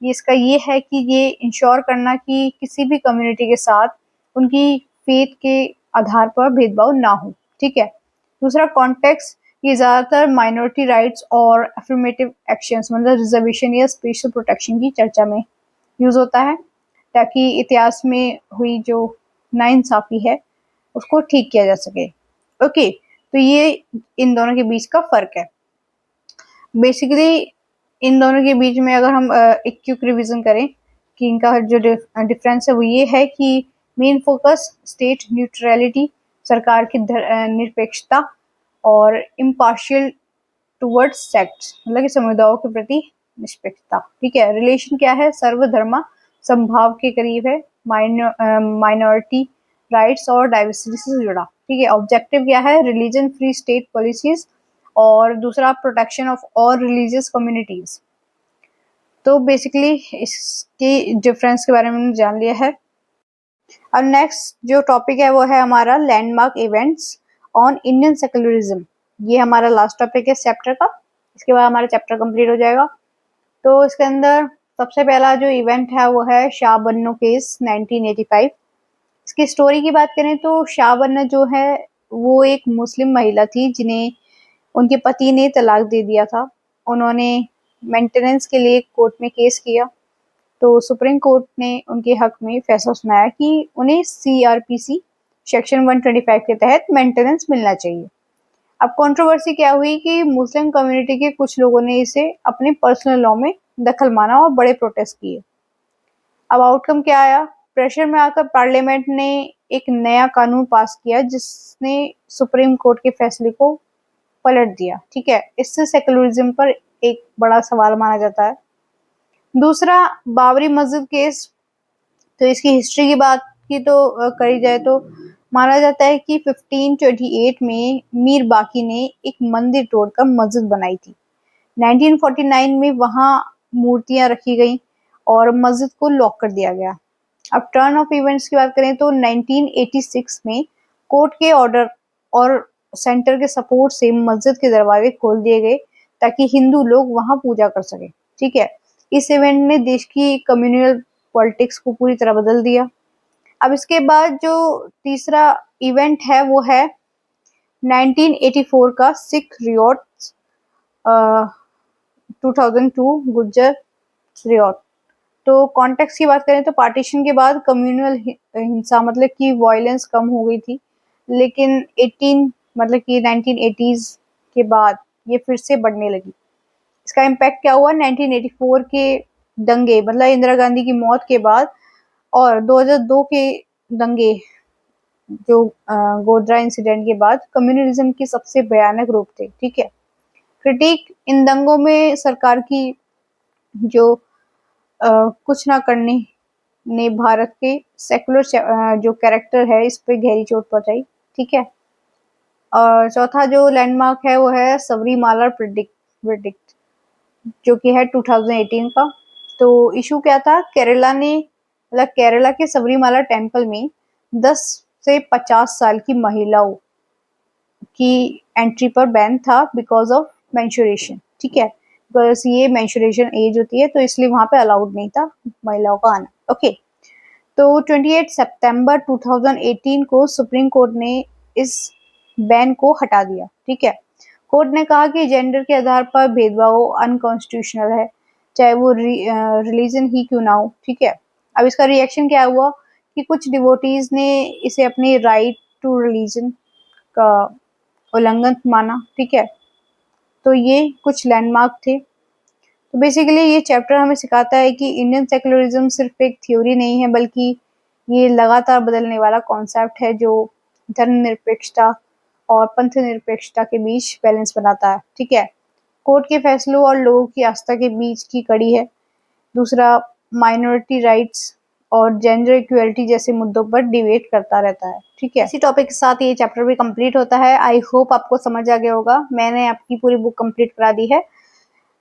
A: इसका ये है कि ये इंश्योर करना कि किसी भी कम्युनिटी के साथ उनकी फेथ के आधार पर भेदभाव ना हो, ठीक है। दूसरा, कॉन्टेक्स्ट, ये ज्यादातर माइनॉरिटी राइट्स और अफर्मेटिव एक्शंस मतलब रिजर्वेशन या स्पेशल प्रोटेक्शन की चर्चा में यूज होता है ताकि इतिहास में हुई जो नाइंसाफी है उसको ठीक किया जा सके। ओके, तो ये इन दोनों के बीच का फर्क है। बेसिकली इन दोनों के बीच में अगर हम एक क्विक रिवीजन करें कि इनका जो डिफरेंस है वो ये है कि मेन फोकस स्टेट न्यूट्रलिटी, सरकार की निरपेक्षता और इम्पार्शियल टुवर्ड्स सेक्ट्स मतलब कि समुदायों के प्रति निष्पक्षता, ठीक है। रिलेशन क्या है? सर्वधर्मा संभाव के करीब है, माइनॉरिटी राइट्स और डाइवर्सिटी से जुड़ा, ठीक है। ऑब्जेक्टिव क्या है? रिलीजन फ्री स्टेट पॉलिसीज और दूसरा protection of all religious communities. तो बेसिकली इसके डिफरेंस के बारे में हमने जान लिया है। और नेक्स्ट जो टॉपिक है वो है हमारा landmark events on Indian secularism. ये हमारा लास्ट टॉपिक है चैप्टर का, इसके बाद हमारा चैप्टर कंप्लीट हो जाएगा। तो इसके अंदर सबसे पहला जो इवेंट है वो है शाह बन्नो केस 1985। इसकी स्टोरी की बात करें तो शाह बन्नो जो है वो एक मुस्लिम महिला थी जिन्हें उनके पति ने तलाक दे दिया था। उन्होंने मेंटेनेंस के लिए कोर्ट में केस किया, तो सुप्रीम कोर्ट ने उनके हक में फैसला सुनाया कि उन्हें सीआरपीसी सेक्शन 125 के तहत मेंटेनेंस मिलना चाहिए। अब कंट्रोवर्सी क्या हुई कि मुस्लिम कम्युनिटी के कुछ लोगों ने इसे अपने पर्सनल लॉ में दखल माना और बड़े प्रोटेस्ट किए। अब आउटकम क्या आया? प्रेशर में आकर पार्लियामेंट ने एक नया कानून पास किया जिसने सुप्रीम कोर्ट के फैसले को पलट दिया। ठीक है, इससे सेकुलरिज्म पर एक बड़ा सवाल माना जाता है। दूसरा, बाबरी मस्जिद केस। तो इसकी हिस्ट्री की बात की तो करी जाए तो माना जाता है कि 1528 में मीर बाकी ने एक मंदिर तोड़कर मस्जिद बनाई थी। 1949 में वहां मूर्तियां रखी गई और मस्जिद को लॉक कर दिया गया। अब टर्न ऑफ इवेंट्स की बात करें तो 1986 में कोर्ट के ऑर्डर और सेंटर के सपोर्ट से मस्जिद के दरवाजे खोल दिए गए ताकि हिंदू लोग वहां पूजा कर सके। ठीक है, इस इवेंट ने देश की कम्युनल पॉलिटिक्स को पूरी तरह बदल दिया। अब इसके बाद जो तीसरा इवेंट है वो है 1984 का सिख रियोट, 2002 गुज्जर रियोट। तो कॉन्टेक्स्ट की बात करें तो पार्टीशन के बाद कम्युनल हिंसा मतलब कि वायलेंस कम हो गई थी, लेकिन 1980s के बाद ये फिर से बढ़ने लगी। इसका इम्पैक्ट क्या हुआ? 1984 के दंगे मतलब इंदिरा गांधी की मौत के बाद और 2002 के दंगे जो गोधरा इंसिडेंट के बाद कम्युनलिज्म के सबसे भयानक रूप थे। ठीक है, क्रिटिक इन दंगों में सरकार की जो कुछ ना करने ने भारत के सेकुलर जो कैरेक्टर है इस पे गहरी चोट पहुंचाई। ठीक है, और चौथा जो लैंडमार्क है वो है सबरीमाला प्रिडिक्ट जो कि है 2018 का। तो इशू क्या था? केरला ने मतलब केरला के सबरीमाला टेम्पल में 10 से 50 साल की महिलाओं की एंट्री पर बैन था बिकॉज ऑफ मेंस्ट्रुएशन। ठीक है, बिकॉज ये मेंस्ट्रुएशन एज होती है तो इसलिए वहां पे अलाउड नहीं था महिलाओं का आना। ओके, तो 28 सितंबर 2018 को सुप्रीम कोर्ट ने इस बैन को हटा दिया। ठीक है, कोर्ट ने कहा कि जेंडर के आधार पर भेदभाव अनकॉन्स्टिट्यूशनल है, चाहे वो रिलीजन ही क्यों ना हो। ठीक है, अब इसका रिएक्शन क्या हुआ कि कुछ डिवोटीज ने इसे अपनी राइट टू रिलीजन का उल्लंघन माना। ठीक है, तो ये कुछ लैंडमार्क थे। तो बेसिकली ये चैप्टर हमें सिखाता है कि इंडियन सेकुलरिज्म सिर्फ एक थ्योरी नहीं है, बल्कि ये लगातार बदलने वाला कॉन्सेप्ट है जो धर्मनिरपेक्षता और पंथ निरपेक्षता के बीच बैलेंस बनाता है। ठीक है, कोर्ट के फैसलों और लोगों की आस्था के बीच की कड़ी है। दूसरा, माइनॉरिटी राइट्स और जेंडर इक्वलिटी जैसे मुद्दों पर डिबेट करता रहता है। ठीक है, इसी टॉपिक के साथ ये चैप्टर भी कंप्लीट होता है। आई होप आपको समझ आ गया होगा। मैंने आपकी पूरी बुक कंप्लीट करा दी है,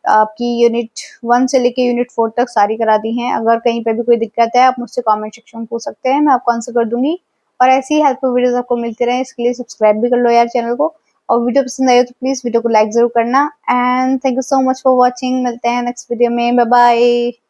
A: आपकी यूनिट 1 से लेके यूनिट 4 तक सारी करा दी हैं। अगर कहीं पे भी कोई दिक्कत है आप मुझसे कमेंट सेक्शन में पूछ सकते हैं, मैं आपको आंसर कर दूंगी। और ऐसी ही हेल्पफुल वीडियोस आपको मिलते रहे इसके लिए सब्सक्राइब भी कर लो यार चैनल को। और वीडियो पसंद आए तो प्लीज वीडियो को लाइक जरूर करना। And thank you so much for watching. मिलते हैं नेक्स्ट वीडियो में, बाय बाय।